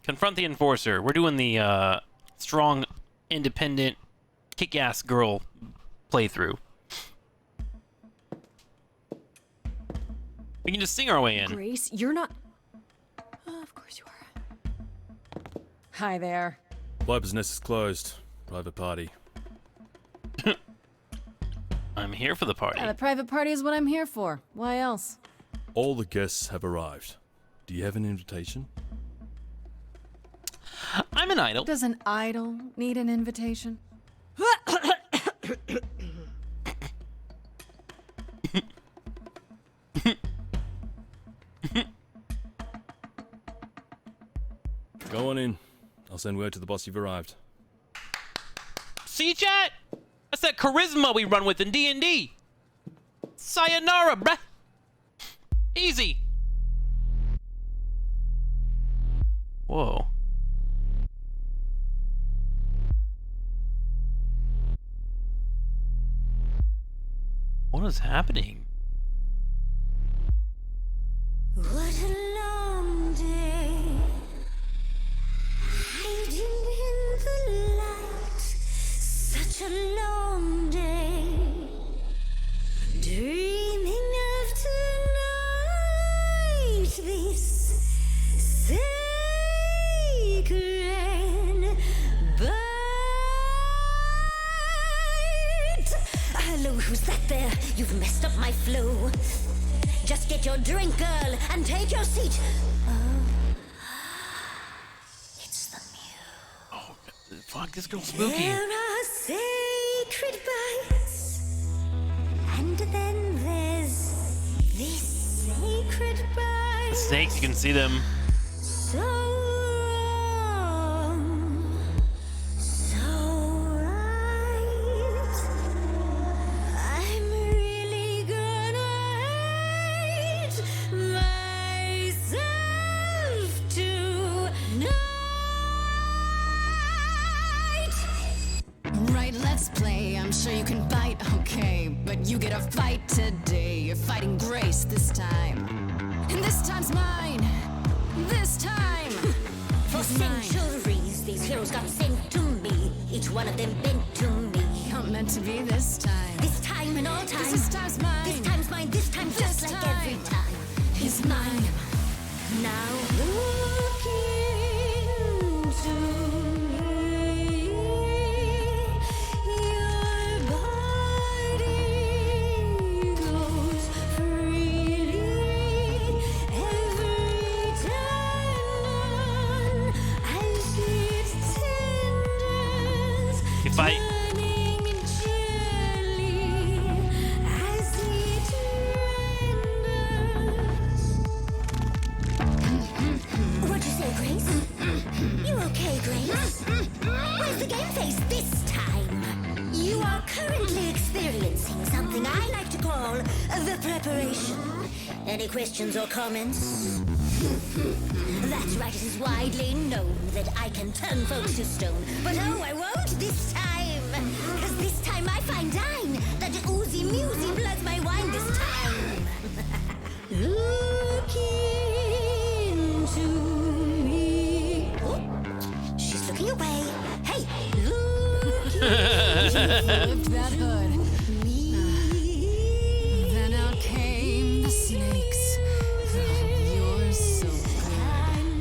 Confront the Enforcer. We're doing the strong, independent, kick-ass girl playthrough. We can just sing our way in. Grace, you're not... of course you are. Hi there. Viper's Nest is closed. Private party. I'm here for the party. Yeah, the private party is what I'm here for. Why else? All the guests have arrived. Do you have an invitation? I'm an idol. Does an idol need an invitation? Go on in. I'll send word to the boss you've arrived. See, chat? That's that charisma we run with in D&D. Sayonara, bruh. Easy. Whoa. What is happening? What a long day, hiding in the light. Such a long day, dreaming of tonight. This sacred bite. Hello, who's that there? You've messed up my flow. Just get your drink, girl, and take your seat. Oh, it's the Muse. Oh, fuck, this girl's spooky. There are sacred bites, and then there's this sacred bite. The snakes, you can see them. So wrong, so right. I'm really gonna hate myself tonight. Right, let's play. I'm sure you can bite, okay. But you get a fight today. You're fighting Grace this time. And this time's mine. This time. For centuries, these heroes got sent to me. Each one of them bent to me. Not meant to be this time. This time and all time. This time's mine. This time's mine. This time just like every time. He's mine. Now look into me. Your body goes freely every time I see its tendons If I turning jelly as it What'd you say, Grace? You okay, Grace? Where's the game face this time? You are currently experiencing something I like to call the preparation. Any questions or comments? That's right, it is widely known that I can turn folks to stone. But oh, I won't this time. Cause this time I find dine. That oozy musey bloods my wine this time. Look into me. Oh, she's looking away. Hey, look Lift that hood. Then out came the snakes. Oh, you're so good.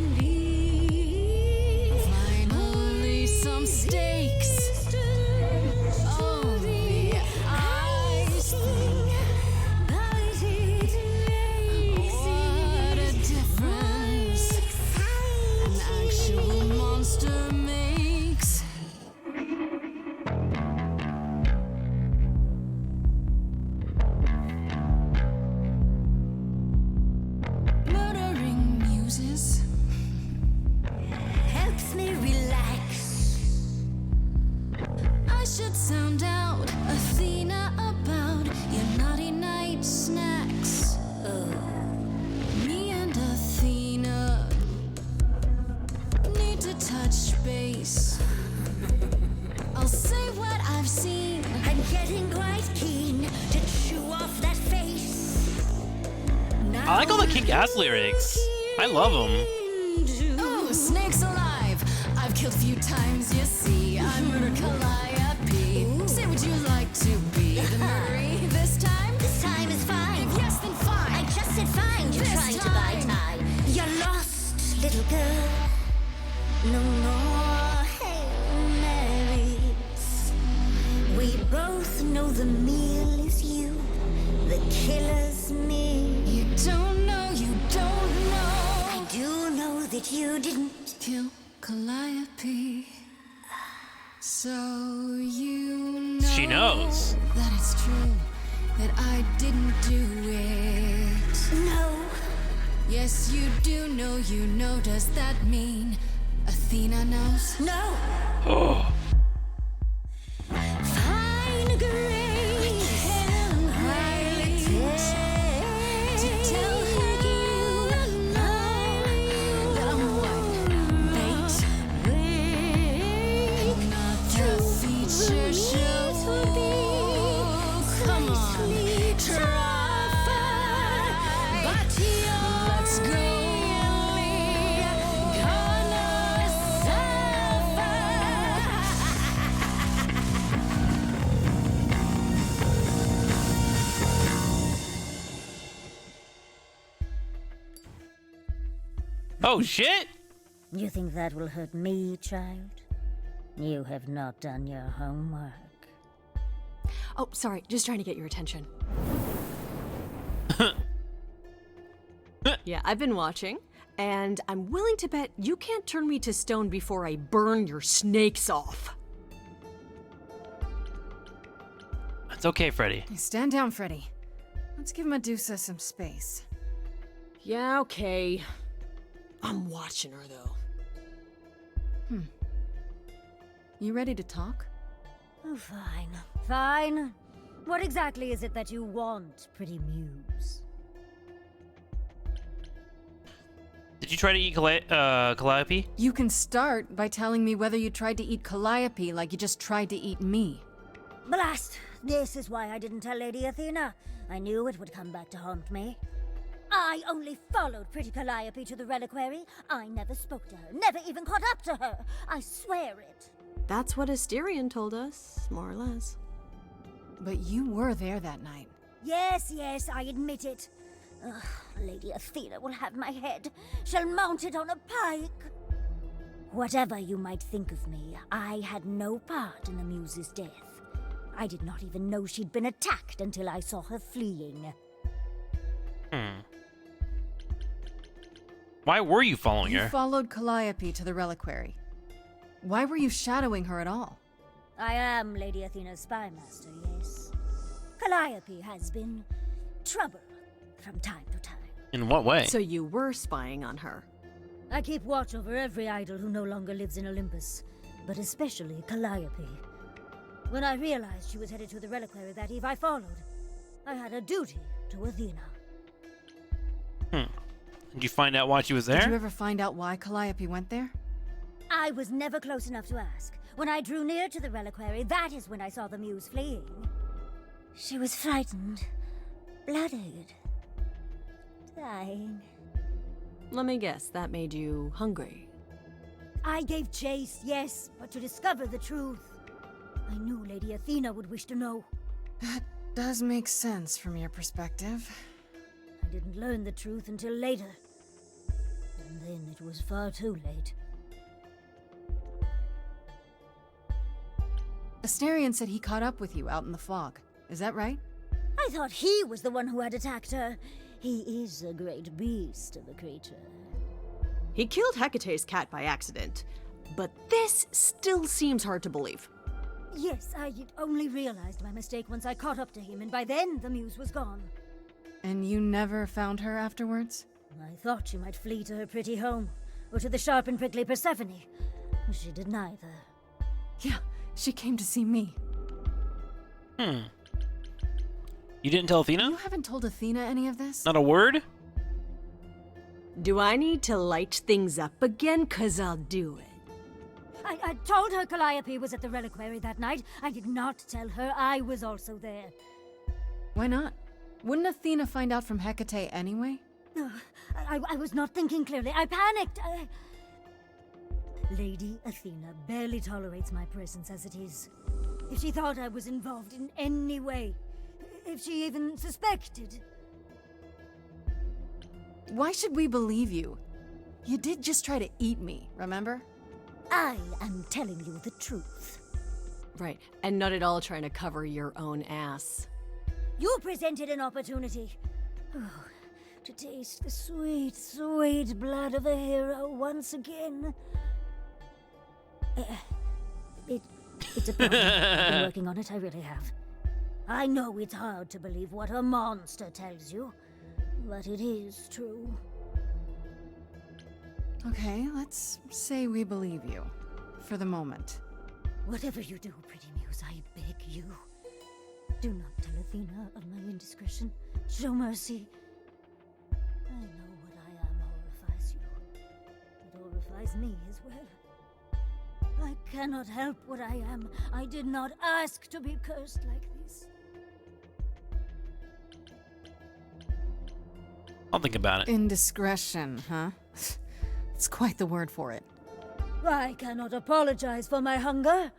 much space. I'll say what I've seen. I'm getting quite keen to chew off that face. I like all the kick-ass lyrics. I love them. Oh, snakes alive. I've killed a few times, you see. I murdered Calliope. Say, would you like to be the murdery this time? This time is fine. If yes, then fine. I just said fine. You're This trying to buy time. time. You're lost, little girl. No more Hail Marys. We both know the meal is you. The killer's me. You don't know, you don't know. I do know that you didn't Kill Calliope. So you know She knows. that it's true that I didn't do it. No. Yes, you do know, you know. Does that mean Athena knows? No. Oh. Fine grace. Can wait to tell her that I'm what? Bait? Not the feature show. Come on, try. But let's go. Gonna suffer. Oh shit! You think that will hurt me, child? You have not done your homework. Oh, sorry, just trying to get your attention. Yeah, I've been watching, and I'm willing to bet you can't turn me to stone before I burn your snakes off. It's okay, Freddy. Stand down, Freddy. Let's give Medusa some space. Yeah, okay. I'm watching her, though. You ready to talk? Oh, fine. Fine. What exactly is it that you want, pretty Muse? Did you try to eat Calliope? You can start by telling me whether you tried to eat Calliope like you just tried to eat me. Blast! This is why I didn't tell Lady Athena. I knew it would come back to haunt me. I only followed pretty Calliope to the reliquary. I never spoke to her, never even caught up to her. I swear it. That's what Asterion told us, more or less. But you were there that night. Yes, yes, I admit it. Ugh, Lady Athena will have my head. She'll mount it on a pike. Whatever you might think of me, I had no part in the Muse's death. I did not even know she'd been attacked until I saw her fleeing. Why were you following You her? followed Calliope to the reliquary. Why were you shadowing her at all? I am Lady Athena's spy master, yes. Calliope has been trouble from time to time. In what way? So you were spying on her? I keep watch over every idol who no longer lives in Olympus, but especially Calliope. When I realized she was headed to the reliquary that eve, I followed. I had a duty to Athena. Did you find out why she was there? Did you ever find out why Calliope went there? I was never close enough to ask. When I drew near to the reliquary, that is when I saw the Muse fleeing. She was frightened, blooded, dying. Let me guess, that made you hungry. I gave chase, yes, but to discover the truth. I knew Lady Athena would wish to know. That does make sense from your perspective. I didn't learn the truth until later. And then it was far too late. Asterion said he caught up with you out in the fog. Is that right? I thought he was the one who had attacked her. He is a great beast of a creature. He killed Hecate's cat by accident, but this still seems hard to believe. Yes, I had only realized my mistake once I caught up to him, and by then the Muse was gone. And you never found her afterwards? I thought she might flee to her pretty home, or to the sharp and prickly Persephone. She did neither. Yeah, she came to see me. You didn't tell Athena? You haven't told Athena any of this? Not a word? Do I need to light things up again? 'Cause I'll do it. I told her Calliope was at the reliquary that night. I did not tell her I was also there. Why not? Wouldn't Athena find out from Hecate anyway? No, I was not thinking clearly. I panicked. Lady Athena barely tolerates my presence as it is. If she thought I was involved in any way, if she even suspected... Why should we believe you? You did just try to eat me, remember? I am telling you the truth. Right, and not at all trying to cover your own ass. You presented an opportunity. Oh, to taste the sweet, sweet blood of a hero once again. It's a problem. I've been working on it, I really have. I know it's hard to believe what a monster tells you, but it is true. Okay, let's say we believe you. For the moment. Whatever you do, Pretty Muse, I beg you. Do not tell Athena of my indiscretion. Show mercy. I know what I am horrifies you. It horrifies me as well. I cannot help what I am. I did not ask to be cursed like this. I'll think about it. Indiscretion, huh? It's quite the word for it. I cannot apologize for my hunger.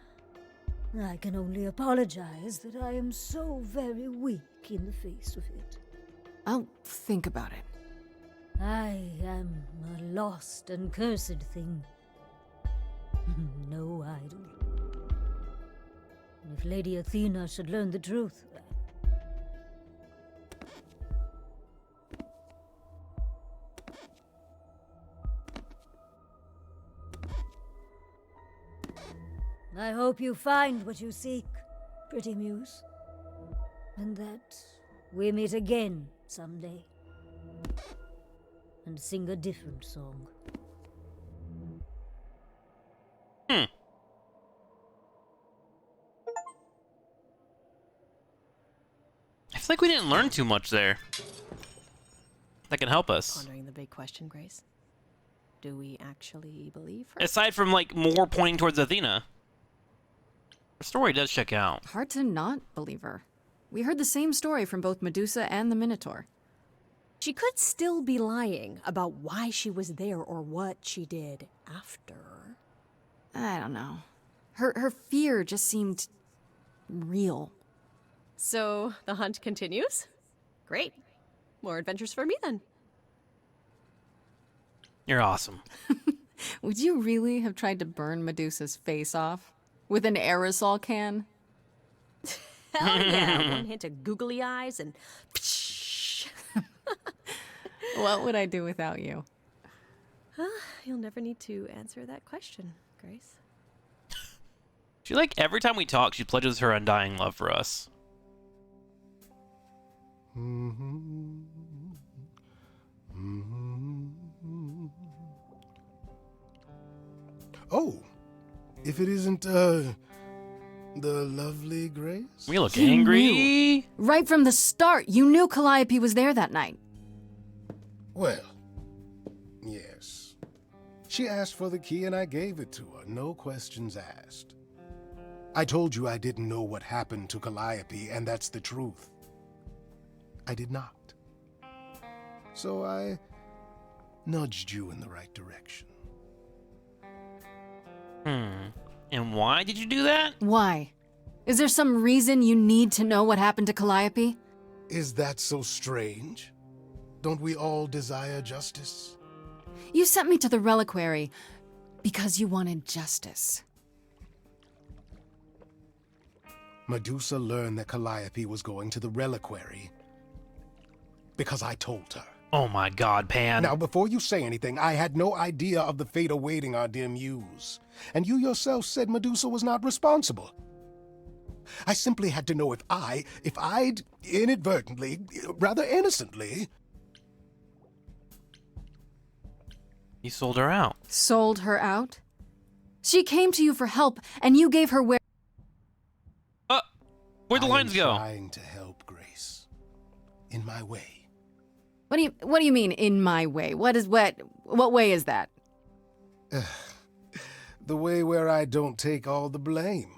I can only apologize that I am so very weak in the face of it. I'll think about it. I am a lost and cursed thing. No idol. If Lady Athena should learn the truth... I hope you find what you seek, Pretty Muse. And that we meet again someday. And sing a different song. I feel like we didn't learn too much there. That can help us. Pondering the big question, Grace. Do we actually believe her? Aside from, like, more pointing towards Athena. Her story does check out. Hard to not believe her. We heard the same story from both Medusa and the Minotaur. She could still be lying about why she was there or what she did after. I don't know. Her fear just seemed real. So the hunt continues? Great. More adventures for me then. You're awesome. Would you really have tried to burn Medusa's face off? With an aerosol can? Hell yeah, one hint of googly eyes and... What would I do without you? You'll never need to answer that question, Grace. She, like, every time we talk, she pledges her undying love for us. Oh, if it isn't, the lovely Grace? We look You angry. knew. Right from the start, you knew Calliope was there that night. Well, yes. She asked for the key and I gave it to her, no questions asked. I told you I didn't know what happened to Calliope, and that's the truth. I did not. So I nudged you in the right direction. And why did you do that? Why? Is there some reason you need to know what happened to Calliope? Is that so strange? Don't we all desire justice? You sent me to the reliquary because you wanted justice. Medusa learned that Calliope was going to the reliquary because I told her. Oh my god, Pan. Now, before you say anything, I had no idea of the fate awaiting our dear Muse. And you yourself said Medusa was not responsible. I simply had to know if I'd inadvertently, rather innocently... You sold her out. Sold her out? She came to you for help, and you gave her where... Where'd the lines go? I'm trying to help, Grace. In my way. What do you mean, in my way? What way is that? The way where I don't take all the blame.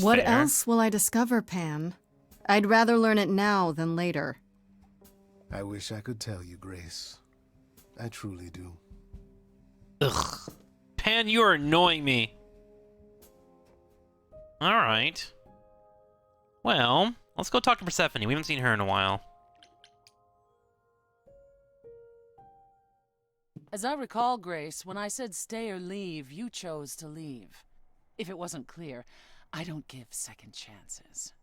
What Fair. else will I discover, Pan? I'd rather learn it now than later. I wish I could tell you, Grace. I truly do. Ugh. Pan, you are annoying me. Alright. Well, let's go talk to Persephone. We haven't seen her in a while. As I recall, Grace, when I said stay or leave, you chose to leave. If it wasn't clear, I don't give second chances.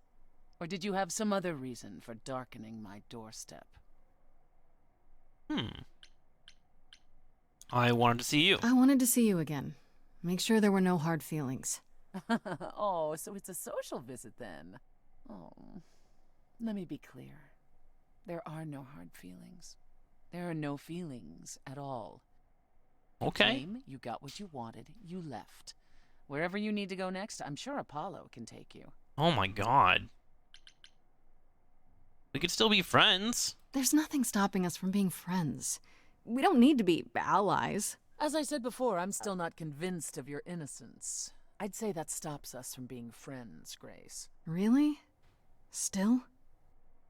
Or did you have some other reason for darkening my doorstep? I wanted to see you. I wanted to see you again. Make sure there were no hard feelings. Oh, so it's a social visit then. Oh, let me be clear. There are no hard feelings. There are no feelings at all. Okay. You came, you got what you wanted, you left. Wherever you need to go next, I'm sure Apollo can take you. Oh my god. We could still be friends. There's nothing stopping us from being friends. We don't need to be allies. As I said before, I'm still not convinced of your innocence. I'd say that stops us from being friends, Grace. Really? Still?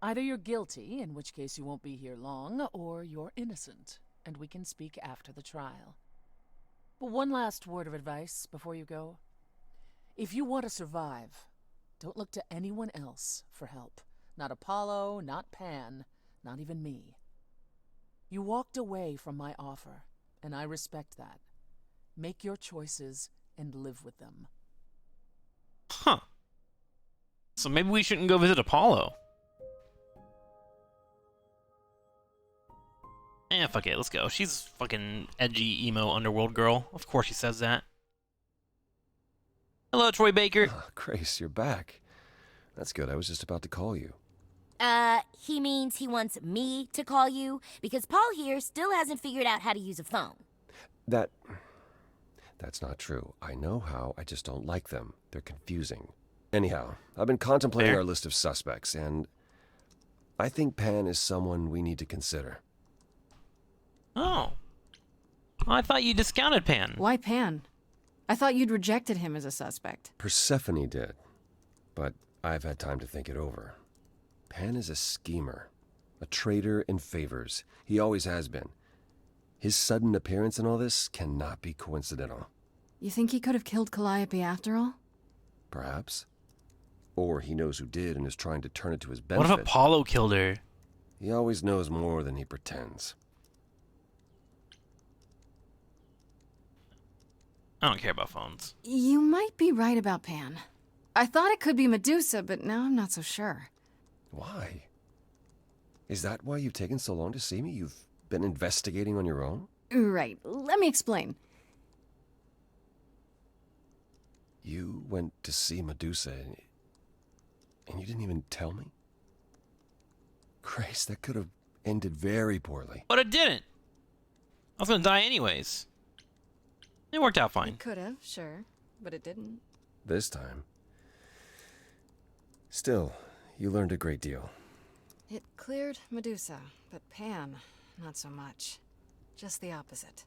Either you're guilty, in which case you won't be here long, or you're innocent, and we can speak after the trial. But one last word of advice before you go. If you want to survive, don't look to anyone else for help. Not Apollo, not Pan, not even me. You walked away from my offer, and I respect that. Make your choices and live with them. Huh. So maybe we shouldn't go visit Apollo. Fuck it, let's go. She's fucking edgy, emo, underworld girl. Of course she says that. Hello, Troy Baker. Oh, Grace, you're back. That's good. I was just about to call you. He means he wants me to call you, because Paul here still hasn't figured out how to use a phone. That's not true. I know how, I just don't like them. They're confusing. Anyhow, I've been contemplating our list of suspects, and I think Pan is someone we need to consider. Oh. I thought you discounted Pan. Why Pan? I thought you'd rejected him as a suspect. Persephone did, but I've had time to think it over. Pan is a schemer, a traitor in favors. He always has been. His sudden appearance in all this cannot be coincidental. You think he could have killed Calliope after all? Perhaps. Or he knows who did and is trying to turn it to his benefit. What if Apollo killed her? He always knows more than he pretends. I don't care about phones. You might be right about Pan. I thought it could be Medusa, but now I'm not so sure. Why? Is that why you've taken so long to see me? You've been investigating on your own? Right. Let me explain. You went to see Medusa and you didn't even tell me? Grace, that could have ended very poorly. But it didn't. I was gonna die anyways. It worked out fine. It could have, sure, but it didn't. This time. Still, you learned a great deal. It cleared Medusa, but Pan, not so much. Just the opposite.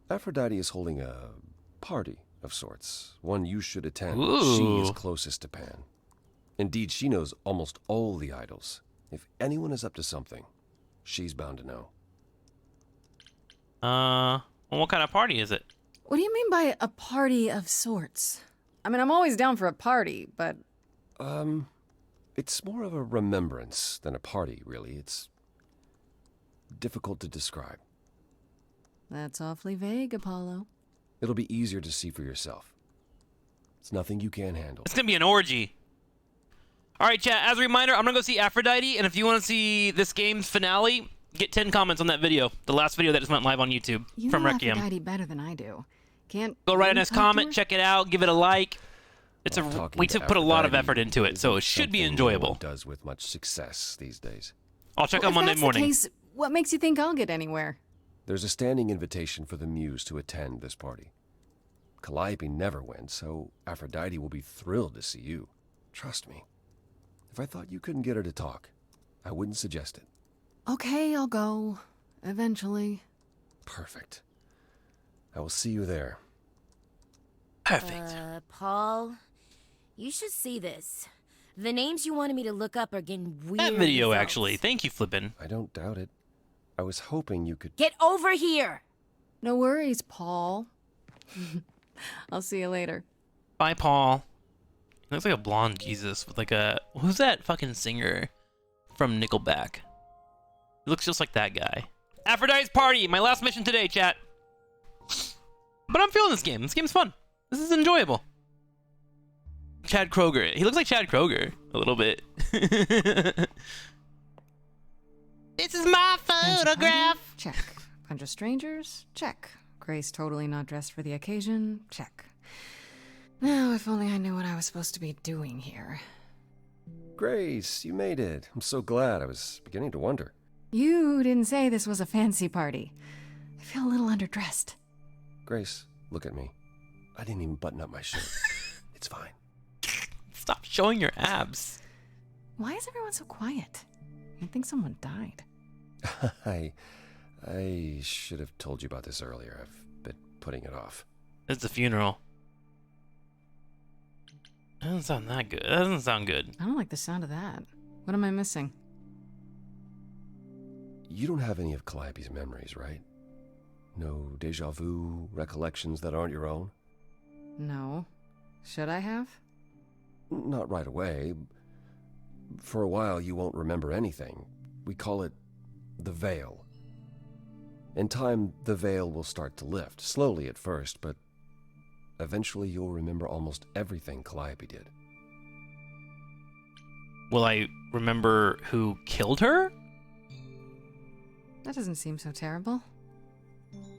Aphrodite is holding a party of sorts, one you should attend. Ooh. She is closest to Pan. Indeed, she knows almost all the idols. If anyone is up to something, she's bound to know. Well, what kind of party is it? What do you mean by a party of sorts? I mean, I'm always down for a party, but... It's more of a remembrance than a party, really. It's difficult to describe. That's awfully vague, Apollo. It'll be easier to see for yourself. It's nothing you can't handle. It's gonna be an orgy. Alright, chat, as a reminder, I'm gonna go see Aphrodite, and if you want to see this game's finale, get 10 comments on that video. The last video that just went live on YouTube You from know Requiem. Aphrodite better than I do. Can't Go write a you nice talk to comment, her? check it out, give it a like. It's we to put a lot of Aphrodite effort into it, so it should be something enjoyable. no one does with much success these days. I'll check Well, out Monday if that's morning. The case, what makes you think I'll get anywhere? There's a standing invitation for the Muse to attend this party. Calliope never went, so Aphrodite will be thrilled to see you. Trust me. If I thought you couldn't get her to talk, I wouldn't suggest it. Okay, I'll go. Eventually. Perfect. I will see you there. Perfect. Paul, you should see this. The names you wanted me to look up are getting weird. That video, results. actually. Thank you, Flippin. I don't doubt it. I was hoping you could... Get over here! No worries, Paul. I'll see you later. Bye, Paul. He looks like a blonde Jesus with like a... Who's that fucking singer from Nickelback? He looks just like that guy. Aphrodite's Party! My last mission today, chat. But I'm feeling this game. This game's fun. This is enjoyable. Chad Kroger. He looks like Chad Kroger a little bit. This is my photograph. Check. Bunch of strangers? Check. Grace totally not dressed for the occasion? Check. Now, if only I knew what I was supposed to be doing here. Grace, you made it. I'm so glad. I was beginning to wonder. You didn't say this was a fancy party. I feel a little underdressed. Grace, look at me. I didn't even button up my shirt. It's fine. Stop showing your abs. Why is everyone so quiet? You'd think someone died. I should have told you about this earlier. I've been putting it off. It's a funeral. That doesn't sound that good. That doesn't sound good. I don't like the sound of that. What am I missing? You don't have any of Calliope's memories, right? No deja vu, recollections that aren't your own? No. Should I have? Not right away. For a while, you won't remember anything. We call it the veil. In time, the veil will start to lift, slowly at first, but eventually you'll remember almost everything Calliope did. Will I remember who killed her? That doesn't seem so terrible.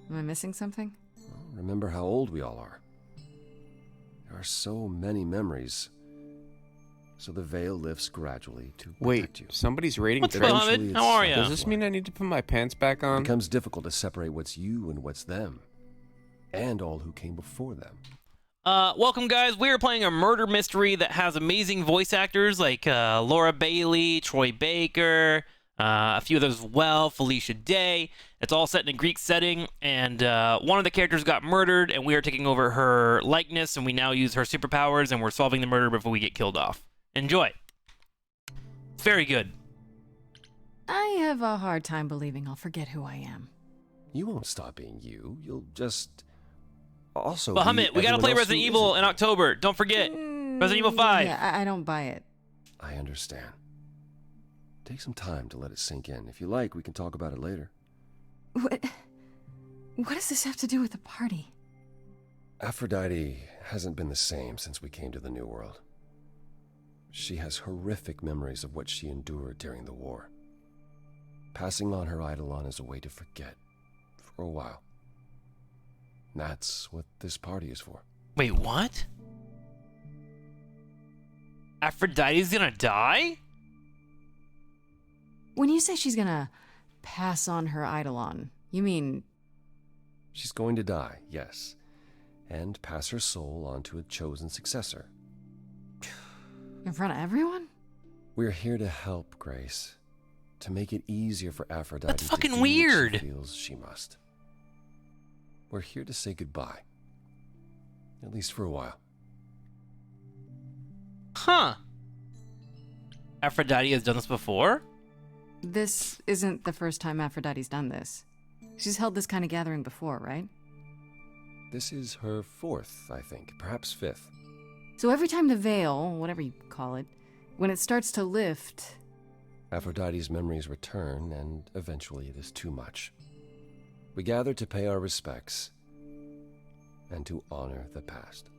Am I missing something? Well, remember how old we all are. There are so many memories. So the veil lifts gradually to protect you. Somebody's rating What's today? up, Mohammed? How are you? Does this mean I need to put my pants back on? It becomes difficult to separate what's you and what's them. And all who came before them. Welcome, guys. We are playing a murder mystery that has amazing voice actors like Laura Bailey, Troy Baker, a few others as well, Felicia Day. It's all set in a Greek setting, and one of the characters got murdered, and we are taking over her likeness, and we now use her superpowers, and we're solving the murder before we get killed off. Enjoy. It's very good. I have a hard time believing I'll forget who I am. You won't stop being you. You'll just... Also, Bahamut, we gotta play Resident Evil in October. Don't forget. Resident Evil 5. Yeah, I don't buy it. I understand. Take some time to let it sink in. If you like, we can talk about it later. What does this have to do with the party? Aphrodite hasn't been the same since we came to the New World. She has horrific memories of what she endured during the war. Passing on her eidolon is a way to forget, for a while. That's what this party is for. Wait, what? Aphrodite's gonna die? When you say she's gonna pass on her eidolon, you mean... She's going to die, yes, and pass her soul on to a chosen successor. In front of everyone? We're here to help, Grace. To make it easier for Aphrodite That's fucking to do weird. what she feels she must. We're here to say goodbye. At least for a while. Huh. Aphrodite has done this before? This isn't the first time Aphrodite's done this. She's held this kind of gathering before, right? This is her fourth, I think, perhaps fifth. So every time the veil, whatever you call it, when it starts to lift... Aphrodite's memories return, and eventually it is too much. We gather to pay our respects and to honor the past.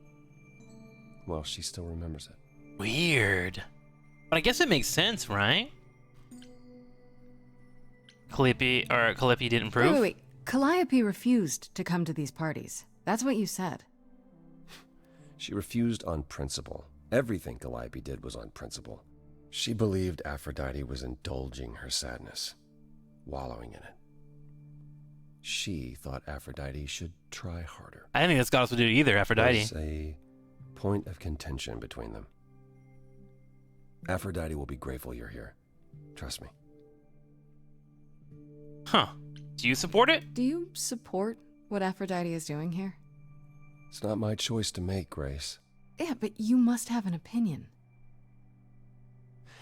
Well, she still remembers it. Weird. But I guess it makes sense, right? Calliope didn't prove? Wait. Calliope refused to come to these parties. That's what you said. She refused on principle. Everything Calliope did was on principle. She believed Aphrodite was indulging her sadness, wallowing in it. She thought Aphrodite should try harder. I don't think that's got us to do either, Aphrodite. There's a point of contention between them. Aphrodite will be grateful you're here. Trust me. Huh. Do you support it? Do you support what Aphrodite is doing here? It's not my choice to make, Grace. Yeah, but you must have an opinion.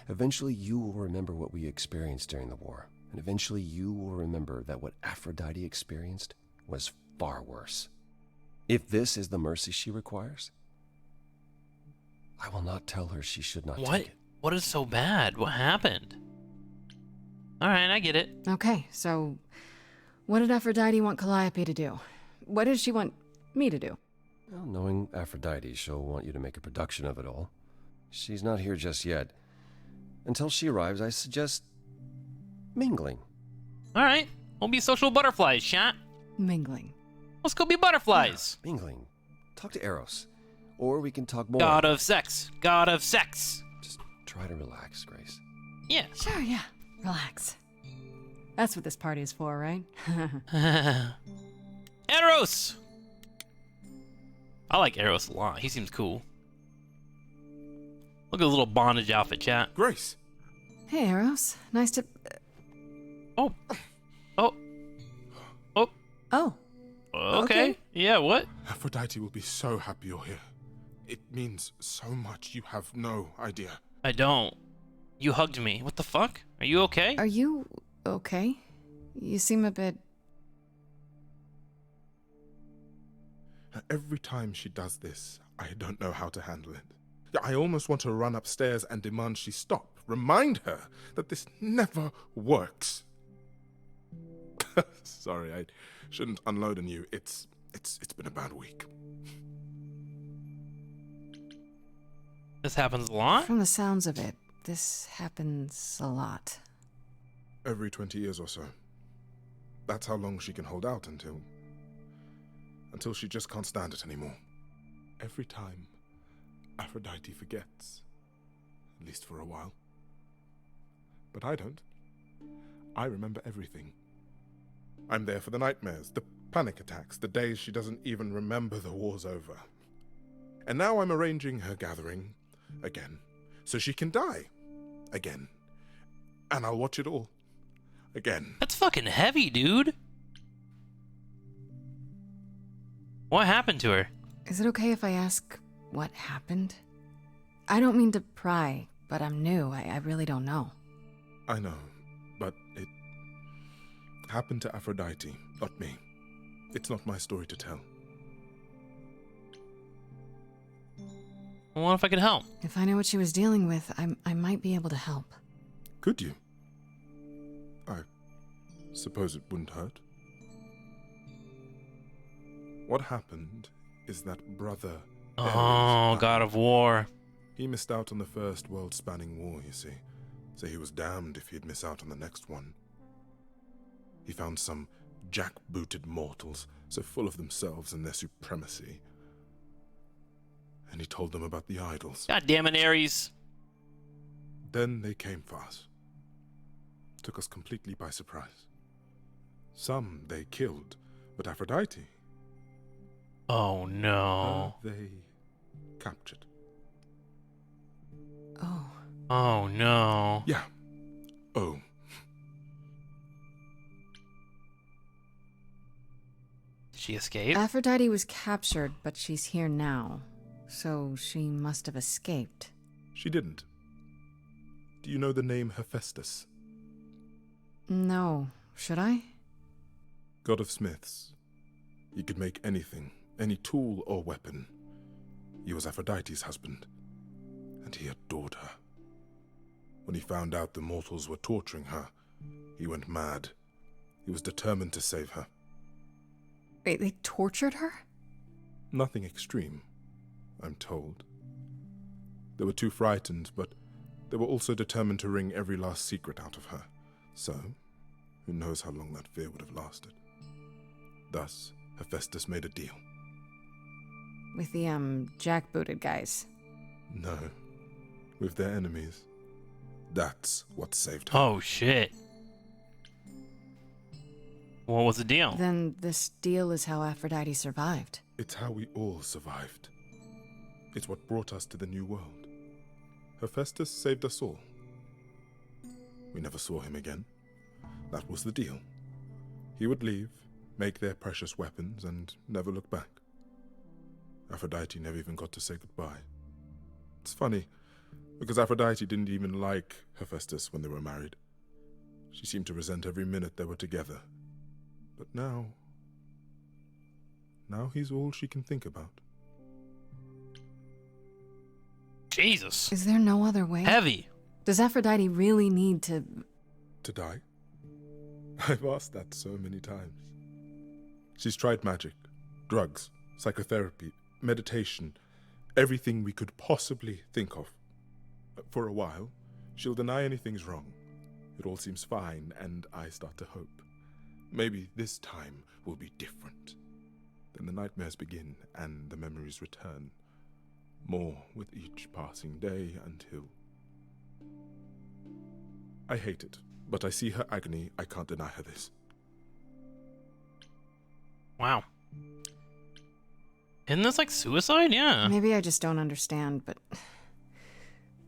Eventually, you will remember what we experienced during the war. And eventually, you will remember that what Aphrodite experienced was far worse. If this is the mercy she requires, I will not tell her she should not take it. What is so bad? What happened? Alright, I get it. Okay, so what did Aphrodite want Calliope to do? What does she want me to do? Well, knowing Aphrodite, she'll want you to make a production of it all. She's not here just yet. Until she arrives, I suggest mingling. Alright, we'll be social butterflies, chat. Mingling. Let's go be butterflies. Yeah, mingling. Talk to Eros. Or we can talk more. God of sex. God of sex. Just try to relax, Grace. Yeah. Sure, yeah. Relax. That's what this party is for, right? Eros! I like Eros a lot. He seems cool. Look at his little bondage outfit, chat. Grace! Hey, Eros. Nice to... Oh. Oh. Oh. Oh. Okay. Yeah, what? Aphrodite will be so happy you're here. It means so much, you have no idea. I don't. You hugged me. What the fuck? Are you okay? Are you okay? You seem a bit... Every time she does this, I don't know how to handle it. I almost want to run upstairs and demand she stop. Remind her that this never works. Sorry, I shouldn't unload on you. It's been a bad week. This happens a lot? From the sounds of it, this happens a lot. Every 20 years or so. That's how long she can hold out until she just can't stand it anymore. Every time, Aphrodite forgets. At least for a while. But I don't. I remember everything. I'm there for the nightmares, the panic attacks, the days she doesn't even remember the war's over. And now I'm arranging her gathering again, so she can die again. And I'll watch it all again. That's fucking heavy, dude. What happened to her? Is it okay if I ask what happened? I don't mean to pry, but I'm new. I really don't know. I know, but it happened to Aphrodite, not me. It's not my story to tell. Well, what if I could help? If I know what she was dealing with, I might be able to help. Could you? I suppose it wouldn't hurt. What happened is that brother... Oh, God of War. He missed out on the first world-spanning war, you see. So he was damned if he'd miss out on the next one. He found some jackbooted mortals, so full of themselves and their supremacy. And he told them about the idols. God damn it, Ares. Then they came for us. Took us completely by surprise. Some they killed, but Aphrodite... Oh, no. They captured. Oh. Oh, no. Yeah. Oh. Did she escape? Aphrodite was captured, but she's here now. So she must have escaped. She didn't. Do you know the name Hephaestus? No. Should I? God of smiths. He could make anything, any tool or weapon. He was Aphrodite's husband, and he adored her. When he found out the mortals were torturing her, he went mad. He was determined to save her. Wait, they tortured her? Nothing extreme, I'm told. They were too frightened, but they were also determined to wring every last secret out of her. So, who knows how long that fear would have lasted. Thus, Hephaestus made a deal. With the, jackbooted guys. No, with their enemies. That's what saved her. Oh, shit. What was the deal? Then this deal is how Aphrodite survived. It's how we all survived. It's what brought us to the new world. Hephaestus saved us all. We never saw him again. That was the deal. He would leave, make their precious weapons, and never look back. Aphrodite never even got to say goodbye. It's funny, because Aphrodite didn't even like Hephaestus when they were married. She seemed to resent every minute they were together. But now he's all she can think about. Jesus. Is there no other way? Heavy. Does Aphrodite really need to... To die? I've asked that so many times. She's tried magic, drugs, psychotherapy, meditation, everything we could possibly think of. For a while, she'll deny anything's wrong. It all seems fine, and I start to hope. Maybe this time will be different. Then the nightmares begin, and the memories return. More with each passing day until... I hate it, but I see her agony. I can't deny her this. Wow. Isn't this like suicide? Yeah. Maybe I just don't understand, but...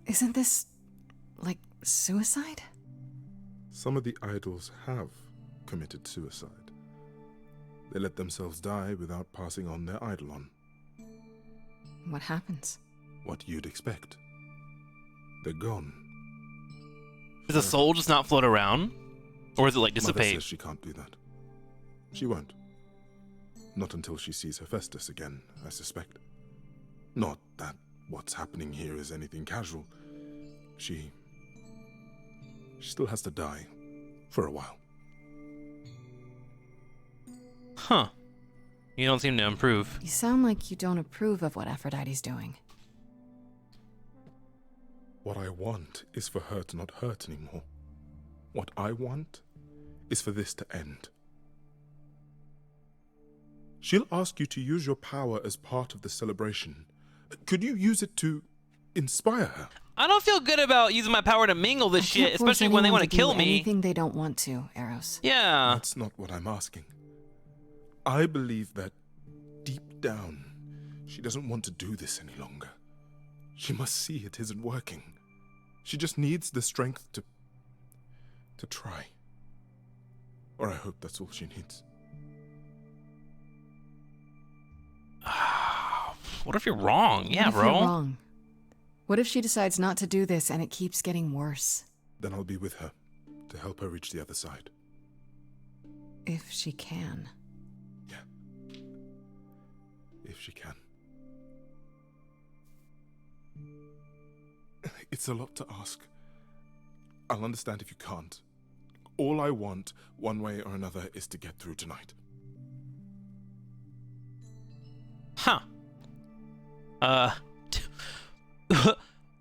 Isn't this... like suicide? Some of the idols have committed suicide. They let themselves die without passing on their eidolon. What happens? What you'd expect. They're gone. Does the soul just not float around? Or is it like Mother dissipate? says she can't do that. She won't. Not until she sees Hephaestus again, I suspect. Not that what's happening here is anything casual. She still has to die. For a while. Huh. You don't seem to improve. You sound like you don't approve of what Aphrodite's doing. What I want is for her to not hurt anymore. What I want is for this to end. She'll ask you to use your power as part of the celebration. Could you use it to inspire her? I don't feel good about using my power to mingle this shit, especially when they want to kill me. Anything they don't want to, Eros. Yeah. That's not what I'm asking. I believe that deep down, she doesn't want to do this any longer. She must see it isn't working. She just needs the strength to try. Or I hope that's all she needs. What if you're wrong? Yeah, What if bro. you're wrong? What if she decides not to do this and it keeps getting worse? Then I'll be with her to help her reach the other side. If she can. If she can. It's a lot to ask. I'll understand if you can't. All I want, one way or another, is to get through tonight. Huh. That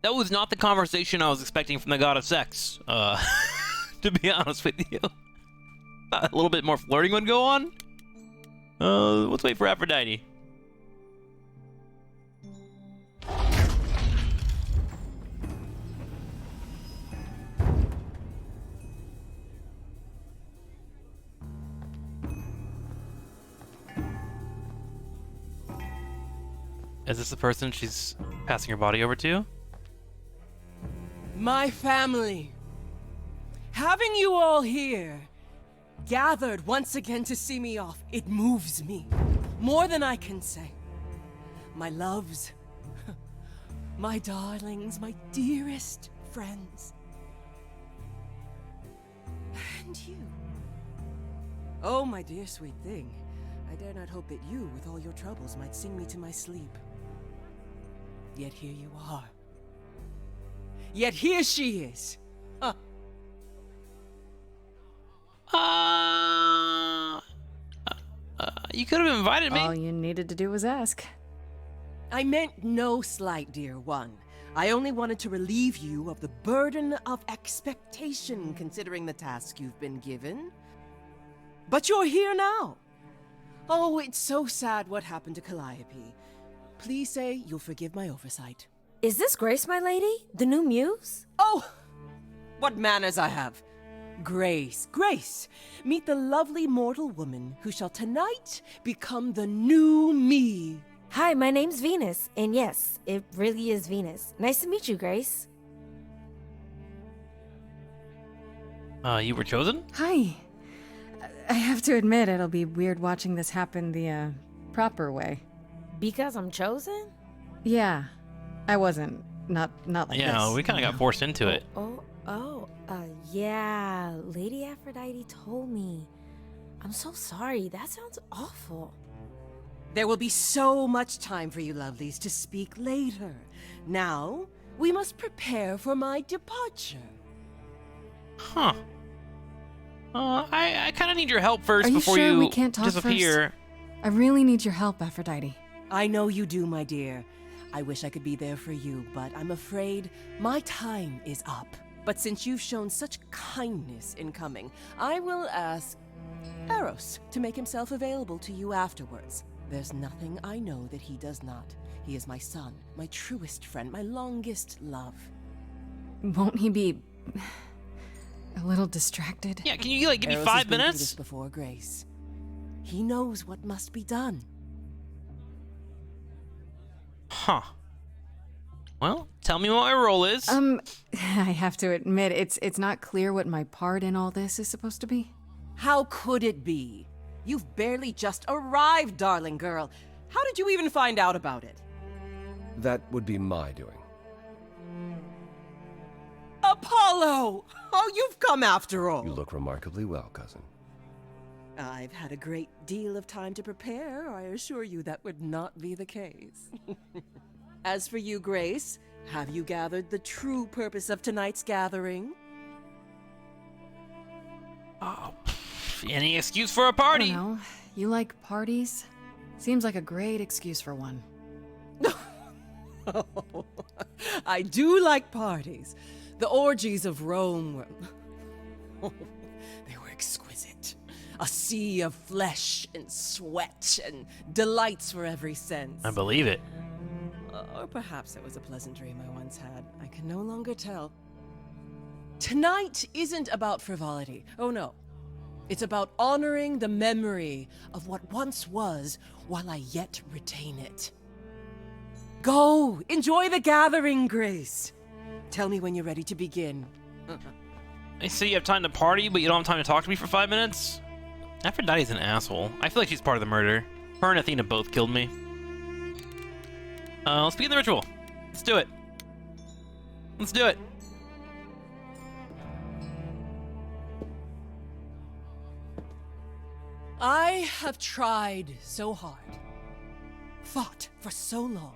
was not the conversation I was expecting from the god of sex. To be honest with you. A little bit more flirting would go on. Let's wait for Aphrodite. Is this the person she's passing her body over to? My family. Having you all here, gathered once again to see me off, it moves me. More than I can say. My loves, my darlings, my dearest friends. And you. Oh, my dear sweet thing. I dare not hope that you, with all your troubles, might sing me to my sleep. Yet here you are. Yet here she is. Huh. You could have invited me. All you needed to do was ask. I meant no slight, dear one. I only wanted to relieve you of the burden of expectation, considering the task you've been given. But you're here now. Oh, it's so sad what happened to Calliope. Please say you'll forgive my oversight. Is this Grace, my lady? The new Muse? Oh, what manners I have. Grace, Grace, meet the lovely mortal woman who shall tonight become the new me. Hi, my name's Venus, and yes, it really is Venus. Nice to meet you, Grace. You were chosen? Hi. I have to admit, it'll be weird watching this happen the, proper way. Because I'm chosen? Yeah. I wasn't. Not like this. Yeah, we kind of got forced into it. Yeah, Lady Aphrodite told me. I'm so sorry, that sounds awful. There will be so much time for you lovelies to speak later. Now, we must prepare for my departure. Huh. I kind of need your help first Are you before sure you we can't talk disappear. first? I really need your help, Aphrodite. I know you do, my dear. I wish I could be there for you, but I'm afraid my time is up. But since you've shown such kindness in coming, I will ask Eros to make himself available to you afterwards. There's nothing I know that he does not. He is my son, my truest friend, my longest love. Won't he be a little distracted? Yeah, can you give me Eros 5 has been through minutes? this before, Grace. He knows what must be done. Huh. Well, tell me what my role is. I have to admit, it's not clear what my part in all this is supposed to be. How could it be? You've barely just arrived, darling girl. How did you even find out about it? That would be my doing. Apollo! Oh, you've come after all. You look remarkably well, cousin. I've had a great deal of time to prepare. I assure you that would not be the case. As for you, Grace, have you gathered the true purpose of tonight's gathering? Oh, any excuse for a party? I don't know. You like parties? Seems like a great excuse for one. Oh, I do like parties. The orgies of Rome were... they were exquisite. A sea of flesh and sweat and delights for every sense. I believe it. Or perhaps it was a pleasant dream I once had. I can no longer tell. Tonight isn't about frivolity. Oh no. It's about honoring the memory of what once was while I yet retain it. Go! Enjoy the gathering, Grace! Tell me when you're ready to begin. I see you have time to party, but you don't have time to talk to me for 5 minutes? Aphrodite's an asshole. I feel like she's part of the murder. Her and Athena both killed me. Let's begin the ritual. Let's do it. Let's do it. I have tried so hard, fought for so long,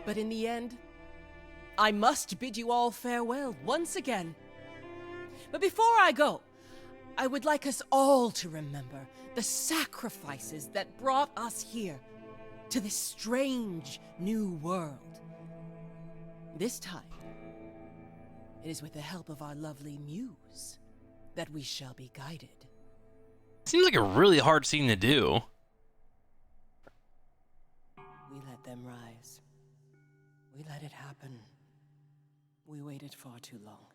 but in the end, I must bid you all farewell once again. But before I go, I would like us all to remember the sacrifices that brought us here to this strange new world. This time, it is with the help of our lovely Muse that we shall be guided. Seems like a really hard scene to do. We let them rise. We let it happen. We waited far too long.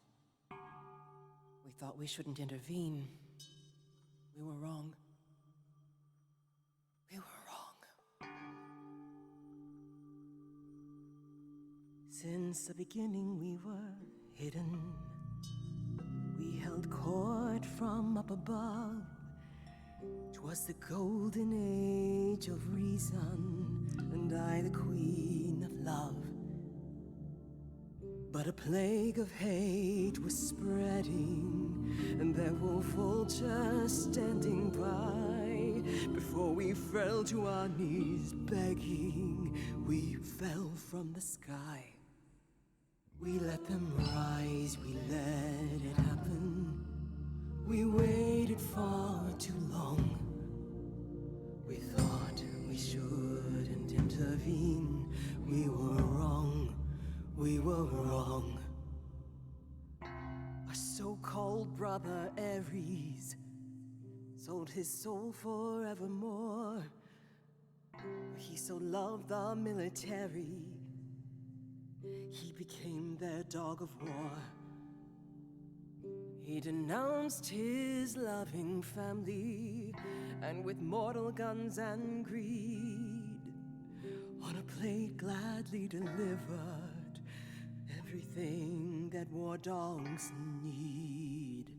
We thought we shouldn't intervene. We were wrong. We were wrong. Since the beginning we were hidden. We held court from up above. 'Twas the golden age of reason, and I the queen of love. But a plague of hate was spreading, and there were vultures standing by. Before we fell to our knees begging, we fell from the sky. We let them rise, we let it happen. We waited far too long. We thought we shouldn't intervene. We were wrong. We were wrong. Our so-called brother Ares sold his soul forevermore. He so loved the military, he became their dog of war. He denounced his loving family, and with mortal guns and greed, on a plate gladly delivered everything that war dogs need.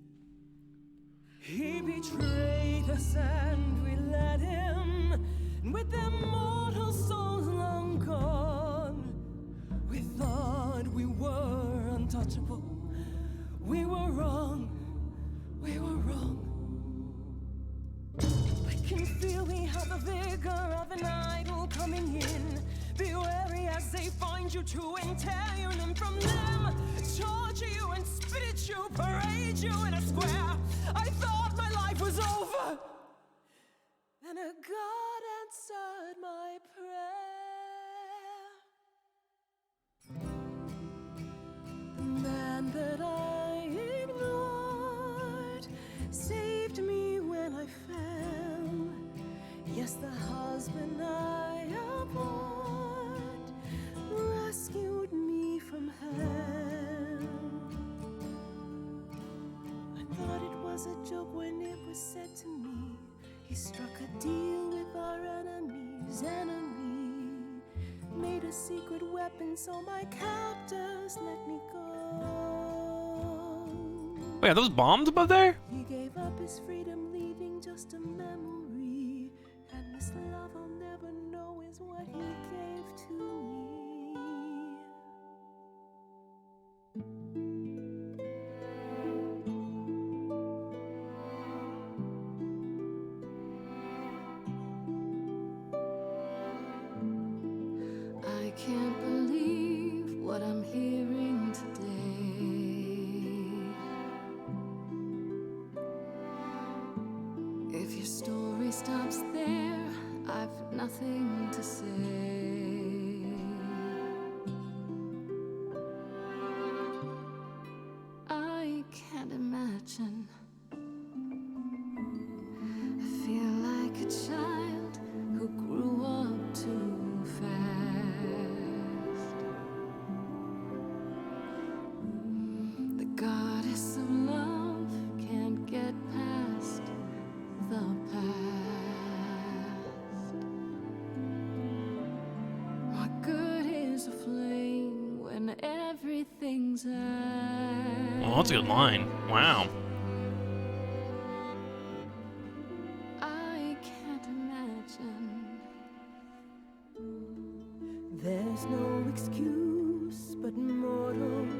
He betrayed us and we let him, and with their mortal souls long gone, we thought we were untouchable. We were wrong, we were wrong. I can feel we have the vigor of an idol coming in. Be wary as they find you to tear you limb from limb, torture you and spit at you, parade you in a square. I thought my life was over, and a God answered my prayer. The man that I ignored saved me when I fell. Yes, the husband I abhorred rescued me from hell. I thought it was a joke when it was said to me. He struck a deal with our enemy's enemy, made a secret weapon so my captors let me go. Wait, are those bombs above there? He gave up his freedom, leaving just a memory, and this love I'll never know is what he gave to me. I can't believe what I'm hearing today. If your story stops there, I've nothing to say. I can't imagine. I feel like a child who grew up too fast. The goddess of love can't get past the past. What good is a flame when everything's ash? Oh, that's a good line. Wow. I can't imagine. There's no excuse, but mortals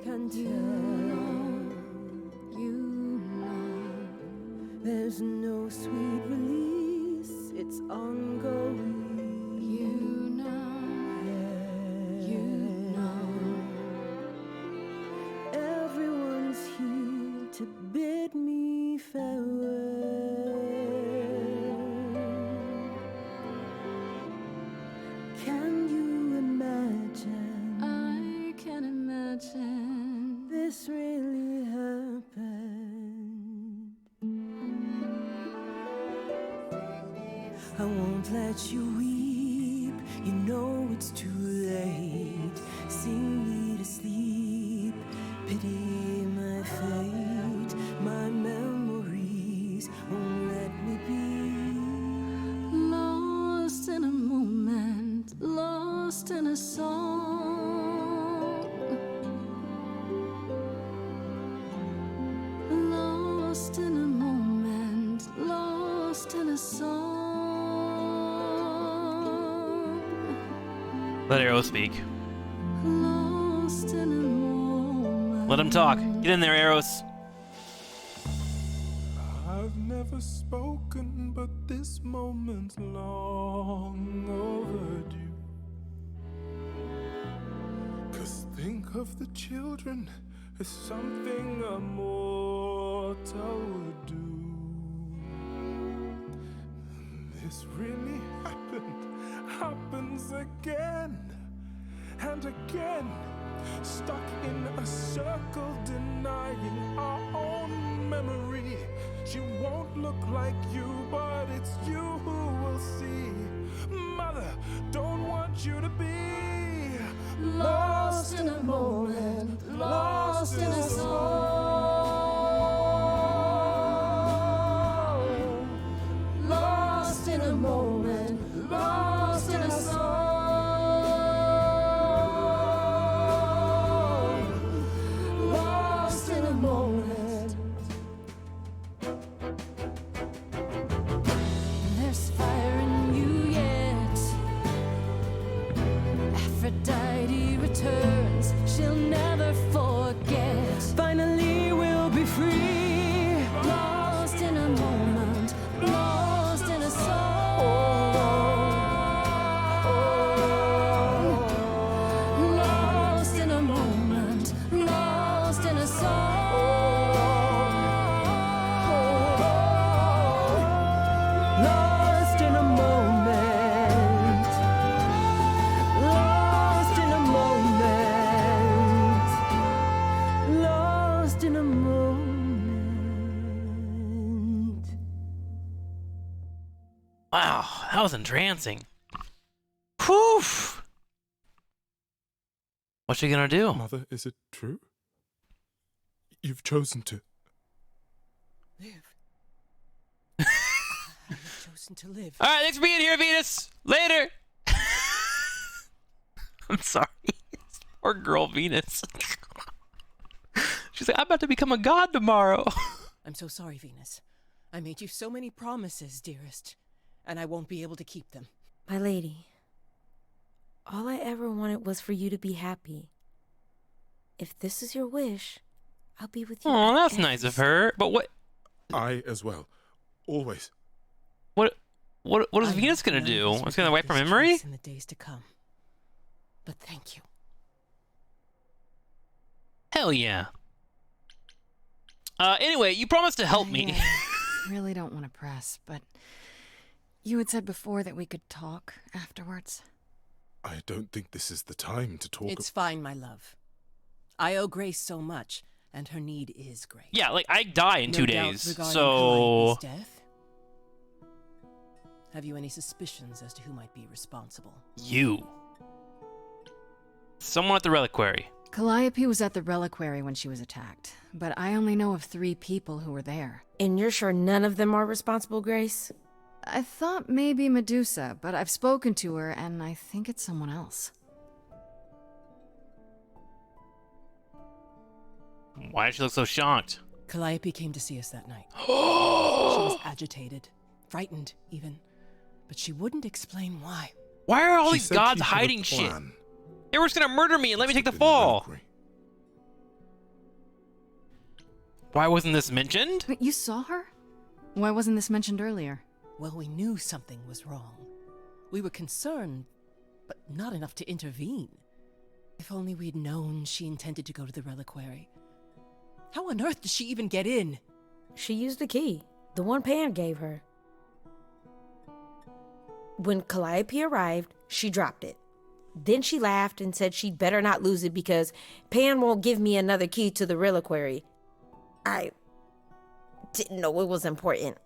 can tell. You know, there's no sweet release, it's ongoing. You know, you know, everyone's here to bid me farewell. Can you imagine? I can imagine this really happened. I won't let you weep, you know it's too late. Sing me to sleep, pity my fate. My memories won't let me be. Lost in a moment, lost in a song. Lost in a moment, lost in a song. Let Arrow speak. Lost in a moment. Let him talk. Get in there, Arrows. I've never spoken, but this moment's long overdue. 'Cause think of the children as something a mortal would do. This really happens again and again. Stuck in a circle, denying our own memory. She won't look like you, but it's you who will see. Mother, don't want you to be lost in a moment, lost in a song. Lost in a moment, lost in a song. Lost in a moment. Wow, that was entrancing. Whew. What's she gonna do? Mother, is it true? You've chosen to... Live. I have chosen to live. All right, thanks for being here, Venus. Later. I'm sorry. Poor girl, Venus. She's like, I'm about to become a god tomorrow. I'm so sorry, Venus. I made you so many promises, dearest, and I won't be able to keep them. My lady, all I ever wanted was for you to be happy. If this is your wish, I'll be with you. Oh, that's nice of her. But what? I as well. Always. What is Venus gonna do? It's gonna wipe her memory? In the days to come. But thank you. Hell yeah. Anyway, you promised to help me. I really don't want to press, but you had said before that we could talk afterwards. I don't think this is the time to talk. It's fine, my love. I owe Grace so much, and her need is great. Yeah, like I die in 2 doubt days, regarding so. Calliope's death? Have you any suspicions as to who might be responsible? You. Someone at the reliquary. Calliope was at the reliquary when she was attacked, but I only know of 3 people who were there. And you're sure none of them are responsible, Grace? I thought maybe Medusa, but I've spoken to her, and I think it's someone else. Why does she look so shocked? Calliope came to see us that night. She was agitated, frightened even, but she wouldn't explain why. Why are all She these said gods she had a hiding shit? plan. They were just gonna murder me and let me take the fall. Why wasn't this mentioned? But you saw her? Why wasn't this mentioned earlier? Well, we knew something was wrong. We were concerned, but not enough to intervene. If only we'd known she intended to go to the reliquary. How on earth did she even get in? She used the key, the one Pan gave her. When Calliope arrived, she dropped it. Then she laughed and said she'd better not lose it because Pan won't give me another key to the reliquary. I didn't know it was important.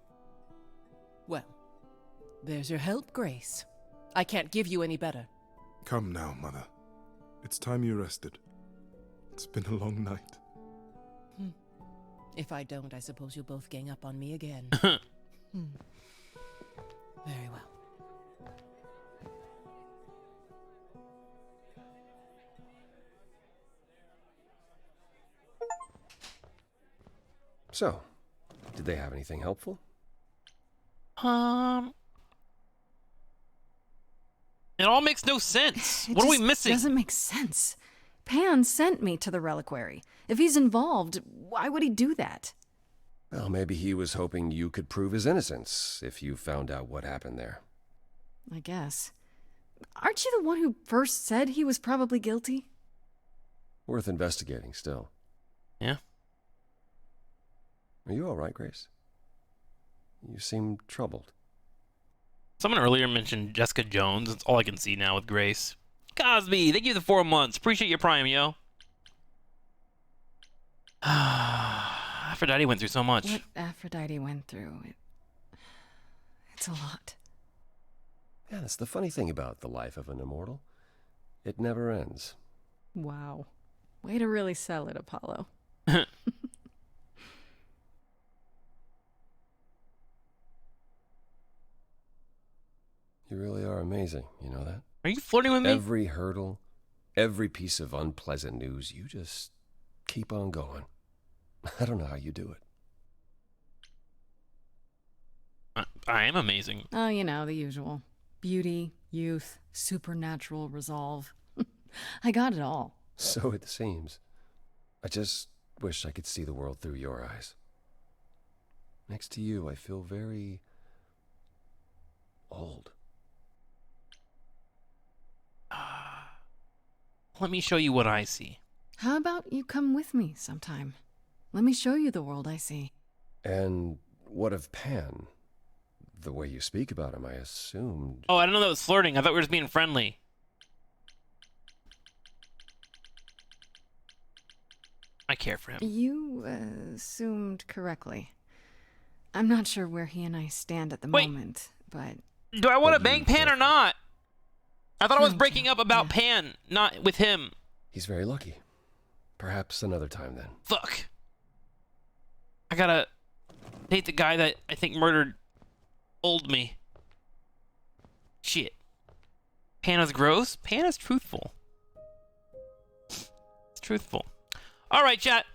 Well, there's your help, Grace. I can't give you any better. Come now, Mother. It's time you rested. It's been a long night. If I don't, I suppose you'll both gang up on me again. Very well. So, did they have anything helpful? It all makes no sense. It What are we just missing? Doesn't make sense. Pan sent me to the reliquary. If he's involved, why would he do that? Well, maybe he was hoping you could prove his innocence if you found out what happened there. I guess. Aren't you the one who first said he was probably guilty? Worth investigating still. Yeah. Are you all right, Grace? You seem troubled. Someone earlier mentioned Jessica Jones. That's all I can see now with Grace. Cosby, thank you for the 4 months. Appreciate your prime, yo. Aphrodite went through so much. What Aphrodite went through, it's a lot. Yeah, that's the funny thing about the life of an immortal. It never ends. Wow. Way to really sell it, Apollo. You really are amazing, you know that? Are you flirting with me? Every hurdle, every piece of unpleasant news, you just keep on going. I don't know how you do it. I am amazing. Oh, you know, the usual. Beauty, youth, supernatural resolve. I got it all. So it seems. I just wish I could see the world through your eyes. Next to you, I feel very old. Let me show you what I see. How about you come with me sometime? Let me show you the world I see. And what of Pan? The way you speak about him, I assumed... Oh, I don't know that was flirting. I thought we were just being friendly. I care for him. You assumed correctly. I'm not sure where he and I stand at the moment, but Do I want to But bang you Pan or not? I thought I was Fine, breaking up about Pan, not with him. He's very lucky. Perhaps another time then. Fuck. I gotta date the guy that I think murdered old me. Shit. Pan is gross? Pan is truthful. It's truthful. Alright, chat.